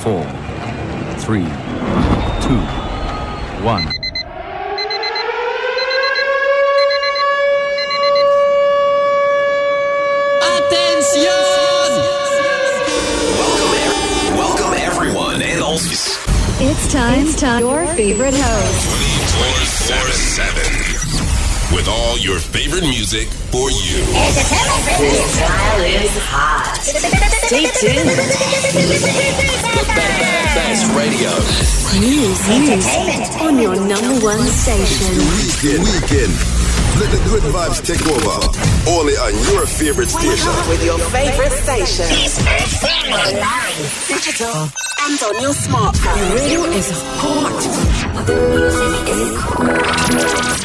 4, 3, 2, 1. Welcome everyone and all. It's time. Your favorite host. 24/7. With all your favorite music for you. This style is hot. Stay tuned. The best radio. News on your number one station. Weekend. Let the good vibes take over. Only on your favorite station. With your favorite station. Online, digital, and on your smartphone. The radio is hot. The music is hot.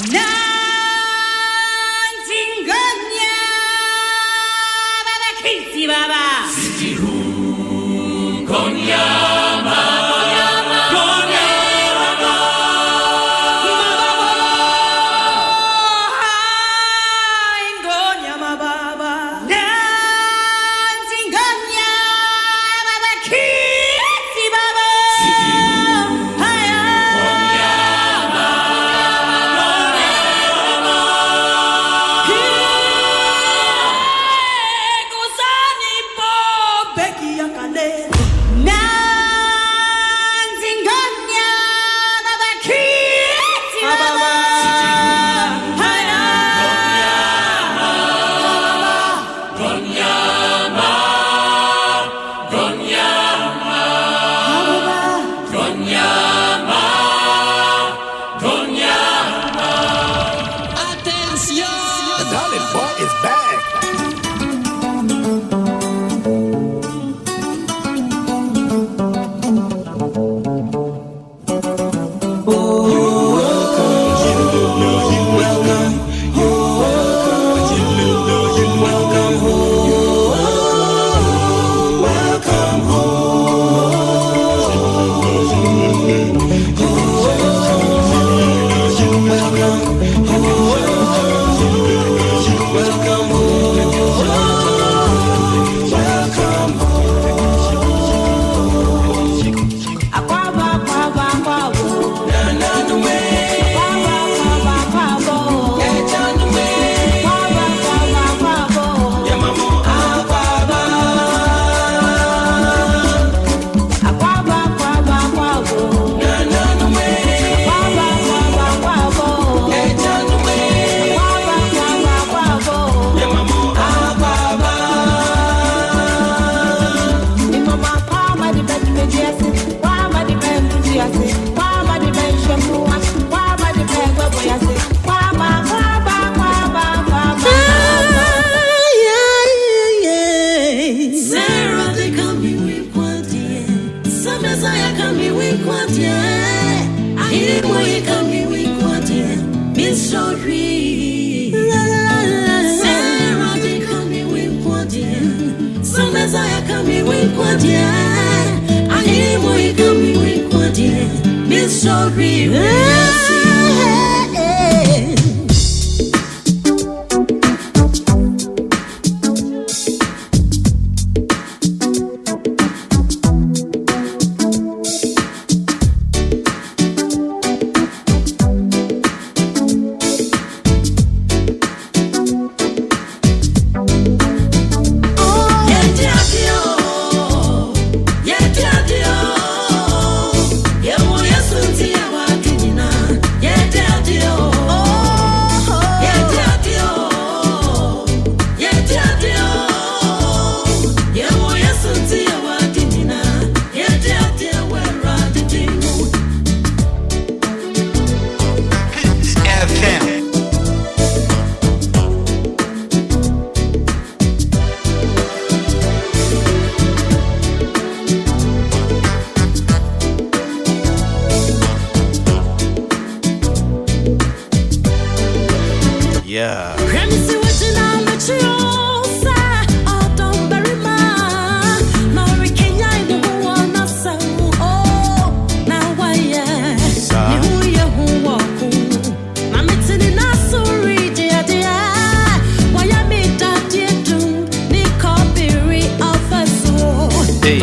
Hey.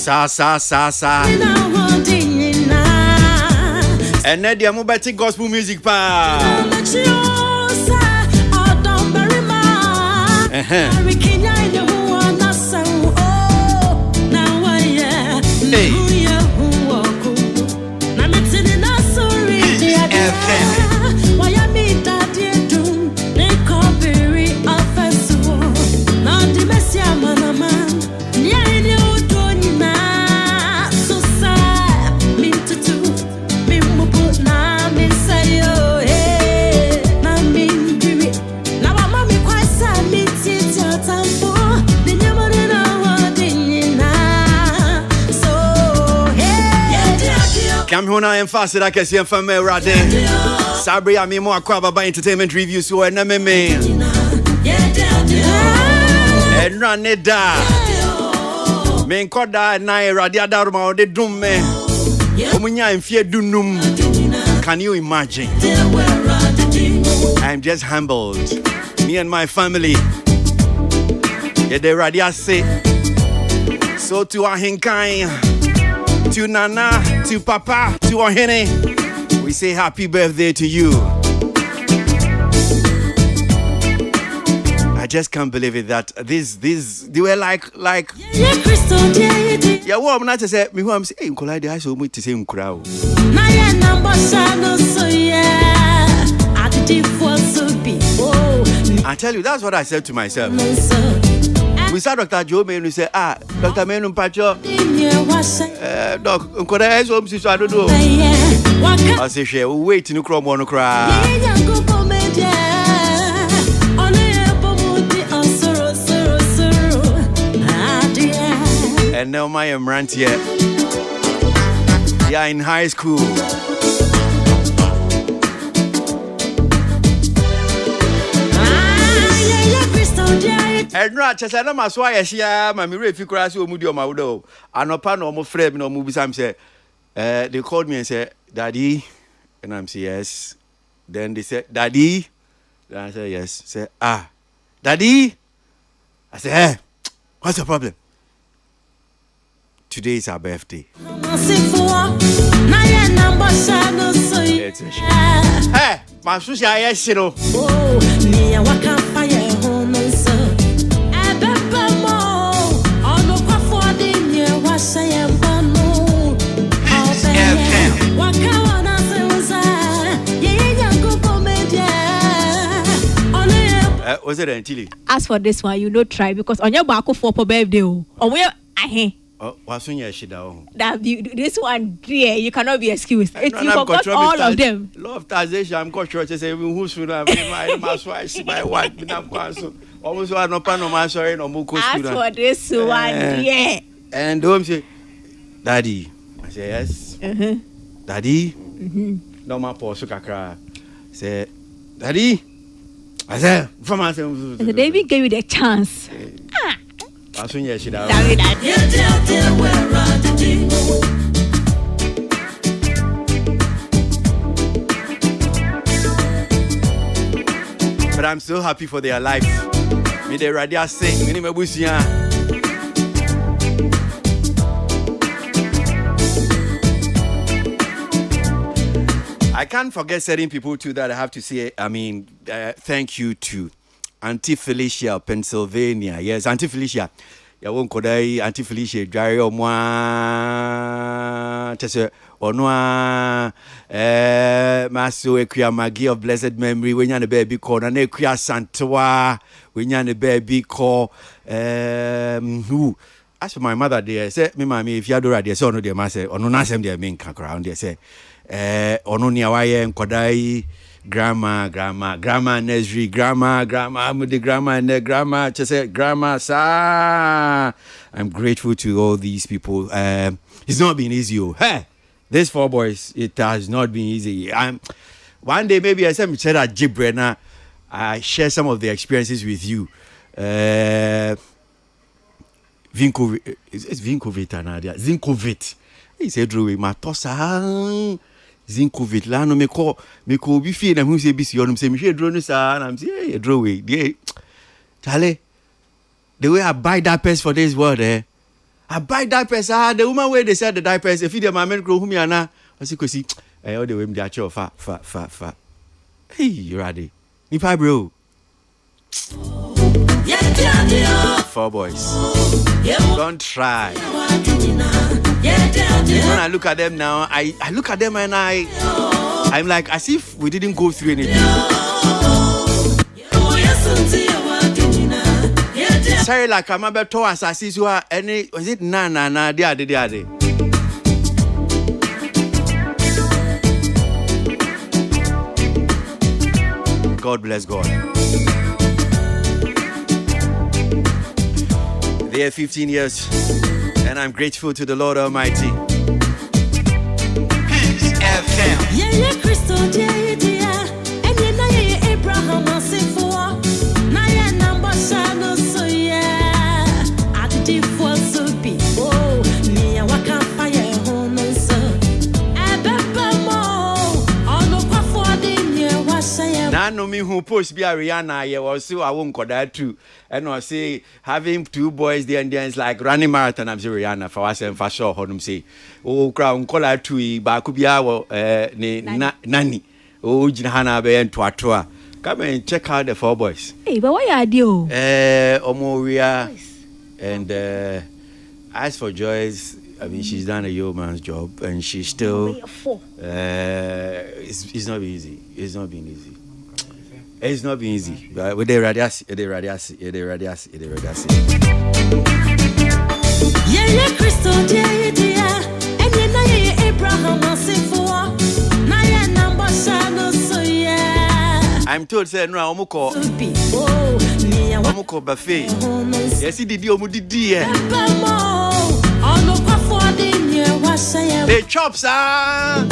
Sa. And then the Mobati gospel music pa. Hey. I'm here and fast I can see him from me right there. Sabri, I'm more Aquaba entertainment reviews who are me. And run it down. Men koda na radia daruma de dum me. Omunya mfie dunum. Can you imagine? I'm just humbled. Me and my family. Yeah, the radia say. So to Ahinkai. To Nana, to Papa, to Ohene, we say happy birthday to you. I just can't believe it that they were like yeah, well, I'm not to say me who I'm saying collide I so much to say crowd. I tell you, that's what I said to myself. We saw Dr. Joe Menu say, Dr. Menu Pacho, Doc, I don't know. I say, she will wait to cry on cry. And now my rant here. Yeah, in high school. And right, I said, I'm a swire, my mirror, if you crash your moody on my window. I know pan or more frame, no movies. I'm say, they called me and said, Daddy, and I'm say, yes. Then they said, Daddy, then I said, yes. Say, Daddy. I said, hey, what's the problem? Today is our birthday. It's a shame. Hey, my sushi, yes, you know. Was it until as for this one, you know, try because on your back for birthday, or where I what's on your shit down? That this one, dear, you cannot be excused. You forgot all of them. Love taxation, I'm quite sure to say, who should have my wife, my wife, almost one no pan no my sorry, no more. As for this one, dear. And home say, Daddy. I say, yes. Daddy. No more for Sukakra. Say, Daddy. I said, from myself. David gave you the chance. As soon as she does. But I'm so happy for their life. Me the radio sing, me busia. I can't forget certain people too that I have to say, thank you to Auntie Felicia of Pennsylvania. Yes, Auntie Felicia. Ya won kodai Auntie Felicia dware omwa tese onwa maso ekua magi of blessed memory wenya ne baby call na ekua santoa wenya ne baby call who as for my mother there say me mama if you adore there say ono there ma say ono na asem there me nka kra on there say ono ni awaye nkodai grandma nursery grandma the grandma and the grandma just say grandma sa. I'm grateful to all these people. It's not been easy. Hey, these four boys, it has not been easy. One day maybe I said that Jibrena, I share some of the experiences with you. Zinkovit. He said, Drew, my tossa. Zinkovit la no me ko bi fie na hu se bi si onum se me hwe dro no sa na me say hey dro we dey Charlie the way I buy that purse for this world I buy diapers. The woman where they sell the diapers, if you the my men grow whom you na, I see see. All the way they are fat. Hey, you ready? Nipa bro. 4 boys. Don't try. When I look at them now, I look at them and I'm like as if we didn't go through anything. Sorry, like I'm about to assassin who are any was it na they are. God bless God. They are 15 years, and I'm grateful to the Lord Almighty. I know me who post be Ariana, I was so I won't call that too. And I say having 2 boys there and then it's like running marathon. I'm saying Rihanna for us and for sure. How them say, oh, crown call that too, but could be our nanny. Oh, Jinhana be and Twatua. Come and check out the 4 boys. Hey, but what you do? Omoria and as for Joyce, I mean, she's done a yeoman's job and she's still. It's not easy. It's not been easy. It's not been easy. But with the radius. Yeah, Crystal, and Abraham, I'm told, say, no, Omuko buffet. Yes, he did the Omudi. The chops are.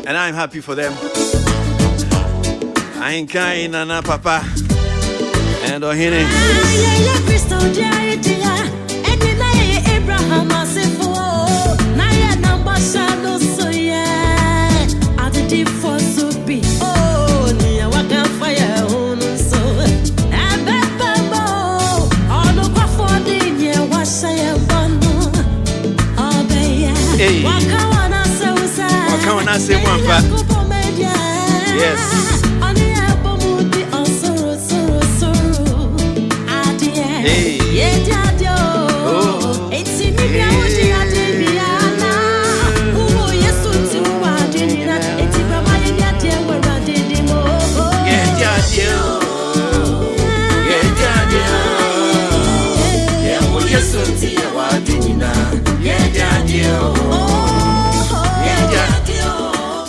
And I'm happy for them. I ain't kind, Nana Papa. And Ohine. Hey. Come on, say one back. Yes. Hey.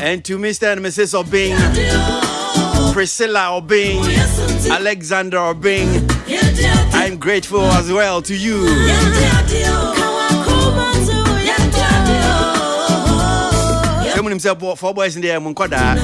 And to Mr. and Mrs. Obing, Priscilla Obing, Alexander Obing, I'm grateful as well to you. Someone himself bought 4 boys in there, Munkoda.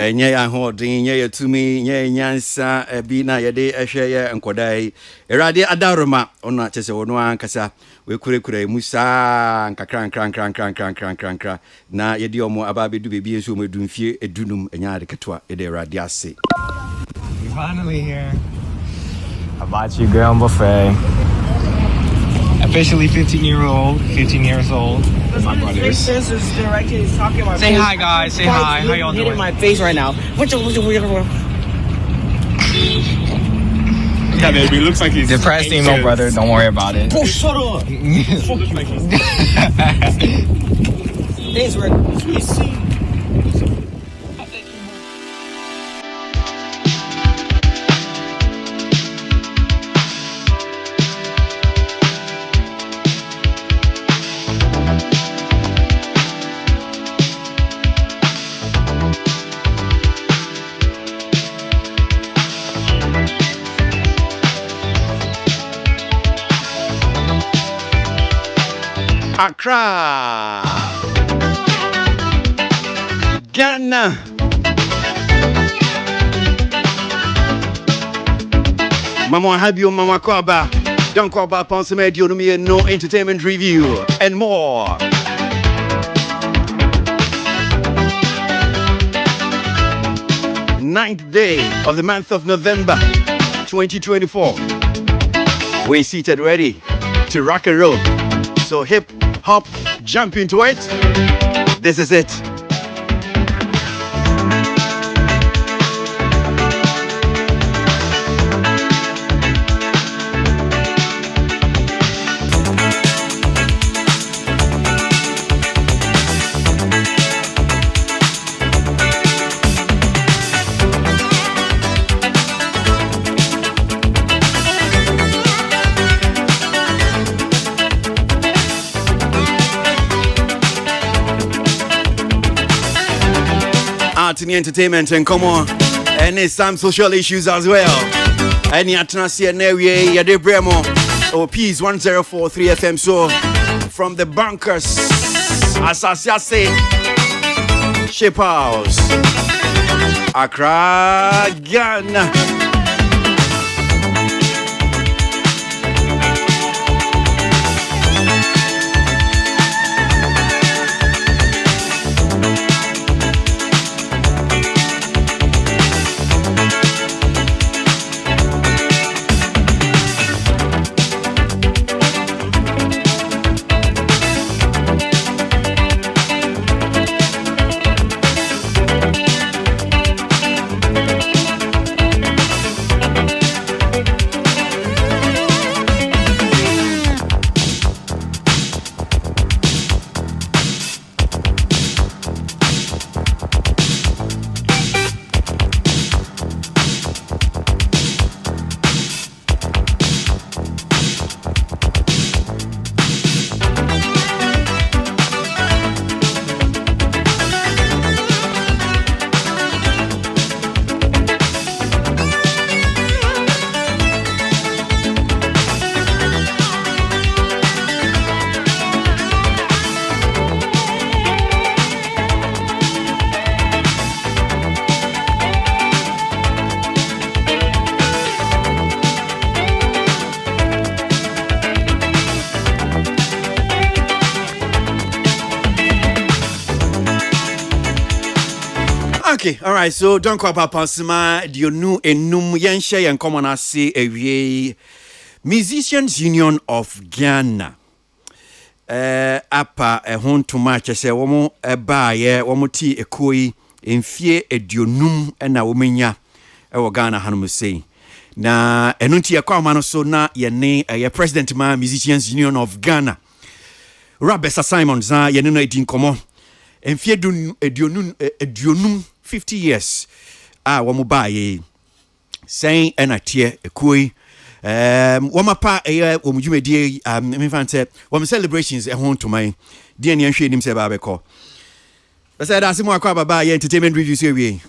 Enye ahodin ye to me nye nyansa bi na ye de ehwe ye enkodai erade adaroma ona chese wono ankasa we kurekure musa nkakran na ye de omo aba bedu bebi enso mo edumfie edunum enya de ketwa ye de erade ase. Finally here. I bought you Graham Buffet. Officially 15 years old. My brothers. Scissors directly. He's talking about. Say hi, guys. Say hi. How y'all doing? Hitting my face right now. Yeah, baby. Looks like he's depressed emo brother. Don't worry about it. Oh, shut up. Thanks, Rick. Accra, Ghana. Mama Habio, Mama Kwaba. Don't call back on some Medionomy and no entertainment review and more. Ninth day of the month of November 2024. We're seated ready to rock and roll. So hip hop, jump into it. This is it. Art and entertainment and come on, and it's some social issues as well. Any atmosphere near ya de Bremo or Peace 1043 FM. So from the bunkers, as I say, Ship House, Accra, Ghana. Okay, all right. So don't call Papa Sima. Do you know enum yenshe and common as say a Musicians Union of Ghana. Apa hon to match say womo eba ye womo ti ekoi enfie edionum na womenya e Ghana hanum say. Na enunti yakwa ma no so na ye ne ye president ma Musicians Union of Ghana. Rabesa Simon za ye ne no edin komo. Enfie edionum 50 years womo ba ye saying enatie ekoi wamapa womujumedi mfante wom celebrations hon to my dia ne hwe nim se ba beko say that simu akwa baba ye entertainment reviews we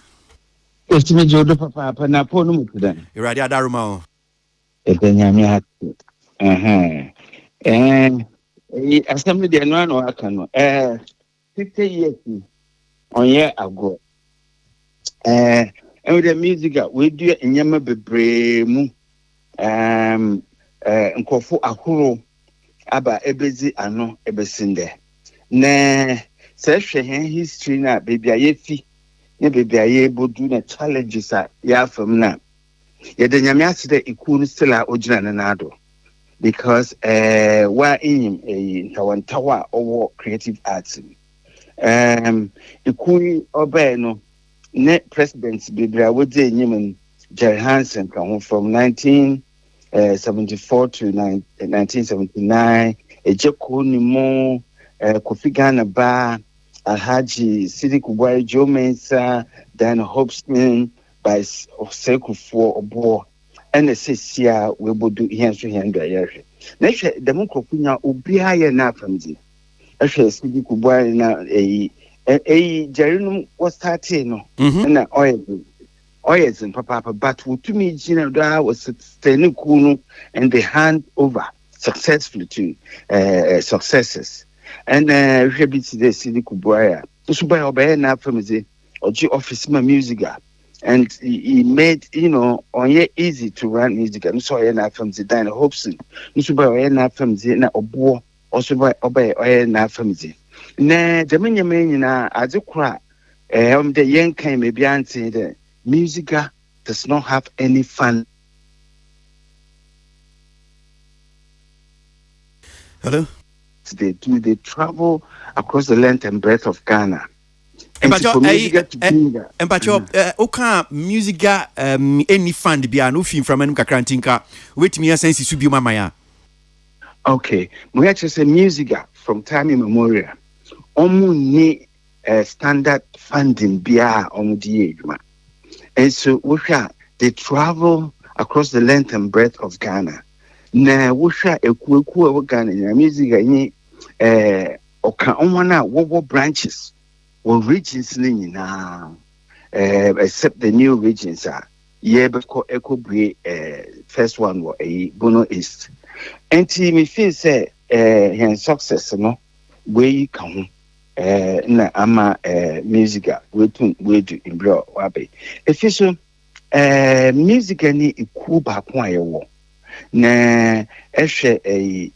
estime jodo papa na po no mukudan iradi adaruma o edanyame hat assembly de no ano aka no 50 years onye ago and with the MUSIGA we do nyama bebre mu nkofo ahoro aba ebezi ano ebesinde na se hwe history na bebia yefi ne bebia ye bodu na challenges a ya fam na ye de nyame ase de iku no stila ogina na ado because we're in Tawantawa or creative arts. Ikui Obeno, net presidents Bibra would say Newman Jerry Hansen from 1974 to 1979, a Joko Nimo, Kofi Ghana Ba, Alhaji Sidi Kubwai, Joe Mensa, Dan Hobson, by Seku for Obo, and the Sia we would do here to Hendra Yerry. Next, the Mokopina Ubia na from the Sidi Kubwai na a Jerinum was starting, and oils and papa, but to me, Gina was standing cool and they hand over successfully to successes. And Rabbi today, Sidi Kubwaya, this by obey na from the office MUSIGA. And he made, on ye easy to run music. And so I from the Dana Hobson. This by na from the na obo, also by obey na from the. Na the many as a cry, the young came maybe answer the MUSIGA does not have any fun. Hello? They travel across the length and breadth of Ghana. And MUSIGA any fund be an ufim from Enuka Krantinka. Wait me a sense to be mamaya. Okay, we actually say MUSIGA from time immemorial. Ni standard funding bia the and so they travel across the length and breadth of Ghana. Na wusha ekuwa Ghana na MUSIGA ni oka onwana wo branches wo regions now except the new regions are Eco first one was a Bono East. And me feel say success no we come na ama MUSIGA we do in bro wabe. If so MUSIGA ni iku ba ko ayewo na ehwe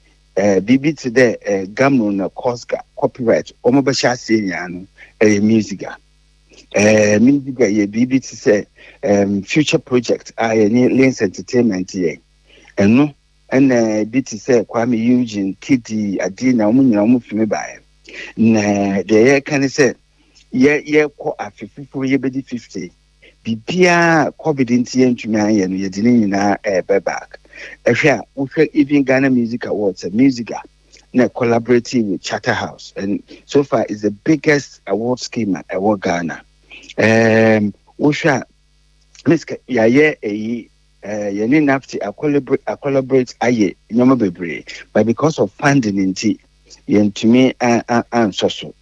bibi today gamno na Cosga copyright omo ba sha senya no MUSIGA MUSIGA ye bibi to say future project any Lens Entertainment ye eno and bi to say Kwame Eugene Kidi Adina omo nyina omo fimi bae na de can say ye ko afififo ye bedi 50 bibia COVID ntie ntumi aye no ye dini nyina back even Ghana Music Awards and MUSIGA collaborating with Charterhouse, and so far is the biggest award scheme at award Ghana. Miska yaye yeni nafti a collaborate aye nyoma bebre, but because of funding inti yentumi and social.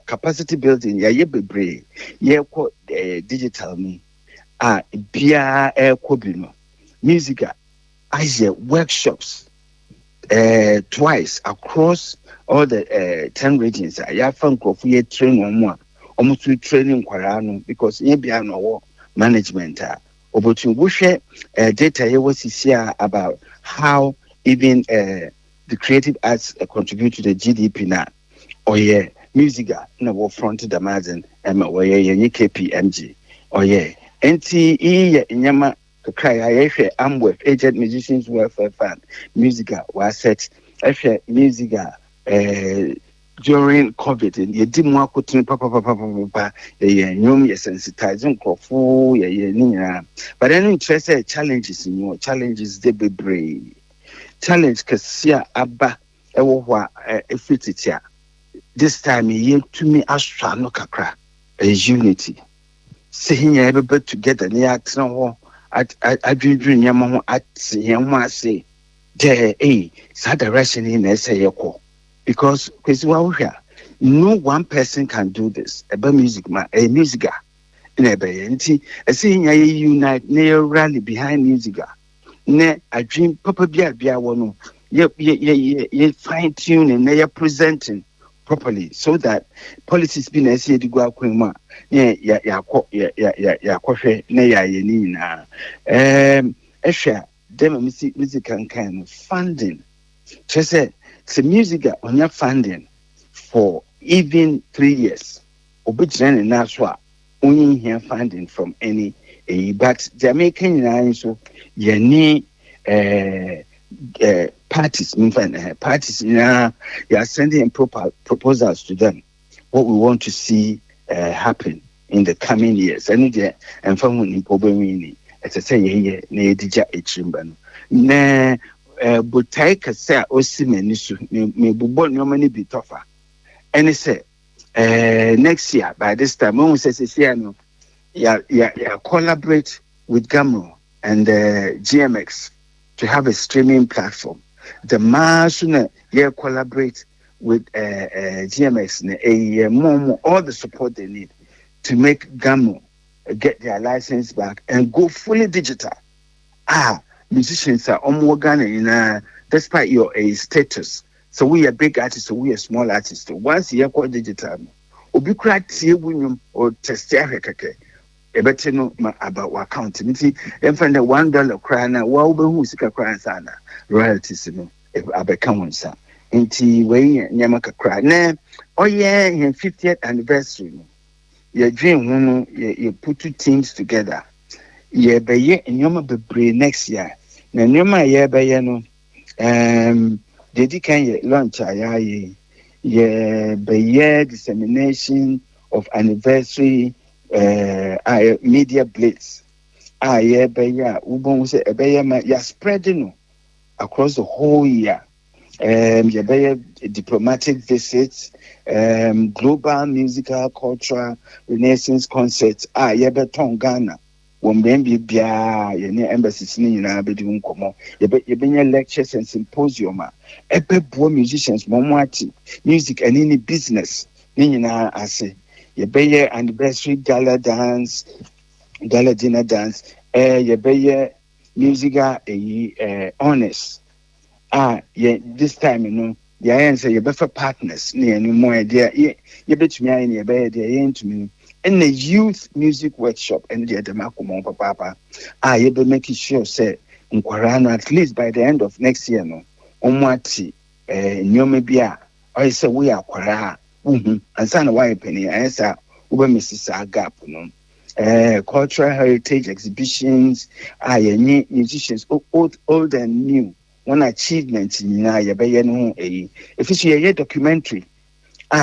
Capacity building yaye bebre ye ko digital me bia kobino. MUSIGA Asia workshops twice across all the 10 regions. I have found Kofi training on one, almost training Kwarano because no management. But we share data here was here about how even the creative arts contribute to the GDP now. Or MUSIGA no front the Amazon KPMG. NTE Nyama Amwef Agent Musicians Welfare Fund MUSIGA was set MUSIGA during COVID and you didn't want to papa you sensitizing but then interested challenges in your challenges they be brave challenge kasia abba if it's here this time you to me astra no kakra is unity saying everybody together near I dream Yamaho at Yama say, sad direction in SAYako. Because no one person can do this. About MUSIGA. In a bayanti, a saying I unite near rally behind MUSIGA. Ne, I dream Papa Bia Wano. Ye fine tune and they are presenting properly so that policies been as to go out music and kind of funding. She said, it's MUSIGA on your funding for even 3 years. Obijana and Naswa only here funding from any but Jamaican so ye need parties, you are sending proposals to them. What we want to see happen in the coming years. And from when as I say, ne dija echimba no. Ne botai kasa osimeni so me bubo nyoma ni bi tofa. And say next year by this time when we say no, yeah collaborate with Gamro and GMX to have a streaming platform. The Masuna collaborate with GMX more all the support they need to make Gamro get their license back and go fully digital. Musicians are Ghana despite your status. So we are big artists, so we are small artists. So once you go digital, Obi or test better know about what account. And find $1 cry now. Well, who's a cry sana royalties? I become one son. Inti way Yamaka cry. Nah, oh yeah, 50th anniversary. Your dream, you put two teams together. Yeah, by year and Yama be next year. Now, Yama, yeah, by no, dedicated launch. Yeah, by year dissemination of anniversary. Media blitz. Yeah, you're spreading across the whole year. Diplomatic visits, global musical, cultural, renaissance concerts. Beton Ghana. Embassies lectures and symposium. Musicians, music and any business. I say. Your anniversary gala dance, gala dinner dance, your MUSIGA honest. This time, your answer, your better partners, near no more idea. You bet me in your bed, to me. In the youth music workshop, and the Makumon Papa, you be making sure, say, at least by the end of next year, no, Omwati, Nyomebia, I say we are Quara. And son of why penny answer over Mrs. Gap, cultural heritage exhibitions, musicians, old and new. One achievement in if it's a documentary,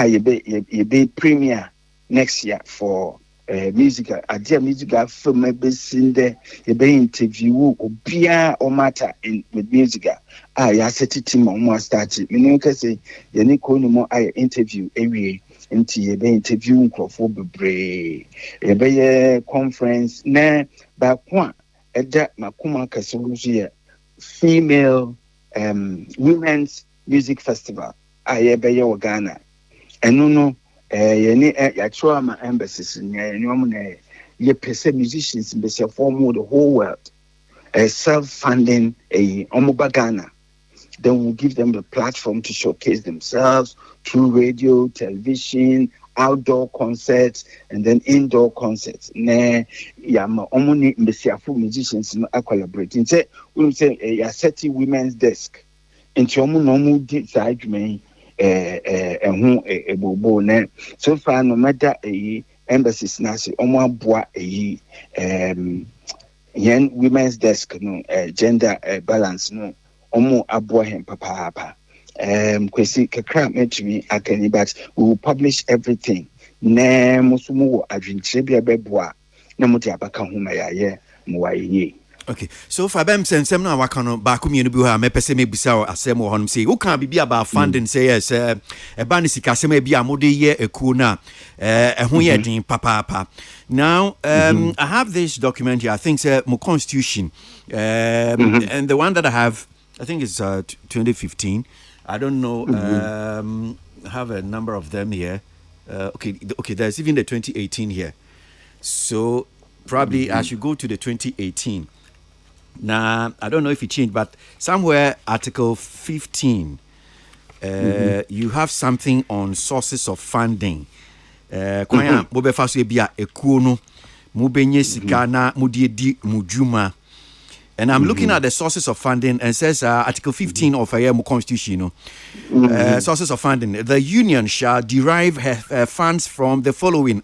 you be premiere next year for MUSIGA. A dear MUSIGA film maybe seen there, you be interview or beer or matter in with MUSIGA. I set it in my started. You can say, you need no more interview every into you be interview for Bray. You be a conference, na back one at that Makuma Kasulusia female women's music festival. I be your Ghana. And no. You try my embassies and you perceive musicians in the form the whole world. Self-funding Ghana. Then we'll give them the platform to showcase themselves through radio, television, outdoor concerts, and then indoor concerts. Only musicians collaborating. Say, we say a setting women's desk. Into normal side so far no matter embassies nasi boa women's desk no gender balance no aboa him papa kwesi kakra metumi akani, but we will publish everything na musumu adwintre bia beboa na muti abaka homa ya muwaye. Okay, so for them, some now I can back me in the me pese me bisa asem wo honum say who can be about funding say yes a banisi kase me bia mode ye eku na ho ye din papa. Now I have this document here, I think my constitution and the one that I have I think is 2015. I don't know I have a number of them here. Okay, there's even the 2018 here. So probably I should go to the 2018. Now, I don't know if it changed, but somewhere Article 15, you have something on sources of funding. And I'm looking at the sources of funding and says Article 15 of our Constitution, sources of funding. The union shall derive funds from the following: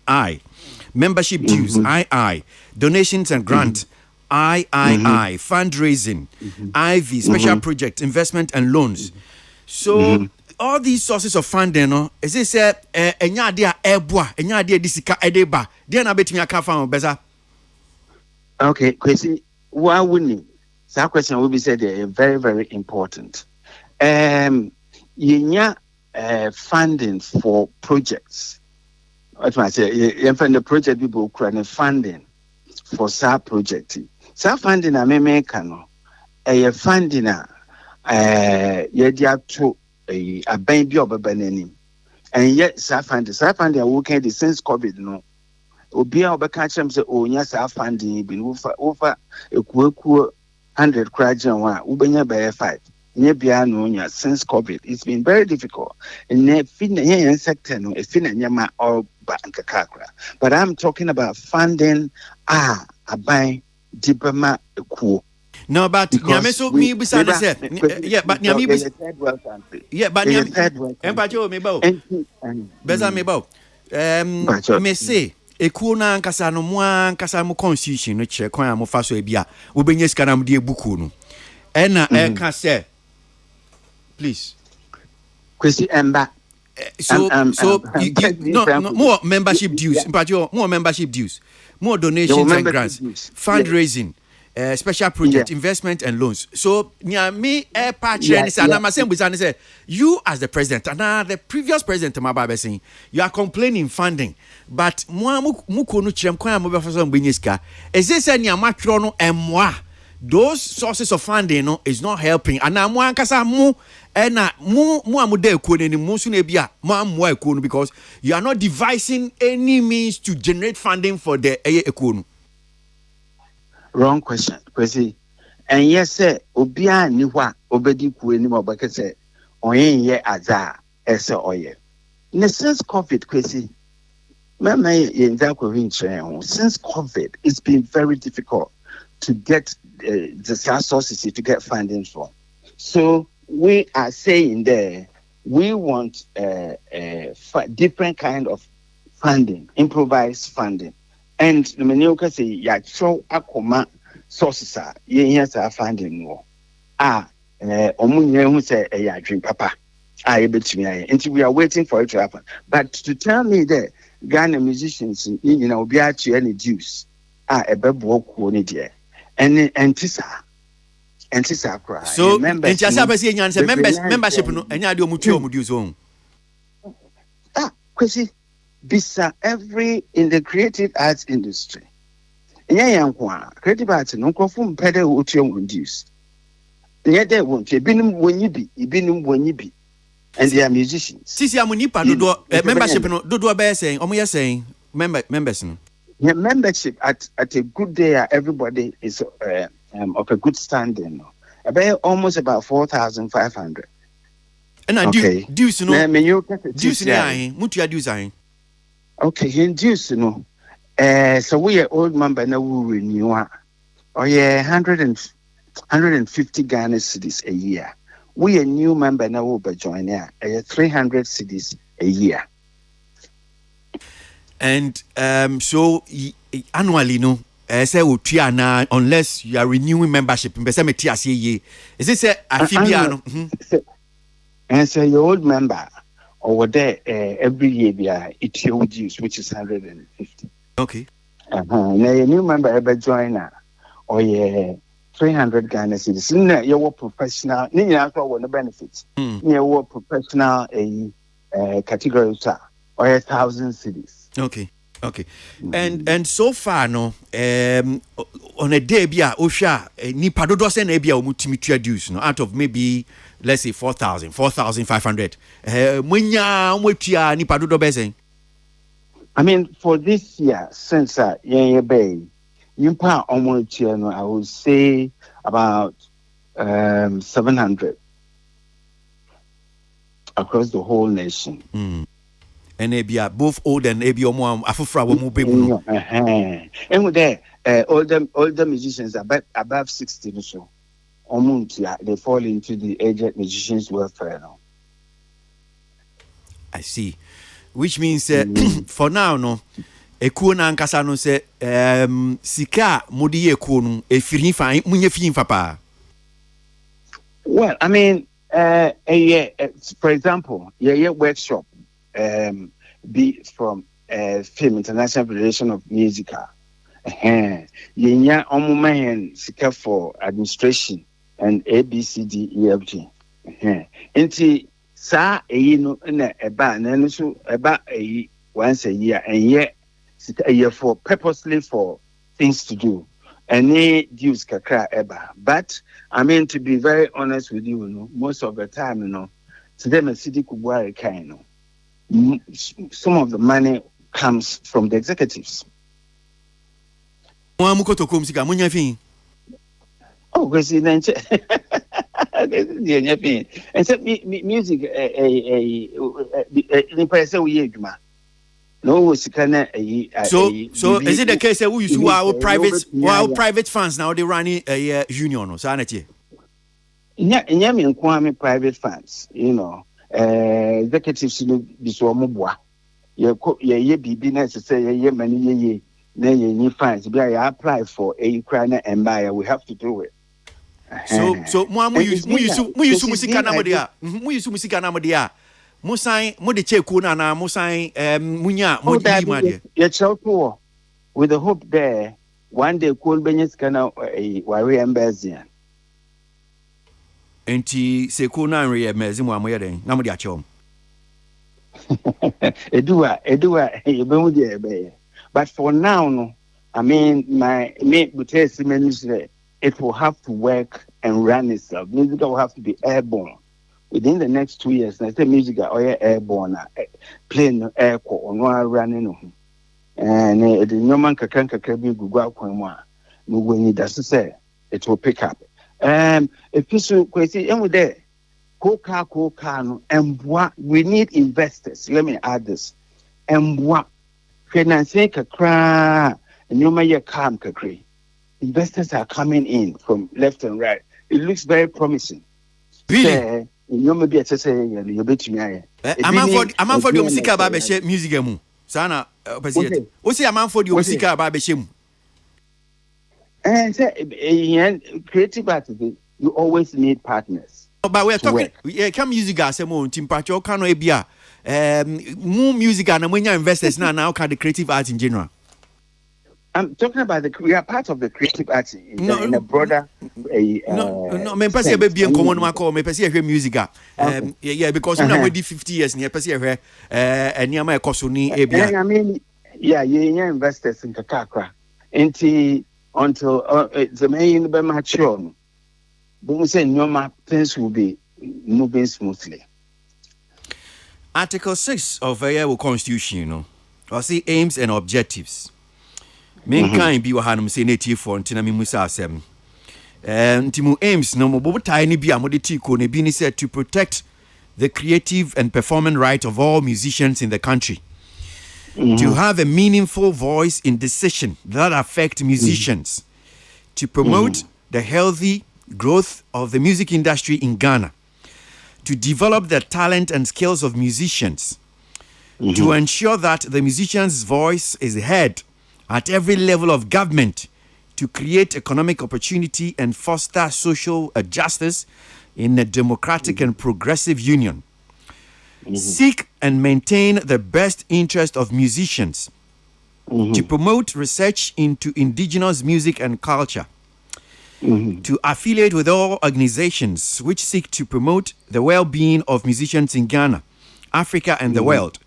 membership dues, donations and grants, III, fundraising, IV, special project, investment and loans. So all these sources of funding, no, is this enya dia eboa, enya dia disika edeba. Dia na betimi aka fa beza. Okay, Kwesi, why wouldn't that question will be said very, very important. Yenya funding for projects. What I say, the project people create funding for SAR project. SAR funding a memekano, a funding yedia to a baby of a banana. And yet SAR funding are working since COVID no. Obia obeka say oh nya SAR funding been over a kuku 100 krajan wa ubenya by 5. Since COVID, it's been very difficult. In the sector, no, it's been a or bankakra. But I'm talking about funding. A buy diploma cool. No, but Nyameso me beside said, yeah, but Nyami, yeah, but Nyami, me bow, Beza me bow. Me say. Ekuna nkasa no mwa nkasa mo constitution no che kwan mo faso ebia wo benye skana mo de buku no ena eka say please Kwesi emba more membership dues more membership dues more donations and grants fundraising special project investment and loans so nyami patch and say you as the president and the previous president Mababa saying you are complaining funding but muko no chirem kwan mo be faso mbenyeska is this any amatro no emwa those sources of funding no is not helping and am ankasa mu na mu amuda ekuo ni mu so na bia mu amwa ekuo no because you are not devising any means to generate funding for the ekuo no. Wrong question, Kwesi. And yes, sir, Obia ni wa obedi kuo ni mo baka say oyen ye aza ese oye. Since COVID, Kwesi, since COVID, it's been very difficult to get the sources to get funding from. So we are saying there, we want different kind of funding, improvised funding. And the Menioka say, ya show akoma sources are, yes, are funding more. Omunye who say, ya dream papa. Until we are waiting for it to happen. But to tell me that Ghana musicians, be actually any dues, a beb walk on it there. And Tisa cry. So, membership no, and I do mutual zone. Kwesi, bisa every in the creative arts industry. Creative arts no confirm pedal mutual dues. Yet they won't be when you be. And they are musicians. Sisi amunipa do membership no do be saying omo saying members no. Yeah, membership at a good day everybody is of a good standing. About almost about 4,500. And I dues no. Dues ni mutu dues ai. Okay, in dues no. So we are old member now we renew. Oh yeah, 150 Ghana cedis a year. We a new member now will be joining 300 cedis a year. And so annually no say unless you are renewing membership is it say afibia no and so your old member over there every year it's your dues which is 150. Okay. Now your new member ever join or 300 Ghana cedis. You were professional. You know the benefits. You were professional category or 1,000 cedis. Okay. And so far no on a day bia osha ni padodo se na bia omutimi dues no out of maybe let's say 4,500 munya omtua ni padodo be sen. I mean for this year since bay Yimpa Omochiano, I would say about 700 across the whole nation. And Abia, both old and Abia Afufra will move. And with that, older musicians are above 60 or so. They fall into the aged musicians welfare now. I see. Which means for now, no. ekuo na ankasa no se sika mode ye ekuo no efiri fa munye fi fa pa. Well, I mean, for example, workshop be from Film International Federation of MUSIGA. Yenya omumahen sika for administration and ABCDEFG. Inti sa no na eba na no so eba once a year and a year for purposely for things to do. Any dues kakra eba. But I mean, to be very honest with you, most of the time, today my city kubwa kind, some of the money comes from the executives. Oh, because then, and so music, in person we no, so is it the case that we use our private funds now they run a union or sanity? Yeah, private funds, executives be so mobile. Ye be nice to say ye money ye funds. Be I apply for a Ukraine and buyer, we have to do it. So we use musica namadia. We use musica namadia. Musai mode chekuna na musai munya modi ma with the hope there one day cool benyes kana wari embassy enti sekuna re embassy mu amoye den na modi achom edua ebemu de ebe. But for now no, I mean me butesi ministry, it will have to work and run itself. Music will have to be airborne. Within the next 2 years, I say music are airborne, plane air or running. And the Norman Kakanka be Google Quenwa. When it does say it will pick up. If you so crazy, and with there, Coca and what we need investors. Let me add this. And what financing Kakra and you may calm Kakri. Investors are coming in from left and right. It looks very promising. Really? You may be say you bet me. I'm for the music about MUSIGA mu. Sana president. What's the amount for the music about Beshim? And say creative artists, you always need partners. But we're talking come MUSIGA say mo timpacho kano ebia mu MUSIGA na mwenya investors now can the creative arts in general. I'm talking about we are part of the creative arts in a broader. No, me pese be bien common ma call me pese hear MUSIGA. Yeah, because we now 50 years near pese hear eniama e koso ni ebia. I mean, yeah, you investors in Kakakra until the main be mature. But we say normal things will be moving smoothly. Article 6 of our Constitution, or see aims and objectives. Mankind be wahanum say native for ntina mi musa asem. Ntimu aims no mo tiny bi amoditi ko ne bi ni said to protect the creative and performing right of all musicians in the country. To have a meaningful voice in decisions that affect musicians. To promote the healthy growth of the music industry in Ghana. To develop the talent and skills of musicians. To ensure that the musician's voice is heard at every level of government, to create economic opportunity and foster social justice in a democratic and progressive union. Seek and maintain the best interest of musicians. To promote research into indigenous music and culture. To affiliate with all organizations which seek to promote the well-being of musicians in Ghana, Africa, and the world.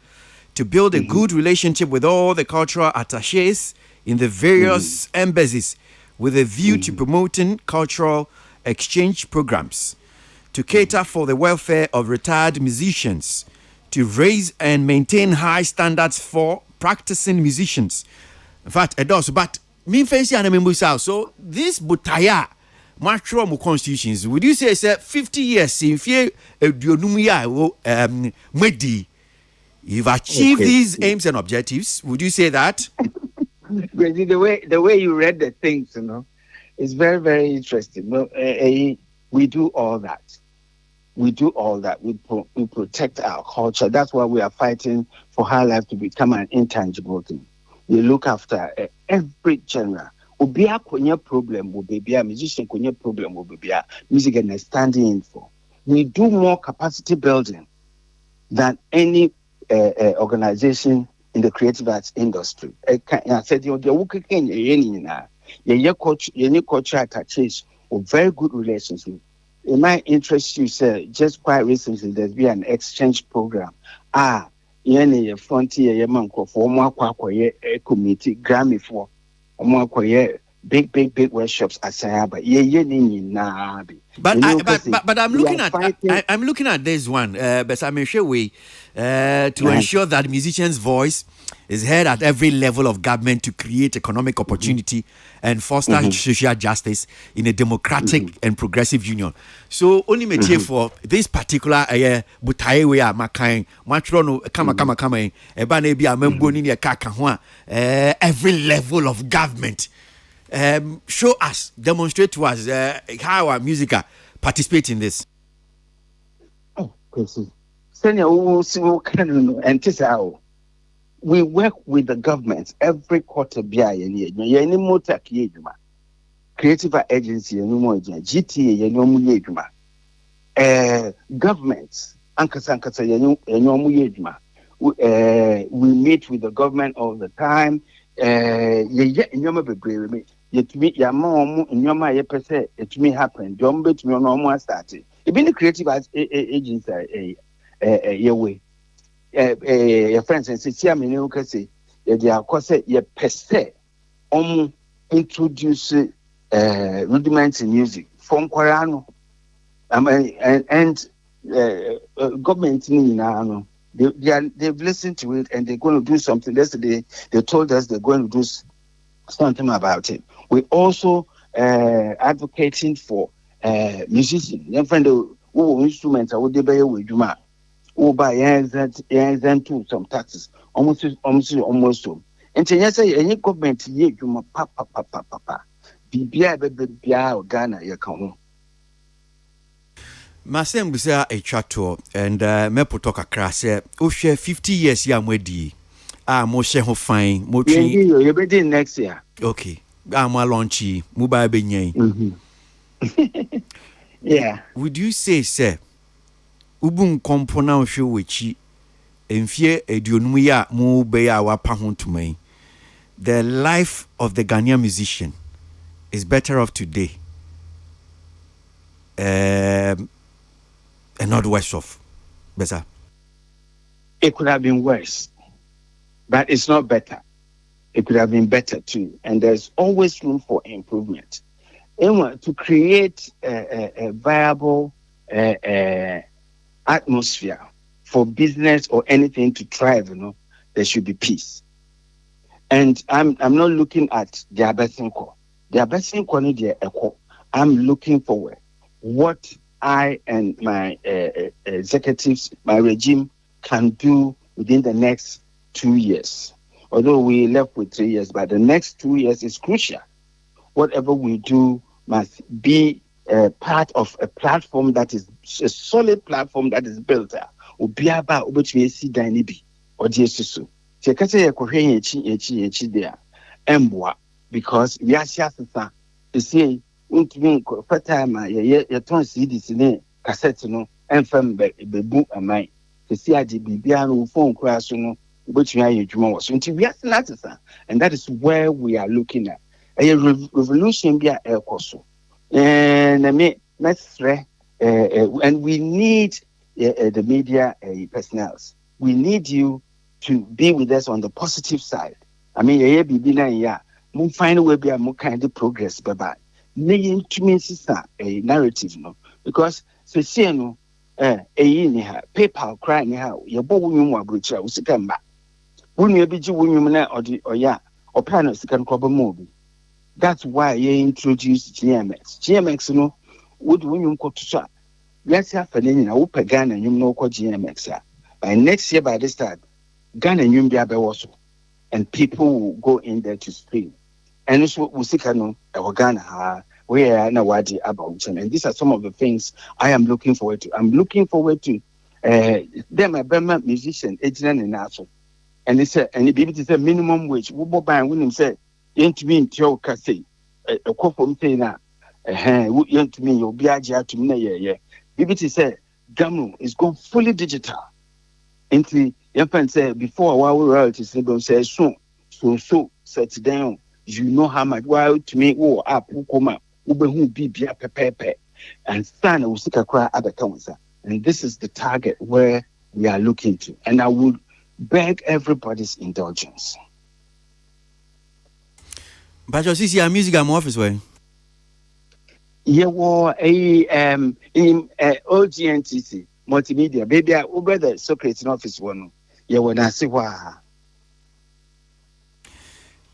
To build a good relationship with all the cultural attachés in the various embassies with a view to promoting cultural exchange programs. To cater for the welfare of retired musicians. To raise and maintain high standards for practicing musicians. In fact, it does, but me fancy and membusa. So this butaya macro constitutions, would you say 50 years in fear medi? You've achieved these aims and objectives. Would you say that? The way you read the things, is very, very interesting. We do all that. We protect our culture. That's why we are fighting for high life to become an intangible thing. you look after every genre. Ubia kwenye problem will be a musician kwenye problem will be a music and standing in for. We do more capacity building than any organization in the creative arts industry. I said you working your culture attaches with very good relationship. It might interest you, sir. Just quite recently, there's been an exchange program. Yeni frontier yemanko for more committee Grammy for more big workshops asaya but but I'm looking at this one but I'm sure we to ensure that musicians' voice is heard at every level of government to create economic opportunity and foster social justice in a democratic and progressive union. So only material for this particular butaye we are makai matrono kama ebana bi amembo ni kaka ho every level of government. Show us, demonstrate to us how our MUSIGA participate in this. Oh, we work with the government every quarter. Creative agency, GTA, governments, we meet with the government all the time. Yet me ya mom nyoma ye pese it may happen don't bet me no more started it been the creative agency your way your friends and say me no can say they are cause ye pese introduce rudiments in music from Korano and government they've listened to it and they're going to do something. Yesterday they told us they're going to do something about it. We also advocating for musicians. Your friend who instruments are what they buy with Juma. Who buy and too some taxes. Almost. And yes, any government ye Juma papa. Bibia Ghana ye come. Masem busa a chato and mepo talk across o share 50 years ya mwedi. Mo share ho fine mo train you be next year. Okay. Mo launchy mobile benyen. Yeah. Would you say sir ubun kompona hwe wechi emfie eduonum ya mo be ya wapa ho tumai. The life of the Ghanaian musician is better off today. And not worse off. Better. It could have been worse. But it's not better. It could have been better too. And there's always room for improvement. And to create a viable atmosphere for business or anything to thrive, there should be peace. And I'm not looking at the Abesinko. The Abesinko need the echo. I'm looking forward. What I and my executives, my regime can do within the next 2 years. Although we left with 3 years, but the next 2 years is crucial. Whatever we do must be part of a platform that is a solid platform that is built there. Obiaba obetumi danibi odiesusu. Sekase yekohwe echi there. Embwa because we are siasa to say untumi fatama ye ton CDs ne cassette no enfam bebu amai. To see adi bibia no phone kura so no obetumi aye dwuma wo so nti we are siasa and that is where we are looking at. A revolution be a ekoso. And and we need the media personnel. We need you to be with us on the positive side. I mean, we find a way be a more kind of progress, but to me, a narrative, because no, PayPal crying how your boy will bridge out, second back. When you be women or plan a second crop movie. That's why you introduced GMX. GMX, would you go to shop? Let's have a name, I will pay Ghana and you know what GMX. By next year, by this time, Ghana and you be also, and people will go in there to stream. And this will see Ghana, where I know what about. And these are some of the things I am looking forward to. I'm looking forward to them, a Burma musician, Adrian and Naso. and they said, and the BBC said minimum wage. We buy and when him said, you to me in Tio Cassie, a call from saying, you to me, you'll be a to me, yeah. BBC said, Gamu is going fully digital. Into Infant said, before our royalties, they say, so, set down. You know how much, while to me, up, who come up, who be pepe, and stand will seek a cry at the council. And this is the target where we are looking to. And I would beg everybody's indulgence. But you see, our music, I'm office way. Yeah, well, in OGNTC multimedia, baby, over the Socrates office one. Yeah, when I see why.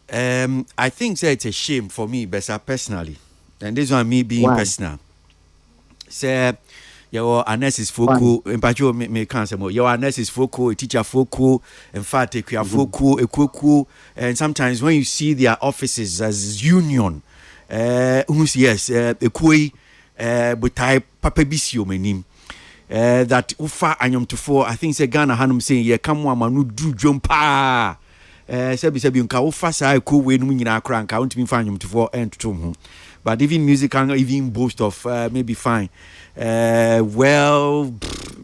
I think that it's a shame for me, but personally, and this one me being personal. Say, your Anes is focal, in particular, me can't say more. Your Anes is focal, a teacher focal, in fact, a focal, a cuckoo, and sometimes when you see their offices as union, yes, a kui, but type papabisio menim. That ufa anyom to four, I think say Ghana Hanum saying, yeah, come on, manu do jumpa. Sebi nka ufa sa ko we no nyina akra nka untimi fa anyom to four and to ho. But even music can even boast of maybe fine.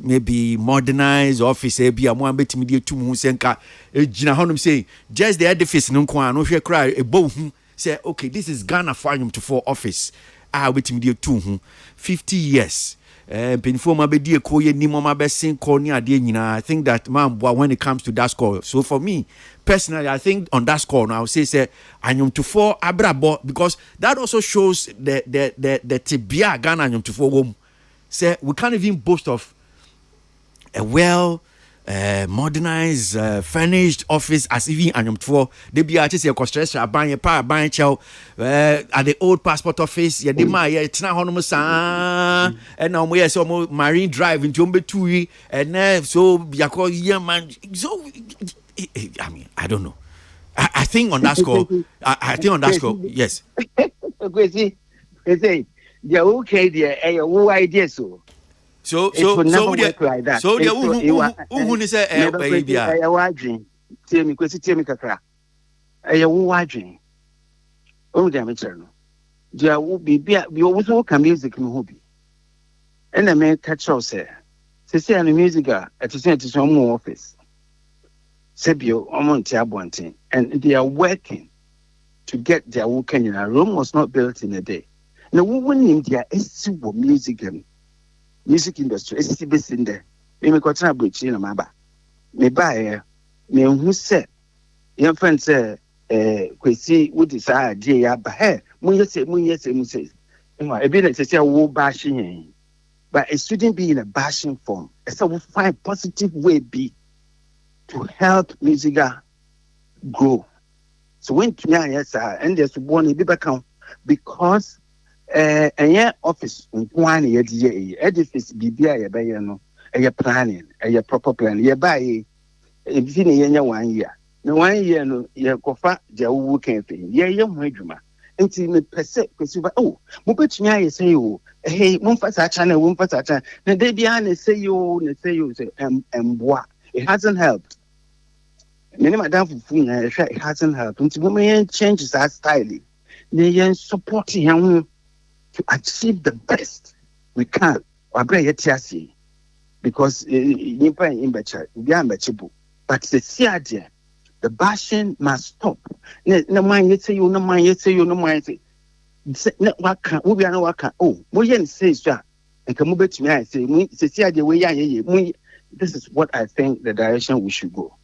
Maybe modernized office be a mo betimi de to mu senka gina honum say just the edifice no kwa no hwe kra e bo hu say okay, this is Ghana for anyom to four office. Betimi de to hu 50 years. Pinfo ma be die ko ye ni mo ma be sin ko ni ade nyina. I think that man when it comes to that score. So for me personally, I think on that score now I would say anyom to four abrabo, because that also shows the tibia Ghana anyom to four wom. Say we can't even boast of a modernized, furnished office as even anyom to four. They be artists your construction buying chow at the old passport office. Yeah, they ma yeah it's not honomo sa and now we are so Marine Drive in Jombe Tui and so yako yeah man. So I mean I don't know. I think on that score. I think on that score. Yes. They okay there. Who idea so? So work like that. So who say baby? I watching. Tell me kakra. Who watching? Oh damn channel. There will be we also can music no hobby. And I may catch us say on the MUSIGA at some more office. Sebio Omonti Abontin, and they are working to get their work in. Rome was not built in a day. Now, when India is music industry, is based in there. We make a bridge in a maba. Me buy me who said, your friend say, Kwesi would desire, dear, but hey, Munya says, a bit to say a war bashing, but it shouldn't be in a bashing form. It's a fine, positive way be to help MUSIGA grow. So when to me, yes, and there's one a bit account because a office one year edifice BBI a planning, a proper plan. You buy if in a 1 year. No 1 year no you cofa the working thing. Yeah, young Majuma. And see me per se, oh, Mupet say you, hey, Mumfasa channel, Mumfasa channel. The day behind say you say, bois. It hasn't helped. Many madam it hasn't helped. Until women changes our style. They supporting him to achieve the best we can. Because but the idea, the bashing must stop. No mind you say you no mind you say you no mind say what can we are no what can oh we say sir and come back to me I say this is what I think the direction we should go.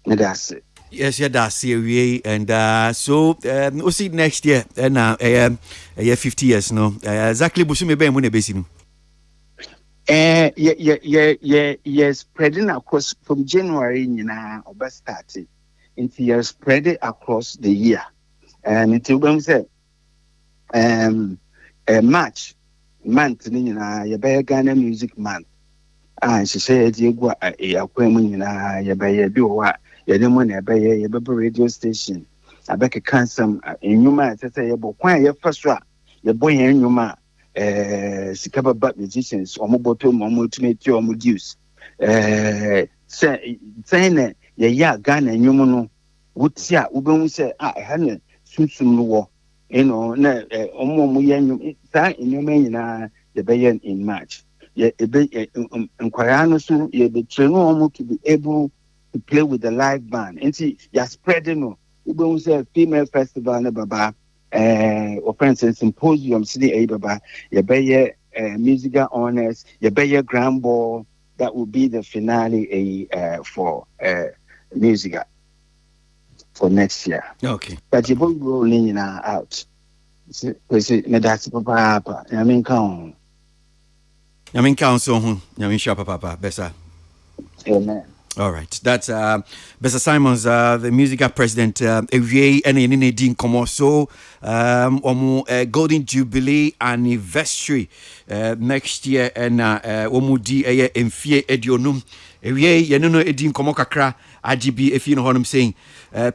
And that's it. Yes, yeah, that's it. And so we'll see next year. And year 50 years, no. Exactly, but me be when basi yeah, spreading across from January, over started. Into you're spreading across the year. And until when say March month, you buy Ghana Music Month. And she said, you go a you buy a do you don't want to buy a radio station. I beg a cancer in your mind to say, but why your first rock, your boy in your mind, Sikaba Bat musicians, or Moboto, or Multimate, or Moduse. Saying that ya Ghana nyumu no wutia ubemu se hane sumsum no wo na omo ye nyum sa nyum nyina ye be in March ye nkwaya no so ye be train omo to be able to play with the live band and see ya spreading no ubemu se female festival na baba or for instance symposium city baba ye be MUSIGA honors ye be grand ball that will be the finale for MUSIGA for next year. Okay. But you both rolling out. That's papa. I mean, count. So, papa. Besa. Amen. All right. That's Besa Simons, the MUSIGA president. Ewie ene din komo so Golden Jubilee anniversary next year and omu di emfie edionum. Ewie yenno edin komo kakra IGB if you know what I'm saying.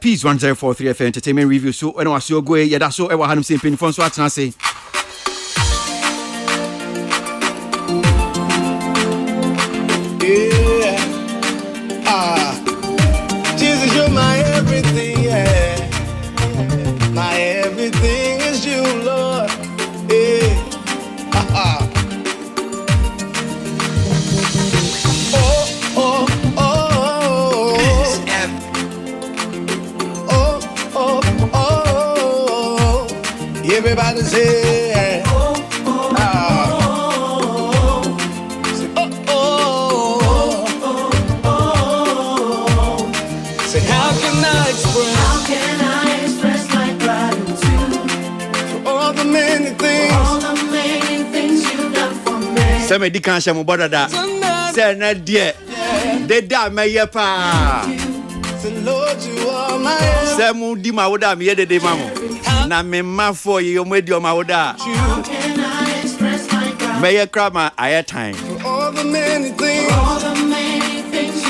Peace 1043 FM entertainment review so when was your go yeah that's so e wa hanum saying pin phone so atna say Jesus, you're my everything, yeah. My everything is you, Lord. Yeah. Everybody say, say, how can I express my gratitude for all the many things you've done for me? Say me di kan sha mo boda da. Say na die. De da me ye pa. Say Lord, you are my say mu di ma woda me ye de ma mo. Na me ma for you mo di o ma woda. How can I express my gratitude? Me ye cry my air time. For all the many things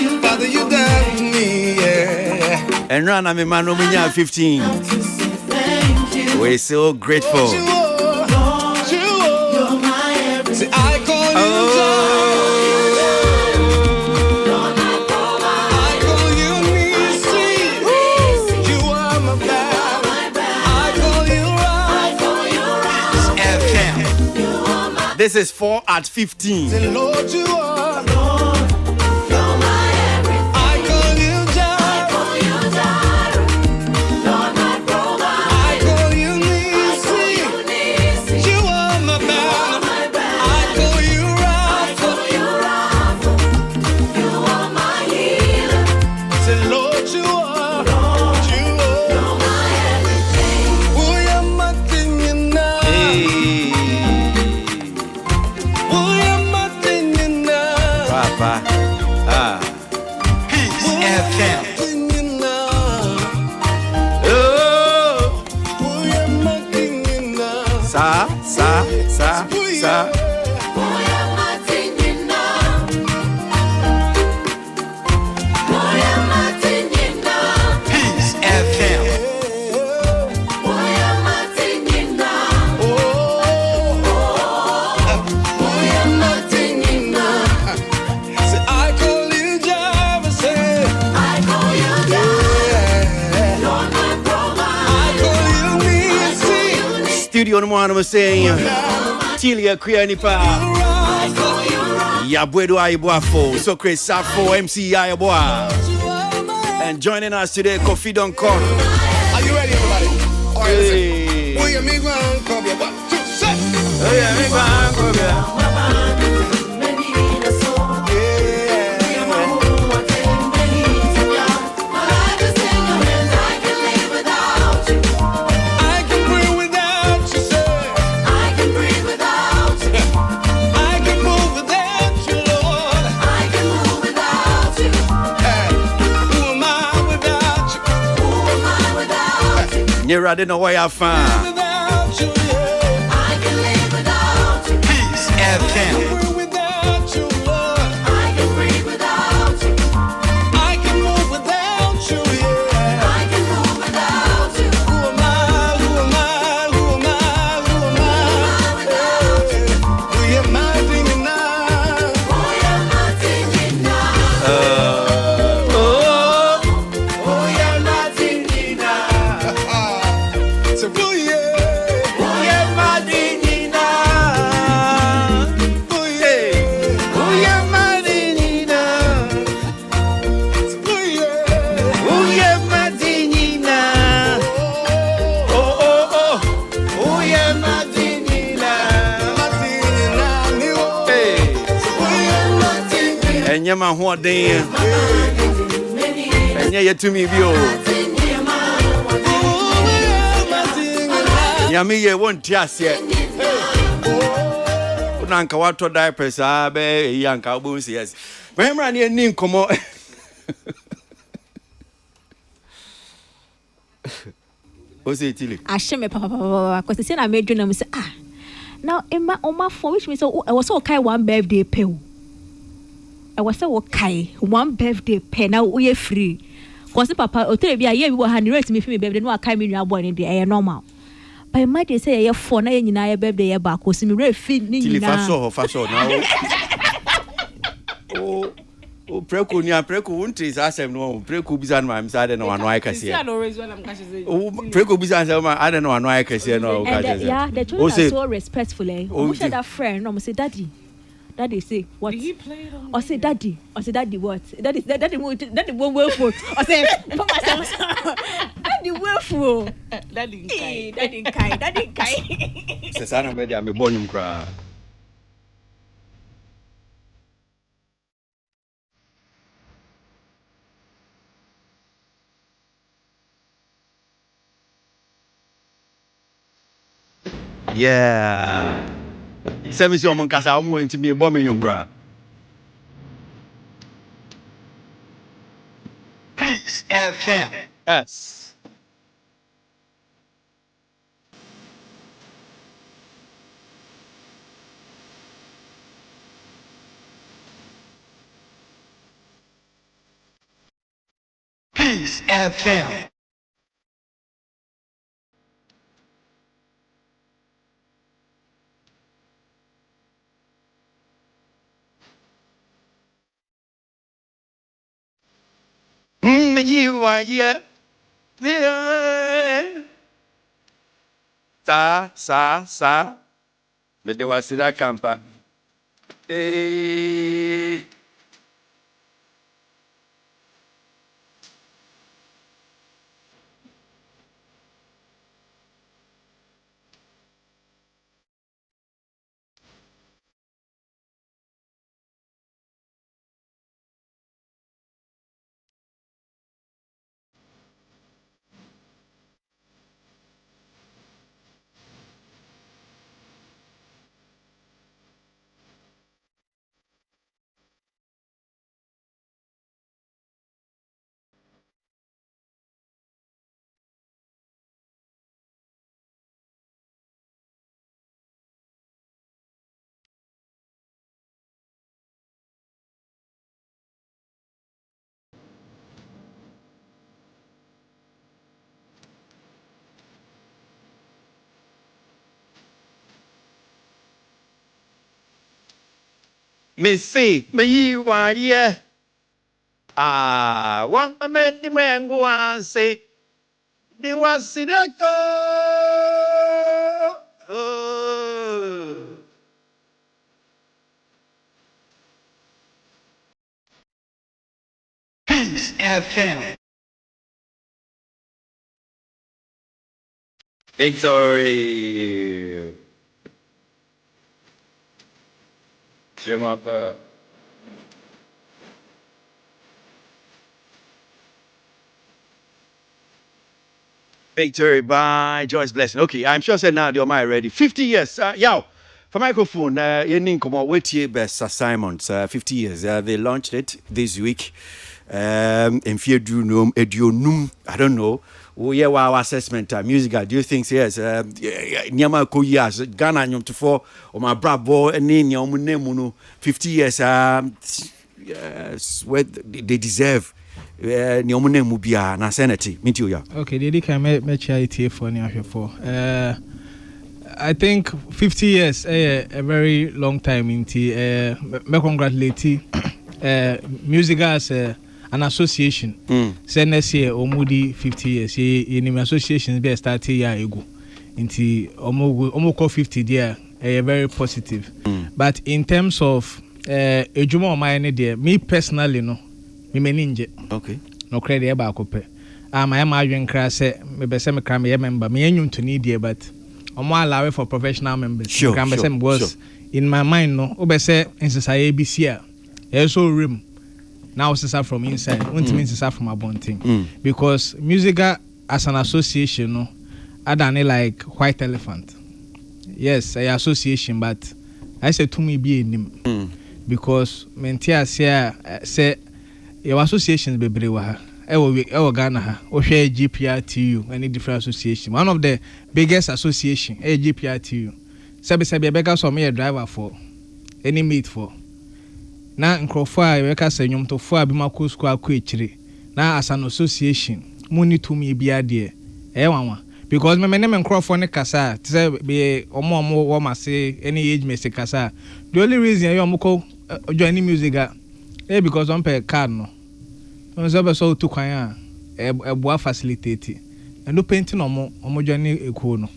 you Father, you done for me, yeah. And run me man no me 15. We're so grateful. You're my everything. See, I call you This is 4 at 15. Say, Lord, you are. Lord, you're my everything. I call you Jireh. I call you Jireh. Lord, my provider. I call you Nisi. You are my banner. I call you Rapha. You are my healer. Say, Lord, you are. Lord, you're my everything. Who am I thinking now? Peace FM. Sa. Peace FM. Studio no one was saying Tilia Krianipa Yabuedo Aiboafo Socrates Safo MC Aiboa and joining us today Kofi Donko. Are you ready, everybody? All right, listen. Oh, yeah, me go and come here. 1, 2, 3. Oh, yeah, me go and come here. You're I didn't know why I found. I can live without you. Peace FM. nyama ho den enye yetumi bi o nyame ye won ti ase una nka wato diapers be yanka obo nsi yes memra ne ni nkomo o se tile asheme papa because say na medwo na say now emma oma for which means I was so kai one birthday pay I was so kai one birthday pay now we free because papa o tell be aye bi 100 me fi birthday no kai me nwa boy ne dey normal but imagine say ye for na ye nyina ye birthday ye ba ko si me refi ni nyina tile faso na o preko ni preko wonte asem no preko bizan ma msade na wano aikase o preko bizan say ma ade na wano aikase na o kaje yeah the children are so respectful o say that friend no say daddy say what did he play it on or say daddy what daddy one for or say papa say daddy one for daddy kai se sana media me bonyum kra yeah semi si omon kasa omo enti me bo me yumbra FM S FM you are yeah sa me de wasira kampa me say me you are yeah one man the man go and say the wasira oh FM Victory Jumapa Victory by Joyce Blessing. Okay, I'm sure said now you're my ready. 50 years. Yow. For microphone, you come out with your best assignments. 50 years. They launched it this week. In Edionum, I don't know. Oh yeah, our assessment. MUSIGA. Do you think yes? Nyama ko years. Ghana nyom to for or my bravo and name 50 years. Yes, what they deserve. Nyomune mubia na senate meet you. Okay, they can make charity for for. I think 50 years a very long time into me congratulate MUSIGA as an association. Say next year omudi 50 years in associations be start year ago into almost 50 there very positive. But in terms of ejuma my there me personally no me ninja. Okay. No credit about cope. I am adwin cra say me be say me can me member me enyum to need there but omo allow for professional members. Sure. Was in my mind no obe say in society ABC a so room now it's from inside. Won't mean it's from a bond thing. Because MUSIGA as an association, no, I done it like White Elephant. Yes, a association, but I said to me be in because mentia say your associations be brewa. Ewo Ghana ha. O share GPRTU, any different association. One of the biggest association, GPRTU. Sabi beka so me a driver for any meet for. Na nkrofo a beka say nyomtofo a bi mako school akọ echire. Na as an association, money to me bia de. Wanwa. Because me nkrofo ne kasa, say be omo wo ma say any age me say kasa. The only reason you amko join MUSIGA because on per card no. On say so to kwan a boa facilitate. And no painting omo join eko no.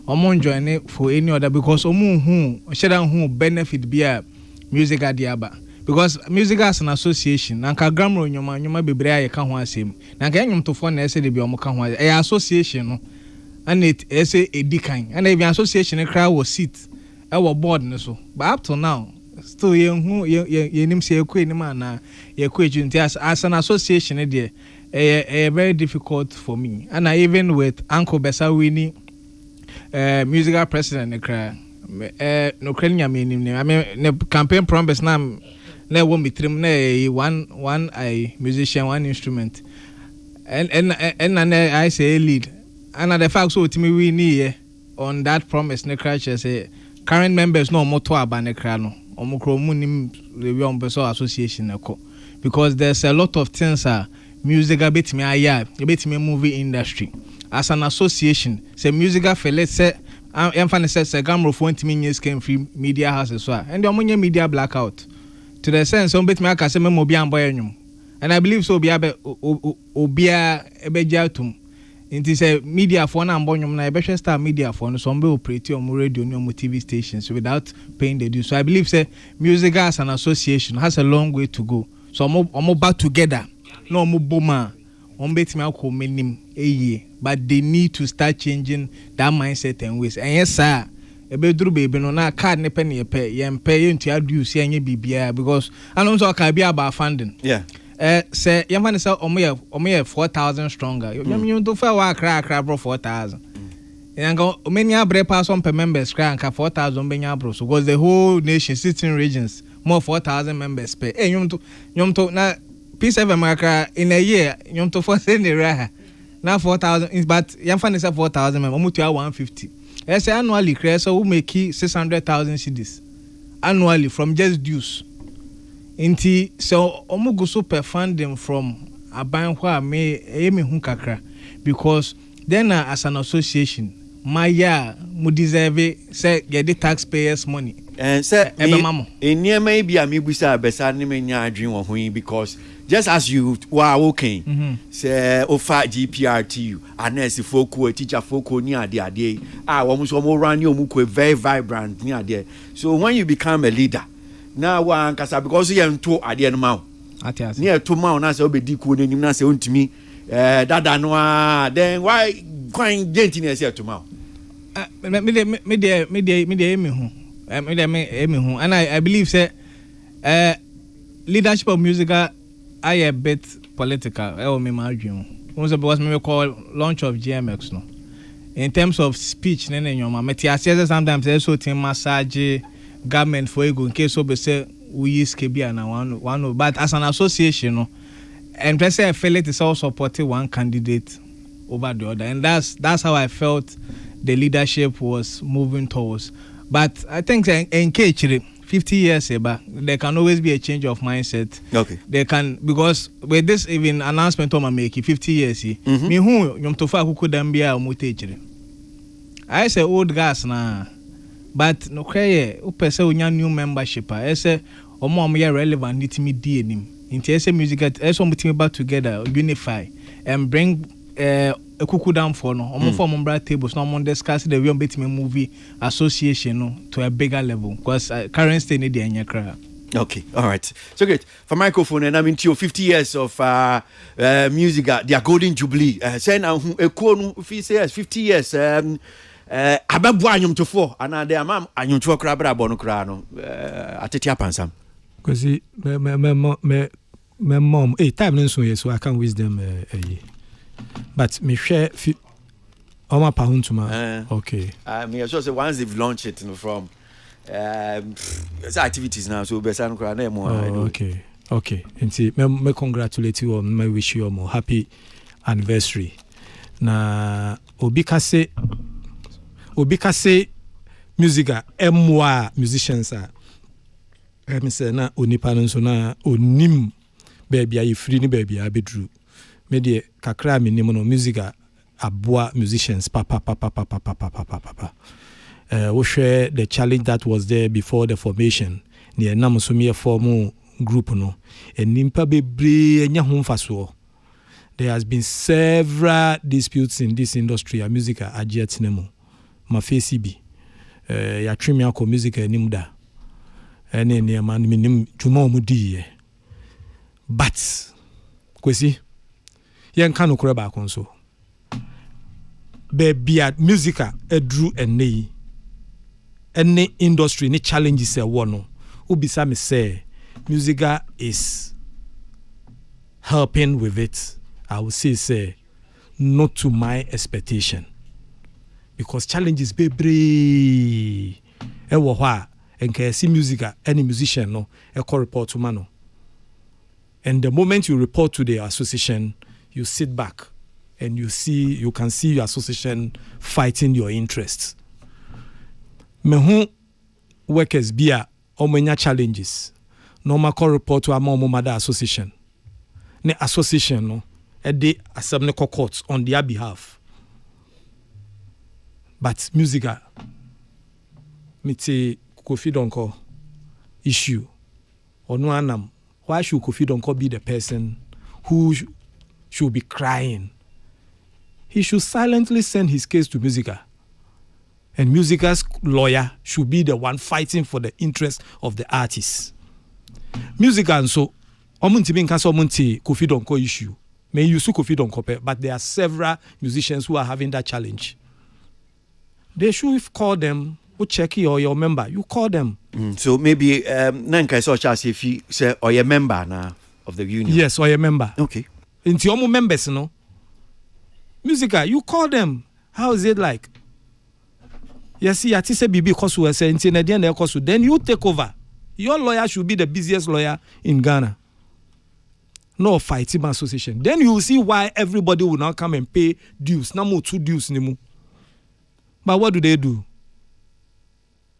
Omo join for any other because omo hu sheda hu benefit bia MUSIGA diaba. Because MUSIGA as an association nanka gramro nyoma bebre aye ka ho asem nanka enyum to for na ese de bi omo ka ho association no and it ese edikan and even association e kra wo seat e wo board ne so but up to now still ye nim se ekwe ni ma na ye ekwe junti as an association e dey very difficult for me and I even with Uncle Besa Winnie MUSIGA president e kra no krenya me nim I mean campaign promise na na wo mitrim na one musician one instrument and I say lead and the fact so timi we need on that promise ne crash say current members no moto abanekra no omukro munim the we on person association eko because there's a lot of things MUSIGA betimi aya betimi movie industry as an association say MUSIGA fele say emfa say gamro for ntimi nyes can free media houses so and the omonye media blackout to the sense on betimi aka say memo bi ambo enwum and I believe so obia ebejatum inti say media for na ambo enwum na ebehwe star media for no so mbe operate on radio no TV stations without paying the dues. So I believe say MUSIGA as an association has a long way to go. So omo back together no omo boma on betimi akọ menim eye but they need to start changing that mindset and ways. And yes sir ebeduru baby no na card ne pe ne pe yempe yentu aduce anye bibia because I know so ka be about funding. Yeah. Say yemfa ne say omo 4,000 stronger. You to fa wa kra bro 4,000. And go many abre pass on per members kra nka 4,000 benya bro so because the whole nation 16 regions more 4,000 members per. Nyom to na P7 makra in a year nyom to for send the raha. Now 4,000 but yemfa ne say 4,000 members omo to 150. I say annually so we make 600,000 cedis annually from just dues. Inti so omo go so per funding from aban hwa me hu kakra because then as an association maya mu deserve say get the taxpayers money and say in near maybe amibusa besa ni menya adwin wo ho because just as you were okay say ofa GPRTU anes foku teacher foku ni ade wo so mo run you ko very vibrant ni ade so when you become a leader now one kasa because you ento ade no ma atias ni eto ma na say obedi ku onim na say ontimi dada no then why kwan genti na say eto ma me de me hu and I believe say leadership of MUSIGA I a bit political. Me margin. Because me call launch of GMX no. In terms of speech, sometimes so team massage government for ego in case so be say we use KB na one. But as an association, no, and let's say I feel it is all supporting one candidate over the other, and that's how I felt the leadership was moving towards. But I think engage 50 years there can always be a change of mindset. Okay. They can because with this even announcement on make 50 years me who nyom to fa kuku dambia omutechire. I say old gas na but no kweye upese onya new membership I say omo relevant nitimi di enim. Inti say MUSIGA so mutimi back together unify and bring kuku down for no omo for members tables no omo discuss the way on betimi movie association no to a bigger level because current state need anya kra. Okay, all right. So great. For microphone and I mean to 50 years of MUSIGA, their golden jubilee. Say now if say 50 years ababu anyum to 4 and they am anyum to kra bra bonu kra no atetia pansam. Because me my mom, time no so I can't wish them but me share Oma Pahuntuma. Okay. I mean, I just say once they've launched it, from it's activities now, so better more. Okay. And see, me congratulate you on, me wish you more happy anniversary. Na obikase MUSIGA MWA musicians are. Me say na onipa no so na onim baby ayi free ni baby abedru. Me de kakra me nim no MUSIGA aboa musicians papa. We share the challenge that was there before the formation. Near Namusumi form group no. And nimpa bebre enya ho mfaso. There has been several disputes in this industry. A MUSIGA ajet nemo. Ma face bi. Ya twemi akọ MUSIGA nim da. Ene ne man minim dwuma omudi. But kwesi yen kan okura ba konso. Baby at MUSIGA edru ene. Any industry ni challenges e wono. Ubisa me say MUSIGA is helping with it. I would say not to my expectation. Because challenges bebre e wo hwa enka see MUSIGA any musician no e call report to mano. And the moment you report to the association, you sit back and you can see your association fighting your interests. Me hu workers bia omenya challenges. No ma call report to among mother association. Ne association no e dey assembly court on their behalf. But MUSIGA miti Kofi Donko issue. Onu anam. Why should Kofi Donko be the person who should be crying? He should silently send his case to MUSIGA. And MUSIGA's lawyer should be the one fighting for the interest of the artists. MUSIGA and so omunti bin kaso omunti Kofi Donko issue. May you sue Kofi Donko, but there are several musicians who are having that challenge. They should call them. Who check you or your member? You call them. So maybe nanka so chance if you say or your member now of the union. Yes, or your member. Okay. Into your members, no. MUSIGA, you call them. How is it like? Yes, see, at say BB Kosu say then you take over. Your lawyer should be the busiest lawyer in Ghana. No fighting association. Then you will see why everybody will now come and pay dues. No more 2 dues anymore. But what do?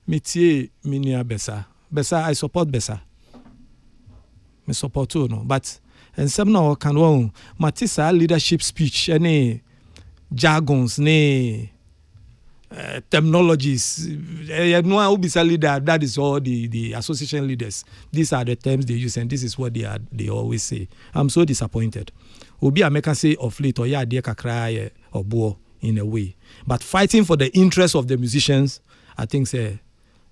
Métier minia Bessa. Bessa, I support Bessa. Me support too, no. But and some now can one Matissa leadership speech, any jargons, ne terminologies. No leader, that is all the association leaders. These are the terms they use, and this is what they always say. I'm so disappointed. Obi America say of late or yeah, dear cry or bo in a way. But fighting for the interests of the musicians, I think say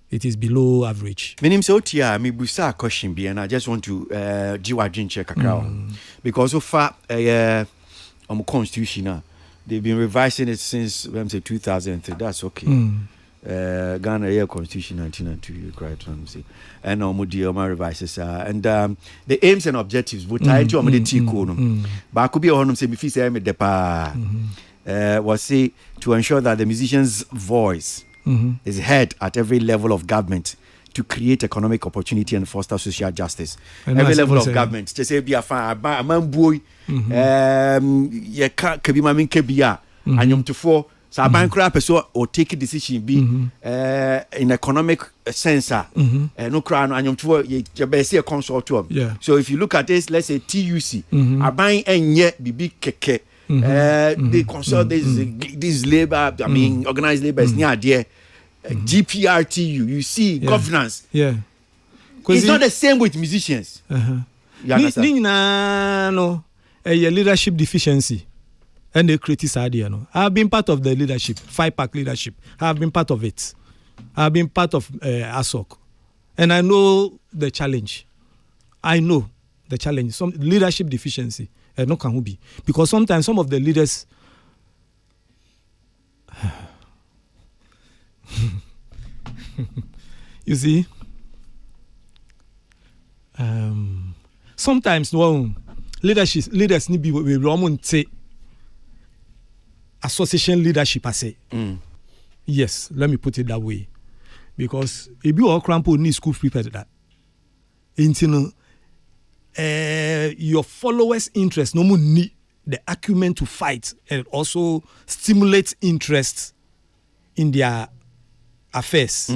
it is below average. My name is Otia. Me busa question be, and I just want to jiwa check because so far constitution they've been revising it since let me say 2003. That's okay. Ghana year constitution 1992. Correct. And revises and the aims and objectives. But I do the T code. But I could be on say me say me depa. Was say to ensure that the musician's voice is heard at every level of government to create economic opportunity and foster social justice. Every level of government. To say be a fan, a man boy, ye can't be my kebia, and yum to four. So a bankrupt person or take a decision be in economic sense. No crown and yum to ye best a consortium. Yeah. So if you look at this, let's say TUC, a buying and yet be big keke. They consult this labor, I mean, organized labor is near there. GPRTU, you see, governance. Yeah. It's not the same with musicians. You understand? No, a leadership deficiency. And they criticize it. I've been part of the leadership, 5-pack leadership. I've been part of it. I've been part of ASOC. And I know the challenge. Some leadership deficiency. No can be. Because sometimes some of the leaders you see sometimes no leaders need be we say association leadership I say. Yes, let me put it that way. Because if you all crampo need school prepared that. Your followers' interest no more need the acumen to fight and also stimulate interest in their affairs.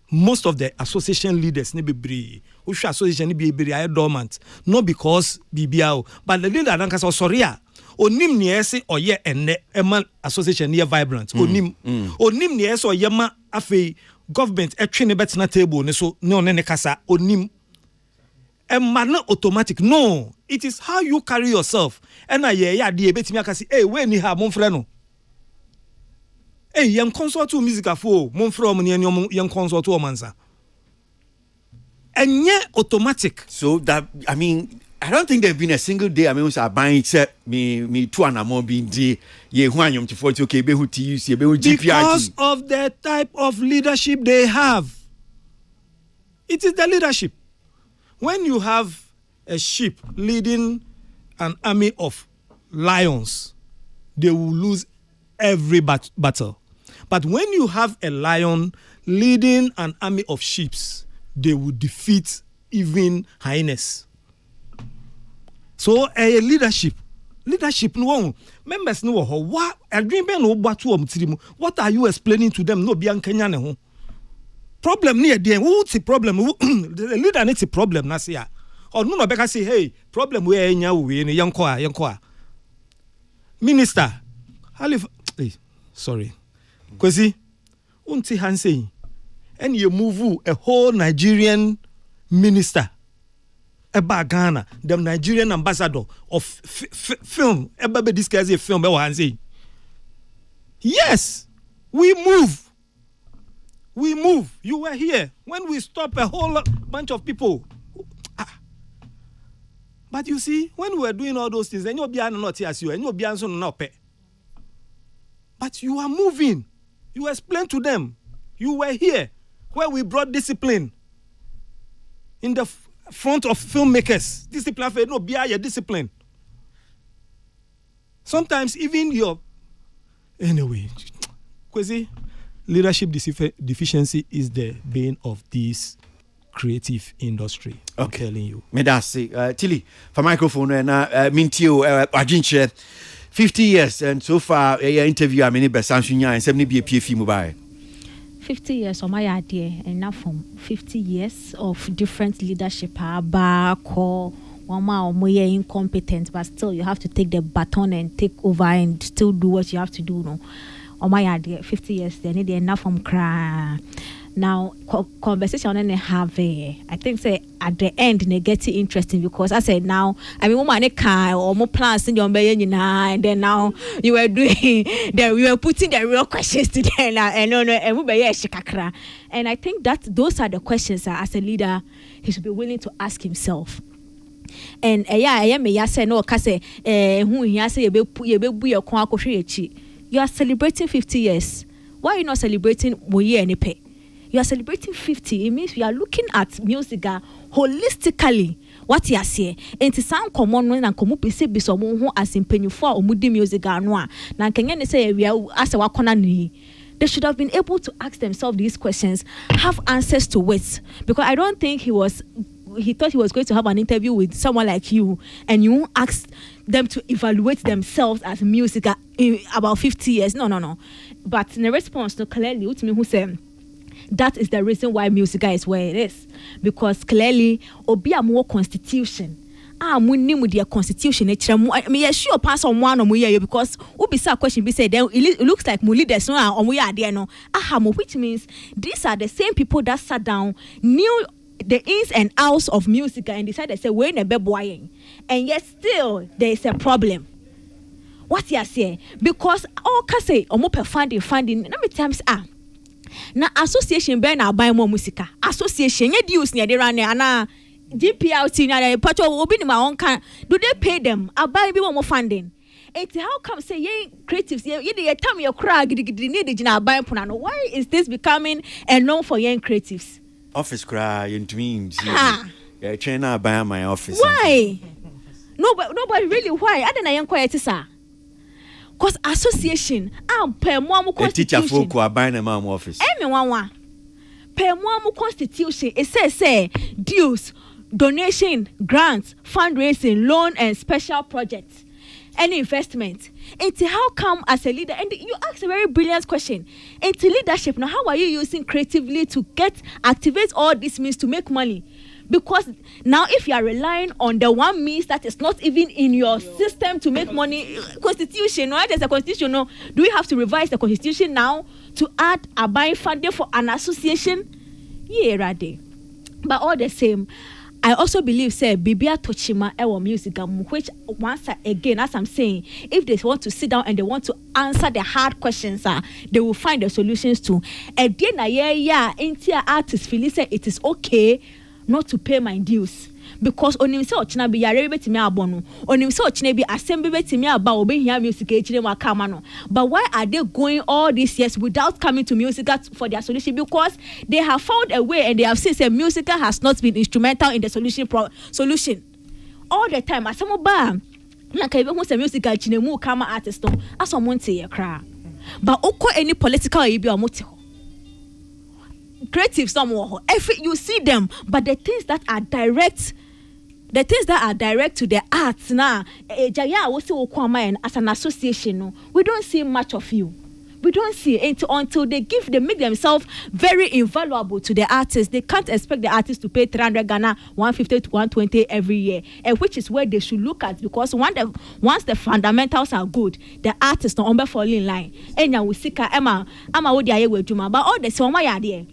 Most of the association leaders need be association need be dormant, not because BBL, but the leader don't say sorry. Onim ni ese oye ene ema association near vibrant. Onim ni ese oye ma afi government etwe ne betina table ne so ne one ne kasa onim. Not automatic. No, it is how you carry yourself. And ya de betimi aka say, hey, when ni ha mon frère no. Hey, yam consult to MUSIGA for mon frère mo ne yam consult to mansa. And yeah, automatic. So that I mean, I don't think there's been a single day I mean we are buying except me two and more being day ye hu anyom to 40 okay be hu TUC be hu GPRT. Because of the type of leadership they have. It is the leadership. When you have a sheep leading an army of lions, they will lose every battle. But when you have a lion leading an army of sheep, they will defeat even hyenas. So a leadership no members no what a dream no what are you explaining to them no be ankanya ne ho. Problem near the what's the problem? The leader needs a problem, Nasia. Or no, Becca say, hey, problem where in young choir. Minister, sorry. Kwesi, unti Hansi, and you move a whole Nigerian minister about Ghana, the Nigerian ambassador of film, about this guy's a film, Hansi. Yes, we move. We move. You were here when we stopped a whole bunch of people. But you see, when we were doing all those things, and you'll be not as you, and you'll be answering not pay. But you are moving. You explain to them. You were here where we brought discipline in the front of filmmakers. Discipline for no be your discipline. Sometimes even your anyway, Kwesi. Leadership deficiency is the bane of this creative industry. I'm telling you. Me da say Tilly for microphone and Mintio Ajinche 50 years and so far interview I mean be Sansunya and 70 be a PFI mobile. 50 years on my idea and now from 50 years of different leadership back or one incompetent, but still you have to take the baton and take over and still do what you have to do no. On my idea, 50 years, they need enough from cry. Now, conversation and have I think say at the end they get it interesting because I said now I mean woman or more plans in your and then now you were doing that we were putting the real questions to them now and no and we and I think that those are the questions as a leader he should be willing to ask himself. And say no say who he say you are celebrating 50 years. Why are you not celebrating Moye and Epe? You are celebrating 50. It means we are looking at MUSIGA holistically. What you are saying? And to sound common and come up with say someone who as in penny for or moody MUSIGA noa. Now can you say we are as a wakona? They should have been able to ask themselves these questions, have answers to it. Because I don't think he thought he was going to have an interview with someone like you and you asked them to evaluate themselves as MUSIGA in about 50 years. No. But in the response to clearly, to me who said that is the reason why MUSIGA is where it is. Because clearly, obi a more constitution. Muni with their constitution. I mean, sure pass on one or more because ubi sa question be said then it looks like muli there's no we are there no. Which means these are the same people that sat down, knew the ins and outs of MUSIGA and decided to say we're in a beboying, and yet still there is a problem. What you say? Because all can say funding. Let me tell you na association be na buy more musica. Association ye dues near the run na GPRT na the patch obi ni ma on can do they pay them? I buy be more funding. How come say ye creatives ye the time your cry gidi need the buy punano? Why is this becoming a norm for young creatives? Office cry into means. China by my office. Why? Nobody really. Why? I don't know. Quiet, sir. Cause association. Per more constitution. A teacher folk who are buying a mom office. Everyone. Per more constitution. It says dues, donation, grants, fundraising, loan, and special projects. Any investment. Into how come as a leader, and you ask a very brilliant question. Into leadership, now how are you using creatively to activate all this means to make money? Because now if you are relying on the one means that is not even in your system to make money, constitution, right? There's a constitution. No, do we have to revise the constitution now to add a buying funding for an association? Yeah, right. But all the same, I also believe, say, Bibia Tochima Ewa MUSIGA, which once again, as I'm saying, if they want to sit down and they want to answer the hard questions, they will find the solutions to. And then, entire artists feel say it is okay not to pay my dues. Because on himself, Ochina be yare beti me abono. On himself, Ochina be assembly beti me aba obe here music echine wa kamano. But why are they going all these years without coming to MUSIGA for their solution? Because they have found a way and they have seen say MUSIGA has not been instrumental in the solution. All the time, as some ba na ka even say MUSIGA echine mu kama artist no aso monte ye kra. But oko any political e bi omote ho. Creative somewhere, you see them, but the things that are direct to the arts now, as an association, we don't see much of you. We don't see it until they make themselves very invaluable to the artists. They can't expect the artists to pay 300 Ghana, 150 to 120 every year, and which is where they should look at, because once the fundamentals are good, the artists don't fall in line. And now we see Emma but all the same idea.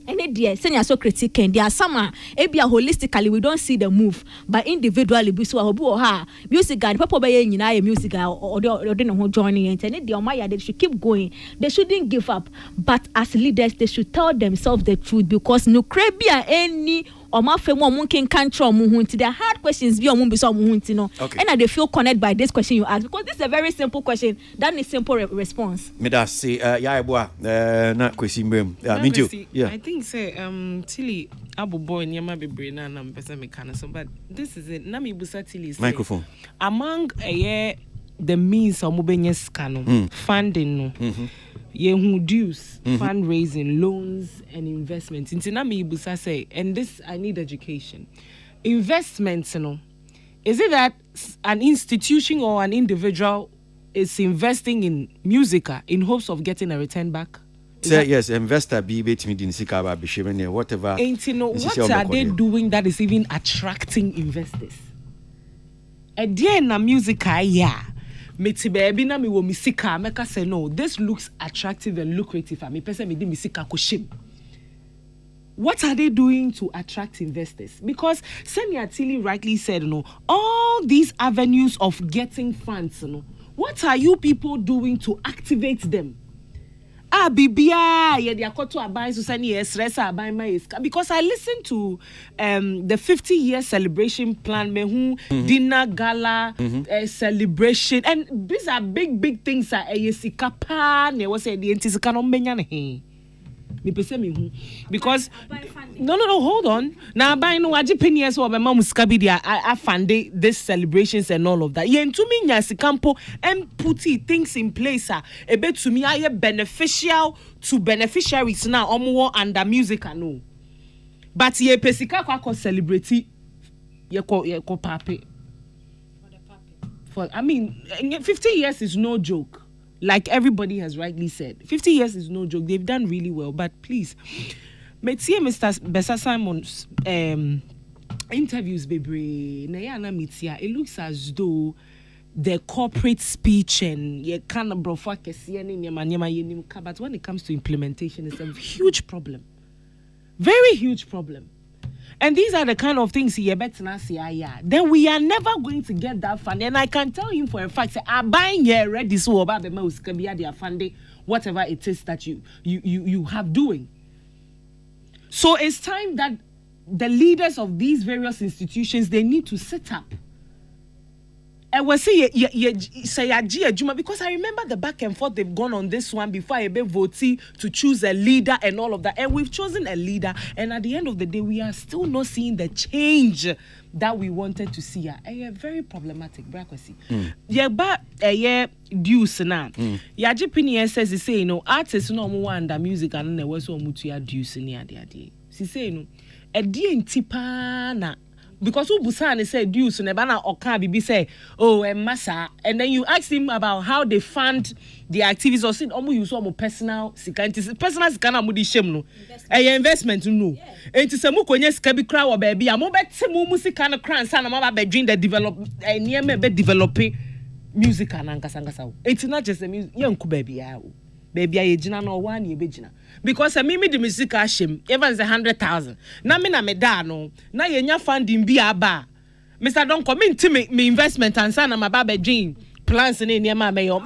And dear, senior so critical, there are some holistically we don't see the move, but individually we saw MUSIGA, people by MUSIGA or they know who joining it, and they should keep going. They shouldn't give up, but as leaders they should tell themselves the truth, because no crabia any or my family can control the hard questions be on no. And they feel connected by this question you ask, because this is a very simple question that needs simple response. Me da say na kwesi mbem. Me too. Yeah. I think say Tilly Abu boy nyama bebre na mpesa me kana so, but this is it. Na me busa Tilly say microphone. Among the means of mobile scan funding no. Yehu dues, fundraising, loans, and investments. Intina me busa say, and this I need education. Investments, is it that an institution or an individual is investing in MUSIGA in hopes of getting a return back? Yes, investor be me din sika ba be whatever. What are they doing that is even attracting investors? Again, na MUSIGA, yeah. Meti baby na mi wo misika meka say no, this looks attractive and lucrative. Me person me di misika ko shame. What are they doing to attract investors? Because Senia Tilly rightly said, all these avenues of getting funds, what are you people doing to activate them? Bibia, they are called to buy because I listened to the 50-year celebration plan, dinner gala, celebration, and these are big things. Because no, hold on. Now by no pennies or my mom scabidia I funded this celebrations and all of that. Yen to me nyasikampo and put things in place a bit to me I beneficial to beneficiaries now omo under MUSIGA no. But ye pesika kwa celebrity ye ko pape. For 50 years is no joke. Like everybody has rightly said, 50 years is no joke. They've done really well. But please, Mr. Bessa Simon's interviews, baby, it looks as though the corporate speech and but when it comes to implementation, it's a huge problem. Very huge problem. And these are the kind of things then we are never going to get that fund. And I can tell him for a fact, I'm buying here ready so about the most can be their funding, whatever it is that you have doing. So it's time that the leaders of these various institutions, they need to sit up I was say Juma because I remember the back and forth they've gone on this one before I be voting to choose a leader and all of that, and we've chosen a leader, and at the end of the day we are still not seeing the change that we wanted to see. Very problematic, Brakwasi. But dues now. Your opinion says he say artists no more under music and ne was so mutual dues near the idea. She say a dear tipana. Because Ubusani said dues and Ebana or Kabi say, oh, and massa, and then you ask him about how they fund the activities or sin almost use almost personal personal scana mudi shemno. A investment to know. And to some Mukonyes Kabi crowd baby, I'm over to music kind of crown, son of my bedroom that develop a near me developing music and Ankasanga. It's not just a music, young baby. Baby, I jina no 1 year bejina. Because I mean the music ashim, Evans 100,000. Na me na me da no. Na yenya funding be aba. Mr. Don't come into me investment and sana my baba dream plans in near my mayor.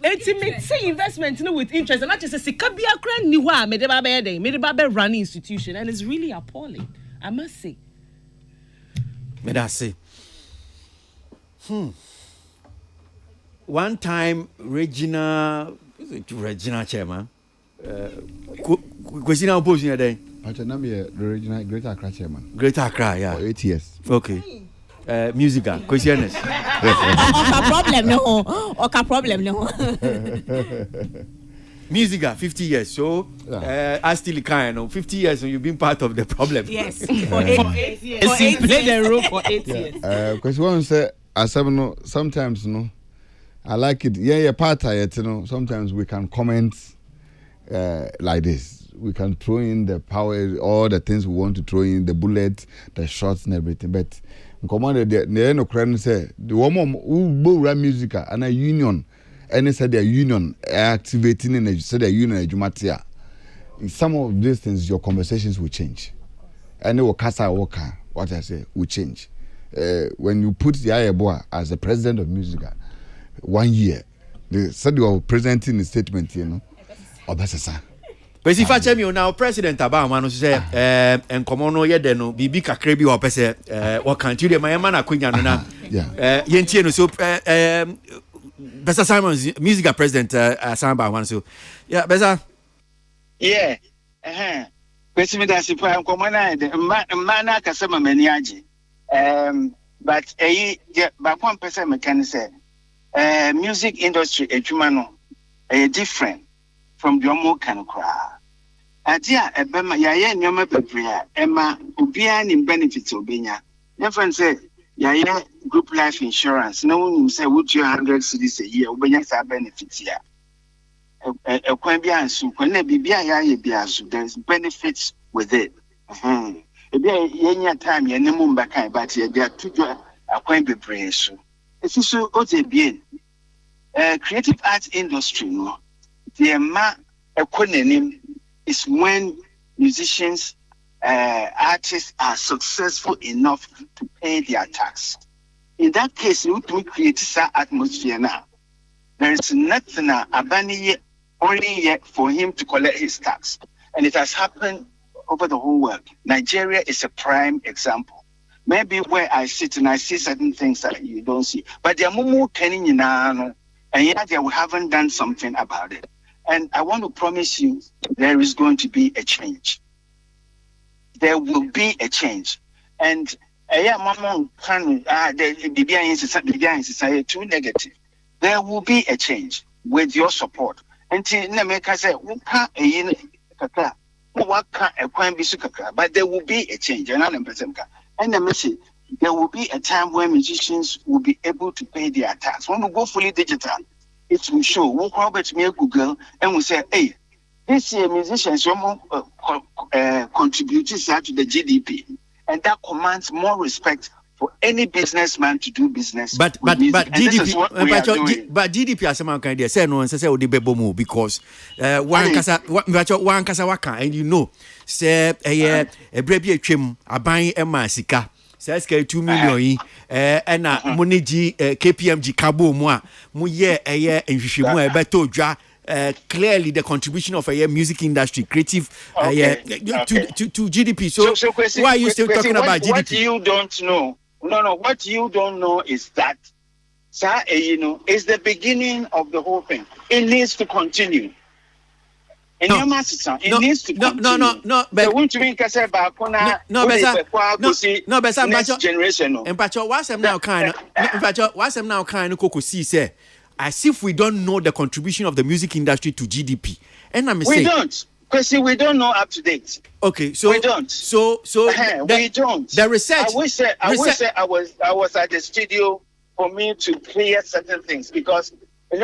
It's say investment no with interest and not just a sikabia grand ni wa me de baba day, me de baba running institution, and it's really appalling. I must say. Me da say. One time, Regina Chairman, Christina opposing a day. The Regina Greater Accra Chairman. Greater Accra, yeah. For 8 years. Okay. MUSIGA, Christianes. Okay, problem, no. MUSIGA, 50 years. So, I still can't. 50 years, so you've been part of the problem. Yes. For 8 years. He played the role for 8 years. Because one say, sometimes, no. I like it. Yeah, part of it, sometimes we can comment like this. We can throw in the power, all the things we want to throw in, the bullets, the shots and everything. But the end of crime say the woman who run music and a union, and they said their union activating and they said their union jumatia. In some of these things, your conversations will change. And they will cast our worker, what I say, will change. When you put the Ayeboa as the president of MUSIGA, 1 year, they said you were presenting a statement, or that's a but if I tell you now, President Obama say, and Comono Yedeno, Bibi Kakrebi or Pese, what country, my man, Quinana, Yentino, so, Bessa Simon's MUSIGA president, Samba one, so, yeah, Bessa. Yeah, President Asipa, Comona, Mana Casama Maniaji, but but 1% can say. Music industry ejumano different from the omo kan kra adia ebema yaye nyoma bebre ema obia ni benefits obenya different say yaye group life insurance no one say would you 100 cedis a year obenya sa benefits ya ekwan bia ansu kwan na bibia yaye bia asu there's benefits with it ebia yenya time ye nemu mbaka but ye bia tujo akwan bebre so it's so bien. Creative arts industry, the economy is when musicians, artists are successful enough to pay their tax. In that case, we create that atmosphere now. There is nothing only yet for him to collect his tax, and it has happened over the whole world. Nigeria is a prime example. Maybe where I sit and I see certain things that you don't see. But there are more kenny and yet we haven't done something about it. And I want to promise you there is going to be a change. There will be a change. And mama can the too negative. There will be a change with your support. Until Nameka said, but there will be a change. And the message, there will be a time when musicians will be able to pay their tax. When we go fully digital, it will show. We'll call it Google and we'll say, hey, this year musicians contribute to the GDP. And that commands more respect for any businessman to do business. But GDP as someone kind of say no one say odi bebomu because one kasa waka and you know say a brebi atwem aban ema sika say ska 2 million yi na money KPMG kabo mu a mu ye nhwehwemu e beto dwa clearly the contribution of a music industry creative to GDP. So why are you still talking about GDP? What you don't know No. What you don't know is that, sir, it's the beginning of the whole thing. It needs to continue. It needs to continue. No. But when you mean next generation. In fact, what's now kind of Coco say, as if we don't know the contribution of the music industry to GDP. And I'm saying we don't. Because we don't know up to date. Okay, so we don't. We don't. The research. I wish I was at the studio for me to clear certain things because a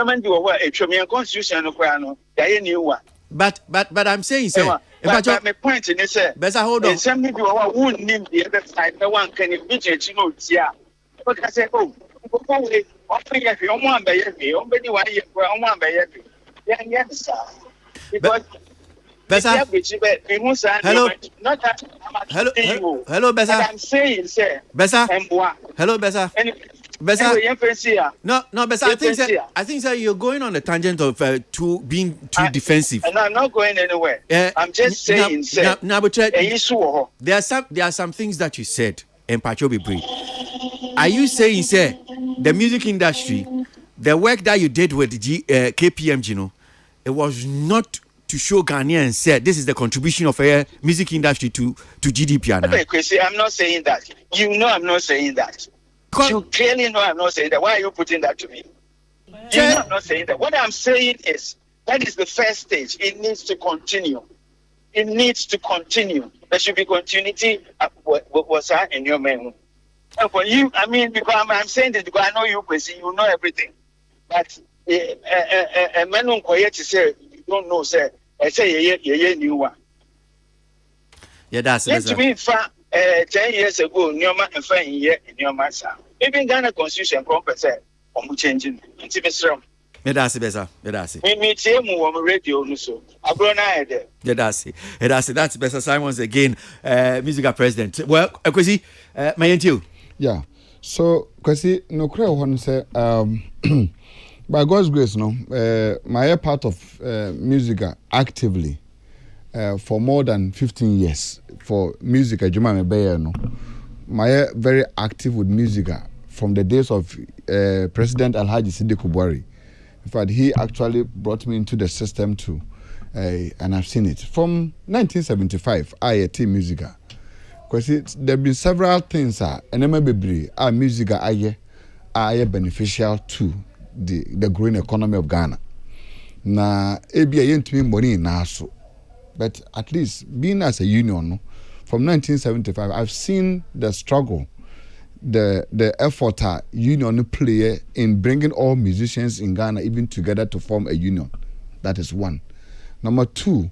constitution new one. But I'm saying, sir. But my point is, hold on. Some people who name the other side, no one can imagine, yeah. But I say, Hello, Bessa. I'm saying, sir. Bessa. Hello, Bessa. Bessa. No, Bessa. I think sir, you're going on a tangent of being too defensive. And I'm not going anywhere. I'm just saying, sir. There are some things that you said, and Pacho be brief. Are you saying, sir, the music industry, the work that you did with KPMG, it was not to show Ghanaians said this is the contribution of a music industry to GDP? I'm not saying that. You know I'm not saying that. You clearly know I'm not saying that. Why are you putting that to me? You know I'm not saying that. What I'm saying is that is the first stage. It needs to continue. It needs to continue. There should be continuity. What's that in your man? For you, I mean, because I'm saying this because I know you, you know everything. But a man who quiet to say you don't know, say I say you new one. Yeah, that's it. To me, 10 years ago, Nyoma and Fan here in your master. Even Ghana Constitution, percent on changing. It's Mr. Medasi. We meet him on radio, so I brought there. That's Bessa Simons again, MUSIGA president. Well, Kwesi, my you. Yeah. So, Kwesi, no cry one say, by God's grace, my part of MUSIGA actively for more than 15 years. For MUSIGA, Juma Mebeya, my very active with MUSIGA from the days of President Alhaji Sidi Kubwari. In fact, he actually brought me into the system too, and I've seen it. From 1975, I a team MUSIGA. Because there have been several things, and MUSIGA are beneficial to the growing economy of Ghana. Na ebia yentumi money na so. But at least being as a union, from 1975, I've seen the struggle, the effort union play in bringing all musicians in Ghana even together to form a union. That is one. Number two,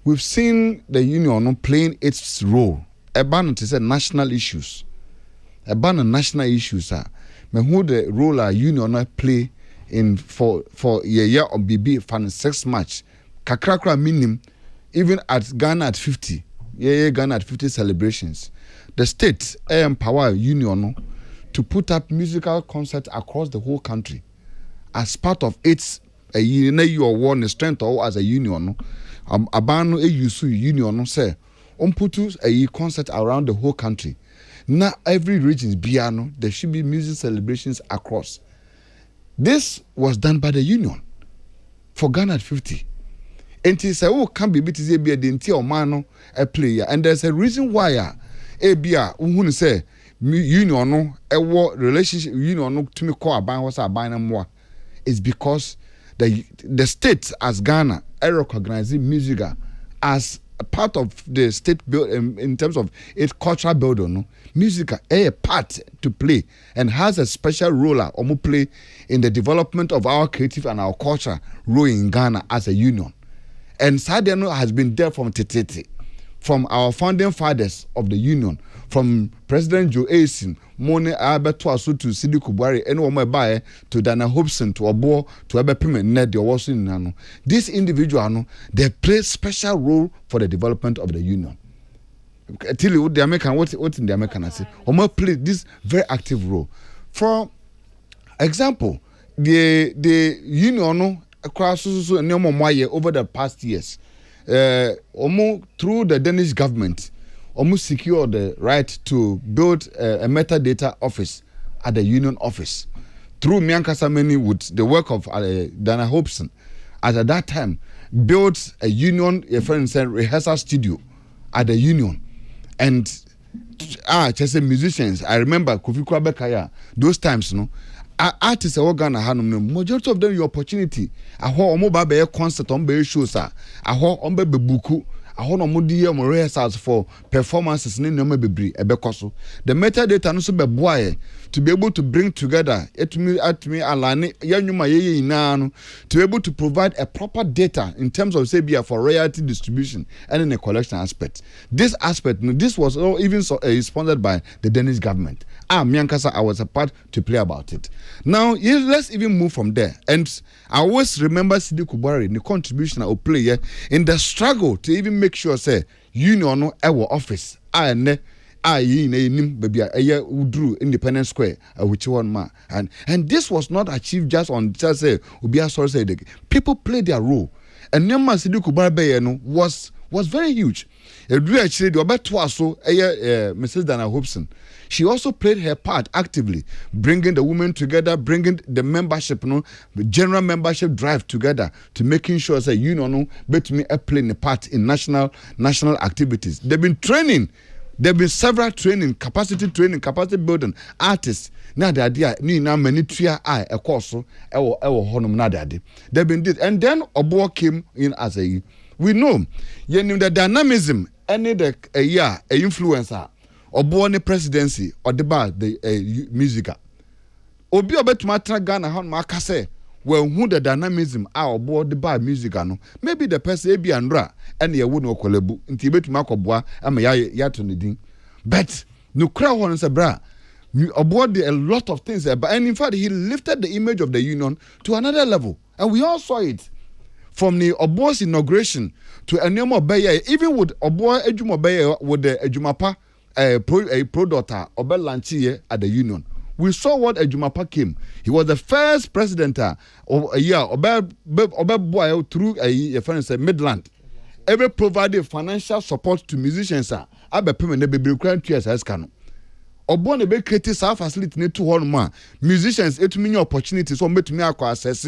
we've seen the union playing its role. About national issues. About national issues, who the role a union play in for year of BB for 6 March. Kakrakra minimum. Even at Ghana at 50, Ghana at 50 celebrations, the state empower union to put up musical concerts across the whole country as part of its one strength or as a union. Abano yusu union say put a concert around the whole country. Now every region piano there should be music celebrations across. This was done by the union for Ghana at 50. And he said, can be beat a denti or mano a player. And there's a reason why who say union a war relationship union to me call about what's buying more is because the state as Ghana recognizing MUSIGA as a part of the state build in terms of its cultural building. MUSIGA a part to play and has a special role or play in the development of our creative and our culture role in Ghana as a union. And Sadiano has been there from Tititi, from our founding fathers of the union, from President Joe Asin, Mone Alberto Asu to Sidi Kubwari, and Omabaye to Dana Hobson to Abo to Abepimen Ned, the Wasin Nano. This individual, they play special role for the development of the union. Tell you what the American, what in the American I say, Oma play this very active role. For example, the union across over the past years, through the Danish government, almost secure the right to build a metadata office at the union office through Miankasa Many with the work of Dana Hobson. At that time, built a union, a friend said, rehearsal studio at the union. And just musicians, I remember Kofi Kwabekaya, those times, artists are Ghana Hanum, majority of them your opportunity. I ho omo be concert on be shows, I ho on be buku. I want to move rehearsals for performances in the bebre ebekoso. The metadata no so be boy to be able to bring together at me alane yanyuma ye inano to be able to provide a proper data in terms of say for royalty distribution and in the collection aspect. This aspect, this was even sponsored by the Danish government. Miankasa, I was a part to play about it. Now, let's even move from there. And I always remember Sidi Kubari, the contribution I will play in the struggle to even make sure, say, union our office. Baby, drew Independence Square, which one man. And this was not achieved just on just say, people played their role. And Nyama Sidi Kubari was very huge. Actually, the about Mrs. Dana Hobson. She also played her part actively, bringing the women together, bringing the membership, the general membership drive together to making sure that but me playing a part in national activities. They've been training. There've been several training, capacity building artists. Now the idea, many tria a course, honum na daddy. They've been did, and then Obo came in as we know, the dynamism, any the influencer. Or born a presidency or the MUSIGA. Obi obetumatra Ghana han makase well who the dynamism are aboard the MUSIGA no maybe the person ebi andra and ye would no kolebu nti betumako boa ama ya to nidin but no kra won se bra aboard a lot of things there, and in fact he lifted the image of the union to another level, and we all saw it from the Obo's inauguration to Enyomo Beye, even with Obo Ejumo Beye with the Ejumapa a pro-daughter Obe Lanchi at the union. We saw what Ejumapa came. He was the first president of a year Obe boy through a friend said Midland. Every provided financial support to musicians. Abe payment they be required to as cano. Obo ne be create self facility ne to one man. Musicians it mean opportunities so make me access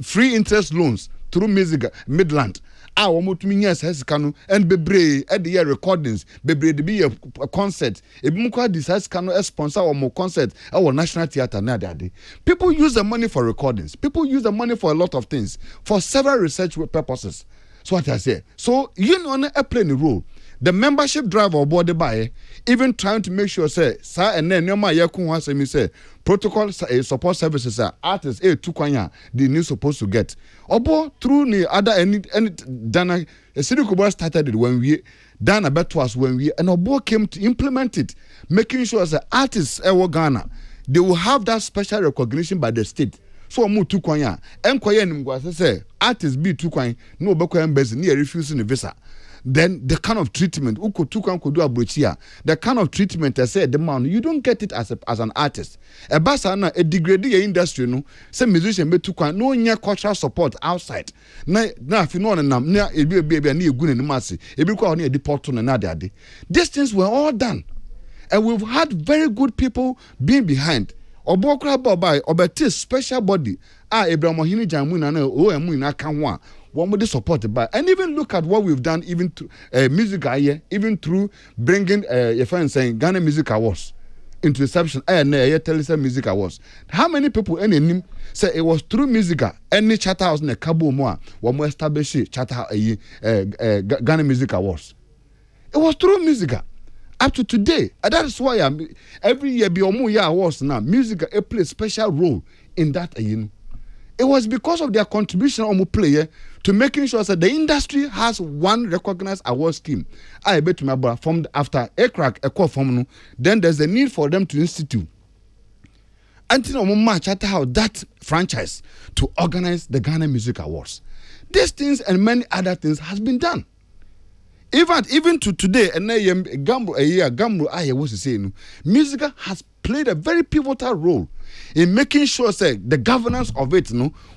free interest loans through MUSIGA Midland. Womutumi yes kanu and bebre at the year recordings bebre de be a concert ebimukwa decides kanu sponsor or more concert our national theater na day. People use the money for recordings, people use the money for a lot of things for several research purposes. So what I say, so you know playing a role. The membership drive or body by even trying to make sure say sir and then my yakun say me say protocol support services are artists tukwanya the new supposed to get obo through the other any Dana Sidi Kubara started it when we Dana bet was when we and obo came to implement it, making sure that artists Ghana they will have that special recognition by the state. So mu tukwanya enkoye nimgwa say artists be tukwanya no obekwa embassy near refusing the visa. Then the kind of treatment could do the kind of treatment I said the man you don't get it as an artist. A basana a degraded industry no some musician be too no near cultural support outside. Now if you know near a baby and near good in the massy, a big near deport on another day. These things were all done. And we've had very good people being behind. Obokra Bobai Obeti special body. Abraham Mohini Jamuna Oemuna Kanwa. One would supported by, and even look at what we've done, even through MUSIGA, even through bringing your friend saying Ghana Music Awards into reception, Telisa Music Awards. How many people in him say it was through MUSIGA, any charter house in a Cabo Moa, one more established charter Ghana Music Awards. It was through MUSIGA. Up to today, and that is why every year Biomu Year Awards now, MUSIGA plays a special role in that. It was because of their contribution on player to making sure that the industry has one recognized award scheme. I bet my brother from after a crack a call from then there's a need for them to institute until match at how that franchise to organize the Ghana Music Awards. These things and many other things has been done. Even to today, and Gambo was saying, MUSIGA has played a very pivotal role in making sure the governance of it,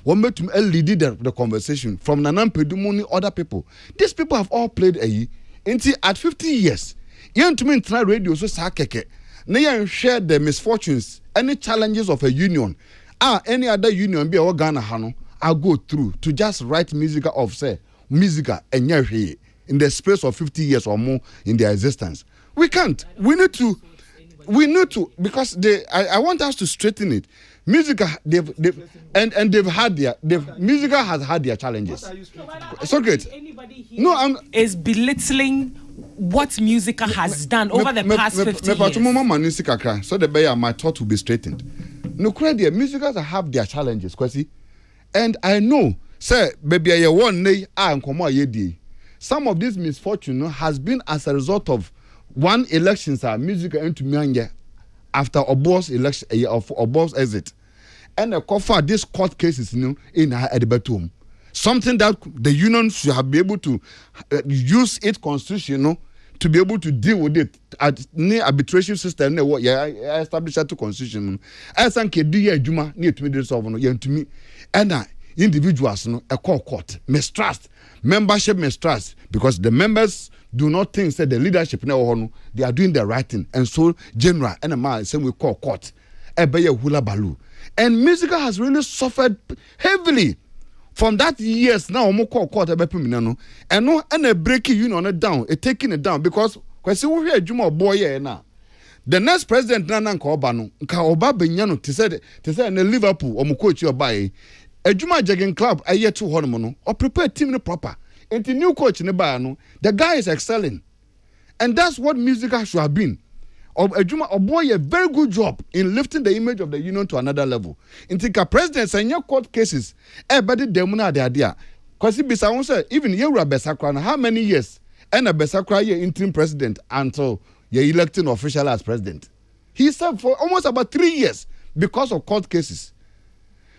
will make to lead the conversation from Nanam Pedumuni, other people. These people have all played at 50 years. Yen to me try radio so sakeke. Nayan share the misfortunes, any challenges of a union. Any other union be our Ghana Hano. I go through to just write musica of say musica and Yahi in the space of 50 years or more in their existence. We can't. We need to because I want us to straighten it. Musica they've had musica has had their challenges. So great. No, I'm is belittling what musica has done over the past 50 years. So the bay my thought will be straightened. No credit, musicals have their challenges, Kwesi. And I know, say, baby, I one nay, some of this misfortune has been as a result of one elections music into Mianya after Obo's election of Obo's exit. And a cover these court cases in Edibatum. Something that the union should have been able to use its constitution, to be able to deal with it at near arbitration system. Established to constitution. I think do ye juma near to me this of to me. And individuals a court mistrust membership mistrust because the members do not think that the leadership now they are doing the right thing, and so general and a man same we call court hula balu. And musica has really suffered heavily from that years now more call court and no and a breaking union down taking it down because kwesi we hear juma boy here now. The next president Nana Nkobano nka oba benyano te say na Liverpool omo coach oba Ejuma jogging club aye to hono no or prepare team no proper. Into new coach ne ba no the guy is excelling. And that's what musica should have been. Ejuma oboy a very good job in lifting the image of the union to another level. Into ka president say court cases body dem na the idea. Cause bisa won say even Yewura Besakra how many years and a Besakra ye interim president until you're electing official as president. He served for almost about 3 years because of court cases.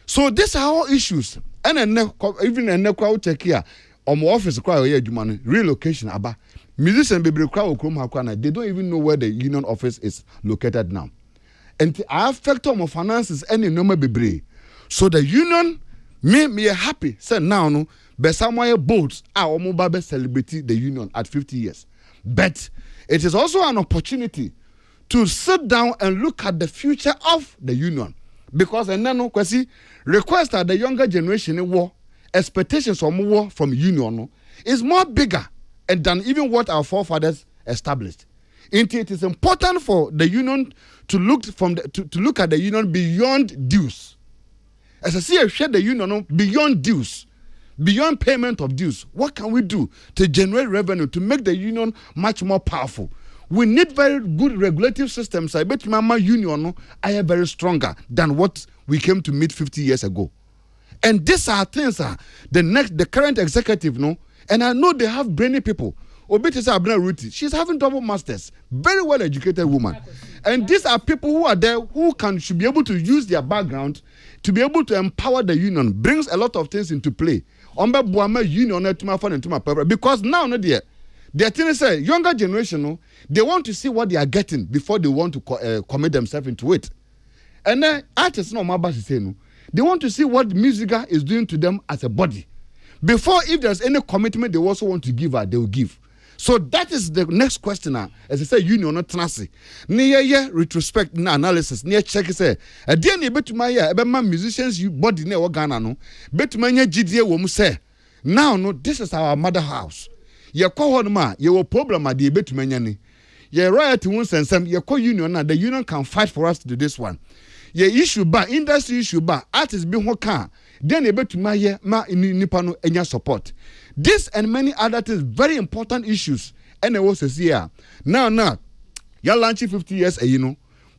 So these are all issues. And even a crowd take care on office relocation aba. Musicians be they don't even know where the union office is located now. And I affect of finances any number be. So the union made me happy. Say now no Besamoye boats are mobile celebrity the union at 50 years. But it is also an opportunity to sit down and look at the future of the union. Because and then kwesi request that the younger generation war expectations from war from union is more bigger and than even what our forefathers established. It is important for the union to look to look at the union beyond dues. As I see, I share the union beyond dues. Beyond payment of dues, what can we do to generate revenue to make the union much more powerful? We need very good regulative systems. I bet Mama Union I am very stronger than what we came to meet 50 years ago. And these are things the current executive and I know they have brainy people. Obitisa Abner Ruti, she's having double masters, very well educated woman. And these are people who are there who should be able to use their background to be able to empower the union, brings a lot of things into play. Because now the thing is younger generation they want to see what they are getting before they want to commit themselves into it. And then artists they want to see what musica is doing to them as a body. Before if there's any commitment they also want to give her, they will give. So that is the next question now. As I say, union not transi. Near retrospect na analysis. Near check say. At the end, bet my musicians you body ne Ghana no. Bet my GDA womu say. Now no, this is our mother house. Ye call on ma. Ye will problem at the bet many. Ye riot to one sense. Ye call union na. The union can fight for us to do this one. Ye issue ba industry issue ba artists be hoka. Then ye bet my ma nipano enya support. This and many other things, very important issues. And I was here. Now, you're launching 50 years,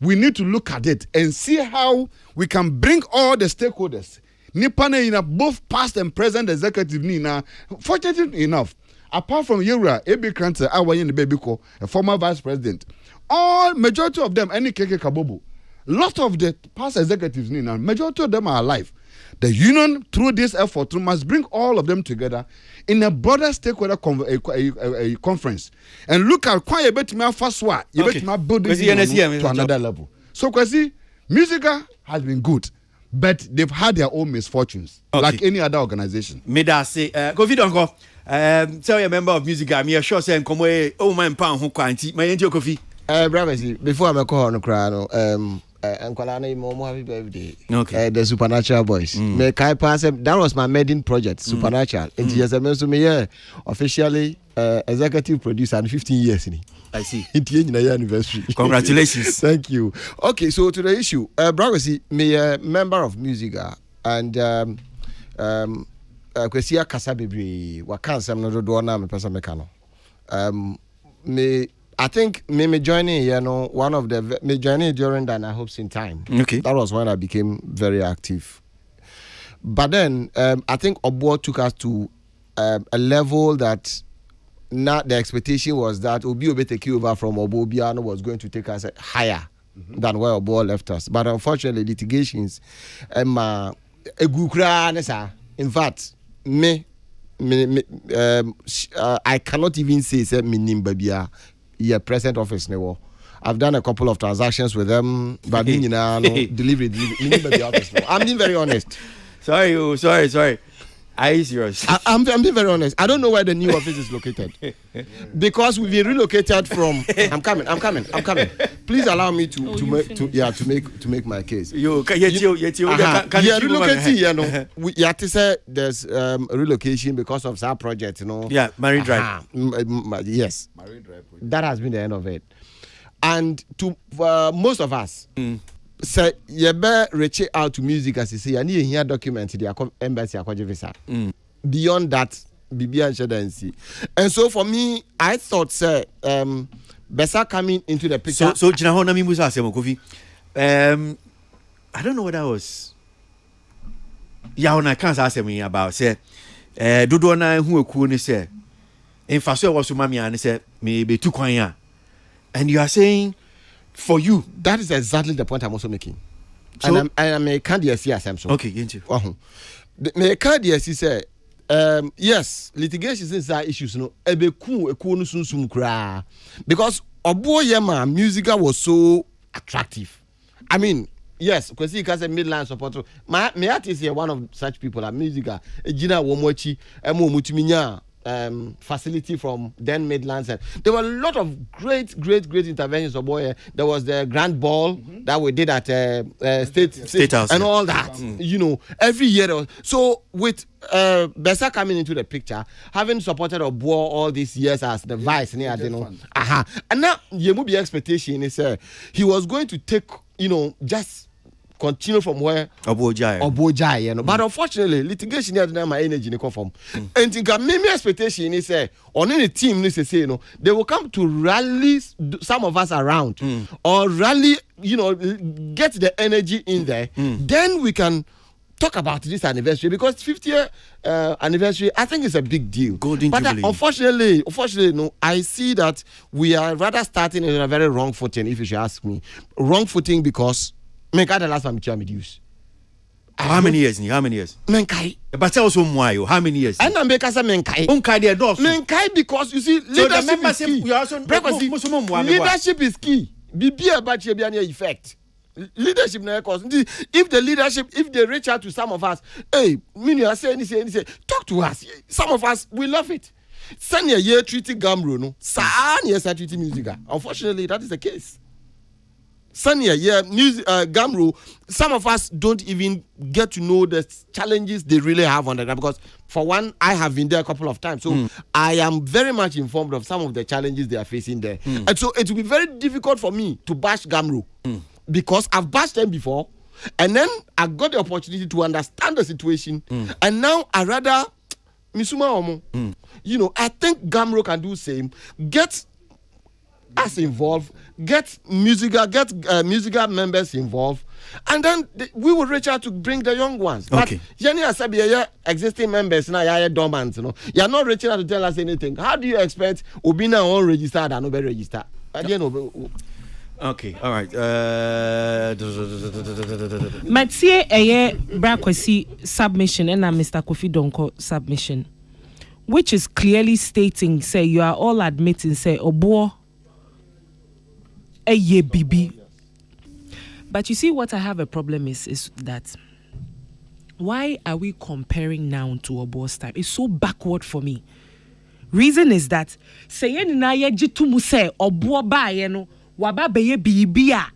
we need to look at it and see how we can bring all the stakeholders. Nipane both past and present executive Nina. Fortunately enough, apart from Yura, Ebi Krantz, a former vice president, all majority of them, any Keke Kabobo, lot of the past executives Nina, majority of them are alive. The union, through this effort, must bring all of them together in a broader stakeholder conference and look at quite a bit more fast one. You bet my building to another level. So, Kwesi, musica has been good, but they've had their own misfortunes, like any other organization. Medase, go vidongo. Tell you a member of MUSIGA, me sure say come away. Oh my pound who quanti. My angel coffee. Brother, before I'm a call on the and Kolana Momo happy birthday. Okay. The Supernatural Boys. Me kai pass that was my maiden project, Supernatural. And yes, I mentioned me officially executive producer and 15 years in. I see. Anniversary. Congratulations. Thank you. Okay, so to the issue, brother, me a member of MUSIGA and Kwesia Kasabibri, Wakansam no do na me pesa mekano. Me I think me joining, one of the me joining during that I hopes in time. Okay. That was when I became very active. But then I think Obo took us to a level that not the expectation was that Obi take over from Obo Biano was going to take us higher than where Obo left us. But unfortunately, litigations, in fact, I cannot even say me Nimbabia. Yeah, present office no. I've done a couple of transactions with them, but delivery. I'm being very honest. Sorry. Are you serious? I'm being very honest. I don't know where the new office is located because we've been relocated from. I'm coming. Please allow me to make my case. Relocating. We have to say there's relocation because of our project. Yeah, Marine Drive. Yes, Marine Drive. That has been the end of it, and to most of us. Say you better reach out to MUSIGA as you say. I need here document the embassy visa. Beyond that, BB and Shadancy. And so for me, I thought say Besa coming into the picture. So Jinahona Mimusa Semokovi. I don't know what that was. I can't ask me about say Dudona who could say in Faso was Mami and say maybe 2 kwanya. And you are saying for you, that is exactly the point I'm also making. So, and I can't see as I'm so. Okay, get you. Me can't say, yes, litigation is issues. No, because Obo Yema MUSIGA was so attractive. I mean, yes, because he has a midline support. My artist here, one of such people at MUSIGA, Gina Womochi, Emo Mutiminya. Facility from then Midlands. There were a lot of great interventions. There was the grand ball that we did at State House and all that. Every year. So with Besa coming into the picture, having supported Obo all these years as the vice, and now Yemubi expectation is he was going to take just continue from where Obojai, but unfortunately, litigation has not my energy in the form. And think maybe expectation is on any team they will come to rally some of us around or rally, get the energy in there. Then we can talk about this anniversary because 50th anniversary, I think it's a big deal. Golden but Jubilee. Unfortunately, no, I see that we are rather starting in a very wrong footing. If you should ask me, wrong footing because. The last time I use. How many years? Menkai. But also why? How many years? And I'm because Menkai. Menkai because you see leadership is key. Leadership is key. Be about effect. Leadership if the leadership, if they reach out to some of us, hey, say, talk to us. Some of us we love it. Send a year treating Gamro, no. San yes, I treating MUSIGA. Unfortunately, that is the case. Sanya, Gamro, some of us don't even get to know the challenges they really have on the ground because, for one, I have been there a couple of times. So I am very much informed of some of the challenges they are facing there. And so it will be very difficult for me to bash Gamro because I've bashed them before and then I got the opportunity to understand the situation. And now I rather, Misuma Omo, I think Gamro can do the same. Get us involved, get MUSIGA members involved, and then we will reach out to bring the young ones. Okay. But existing members now, you're dormant, you're not reaching out to tell us anything. How do you expect Obina on registered and nobody registered? Okay, all right. Mathieu Brakwesi submission and Mr. Kofi Donko submission, which is clearly stating, say, you are all admitting, say, Obo. Bibi. But you see what I have a problem is that why are we comparing now to Obo's time? It's so backward for me. Reason is that say na ye gitumu say obo ba ye no waba beye bibia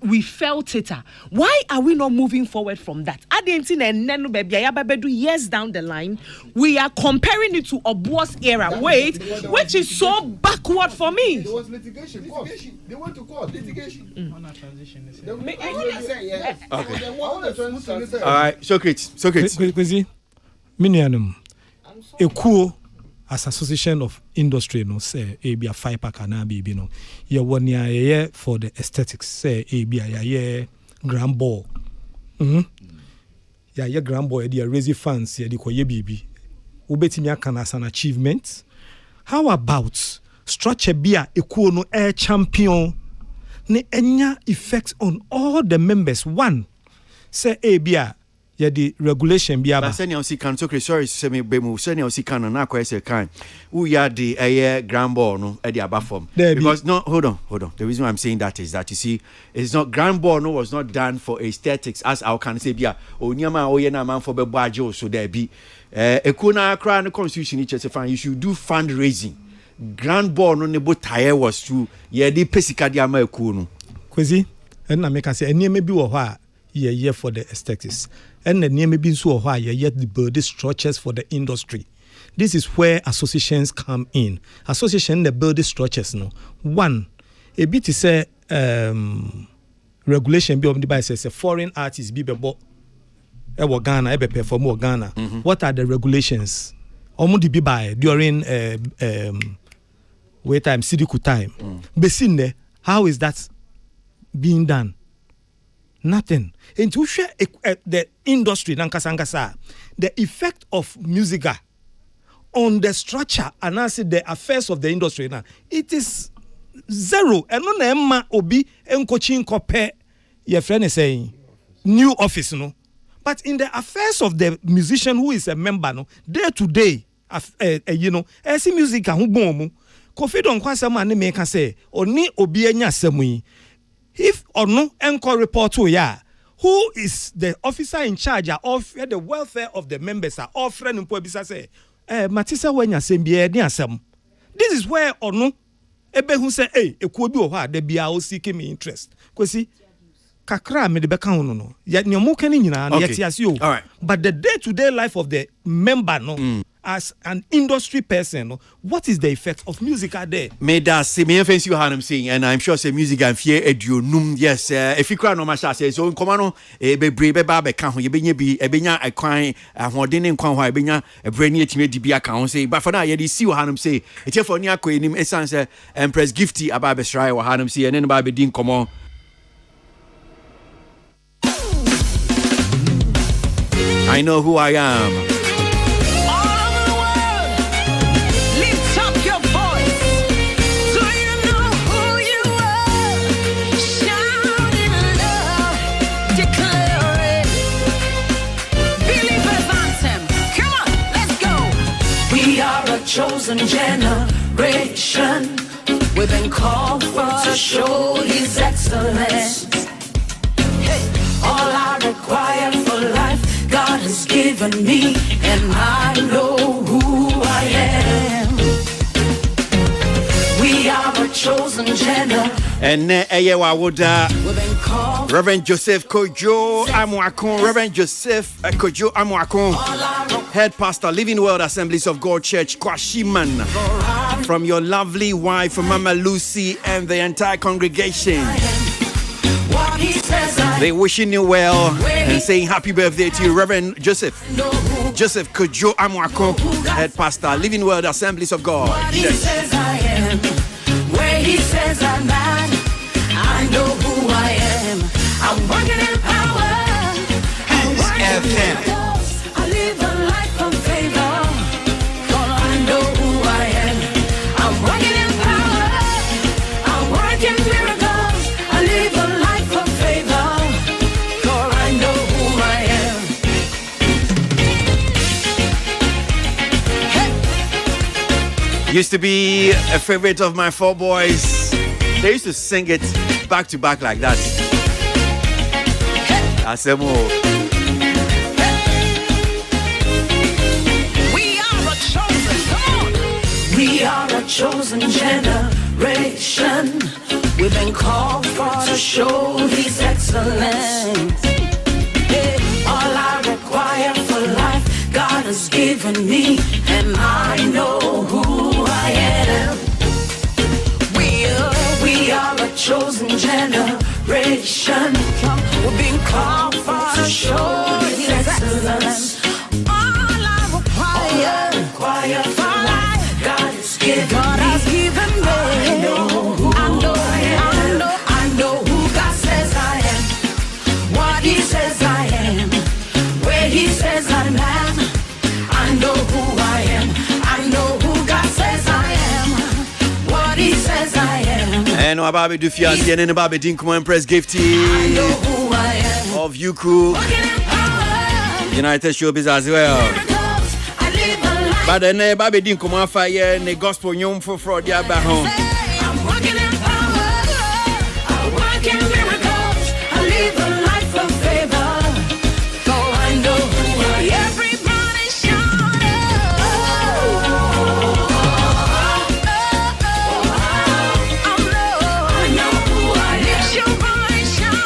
we felt it. Why are we not moving forward from that? Adentin and nenu baby ayababedu years down the line, we are comparing it to Obuo's era. Wait, which is so backward for me. There was litigation. They went to court. Litigation. On a transition. Okay. All right, Socrates. Kwesi, minianum. Ekuo as association of industry no say a be a 5-pack na baby no. You one year for the aesthetics say a be a grand ball. Yeah, grand ball they raise funds yeah, they koye baby. Ubetimi aka as an achievement. How about structure be a ekuo no air champion? Ne enya effects on all the members. One say a be a the regulation be about. Senior can sorry say me bemu senior can na kwese kan. Who ya the grand ball no at the above form. Because no hold on. The reason why I'm saying that is that you see it's not grand ball no was not done for aesthetics as I can say bia onyama oye na man for be bajo so there be ekuna kra no constitution it you should do fundraising. Grand ball no nebo tire was to ye di pesika di ama eku no. Kwesi and na make say eni me bi wo ho a ye for the aesthetics. And the name be so high, yet the build structures for the industry. This is where associations come in. Association the build structures no. One, a bit is a regulation be on the by says a foreign artist be bebo Ghana, ebe perform Ghana. What are the regulations? Omudi be by during wait time, Sidiku time. Besinde, how is that being done? Nothing. And to share the industry, the effect of MUSIGA on the structure and also the affairs of the industry now, it is zero. And no emma obi coaching compare your friend is saying new office no. But in the affairs of the musician who is a member no, day to day, you know, as MUSIGA who boom, Kofi don kwasa man make say oni obi enya semui. If or no encore report to ya, who is the officer in charge of the welfare of the members are offering impobisa say, Matisa when you send be asem. This is where or no ebe who say, hey, e could be or there be all seeking me interest. Kwesi kakra me de beka no. Yet no mo can in all right. But the day-to-day life of the member no. As an industry person, what is the effect of MUSIGA there? May that see me offense you had him saying, and I'm sure say MUSIGA and fear edu num yes. If you cry no masha says so commano be brave babe can you be a benya a crying a holding kwan why benya a brainy ultimate DB account say but for now you see what him say it's for near queen him essence Empress Gift about be try what him say and then babe din come on. I know who I am. Chosen generation, we've been called for to show His excellence. Hey, all I require for life, God has given me, and I know who I am. We are a chosen generation. And Reverend Joseph Kojo Amuakon, Reverend Joseph Kojo Amuakon, Head Pastor, Living World Assemblies of God Church, Kwashiman, from your lovely wife, Mama Lucy, and the entire congregation. They wishing you well and saying happy birthday to you, Reverend Joseph Kojo Amuakon, Head Pastor, Living World Assemblies of God Church. Where He says I'm at, I know who I am. I'm working in power. I'm working in miracles. I live a life of favor. For I know who I am. I'm working in power. I'm working miracles. I live a life of favor. For I know who I am. Used to be a favorite of my four boys. They used to sing it back to back like that. Asemo. We are a chosen. Come on. We are a chosen generation. We've been called for to show His excellence. Hey, all I require for life, God has given me, and I know who I am. We are a chosen generation. We've been called for to show His excellence. All I require for life, God has given me. I know who God says I am, what He says I am, where He says I'm at. I know who I am. I know who God says I am, what He says I am. And Ababe Dufiasi and Ababe Dinkumo Empress Gift of Yuku United Showbiz as well. But then Ababe Dinkumo Fire and the gospel nyom for fraud ya back home. I'm walking in power. I walk in miracles. I live a life of favor. So I know who I am. Everybody shout I know who I am. Lift your voice, shout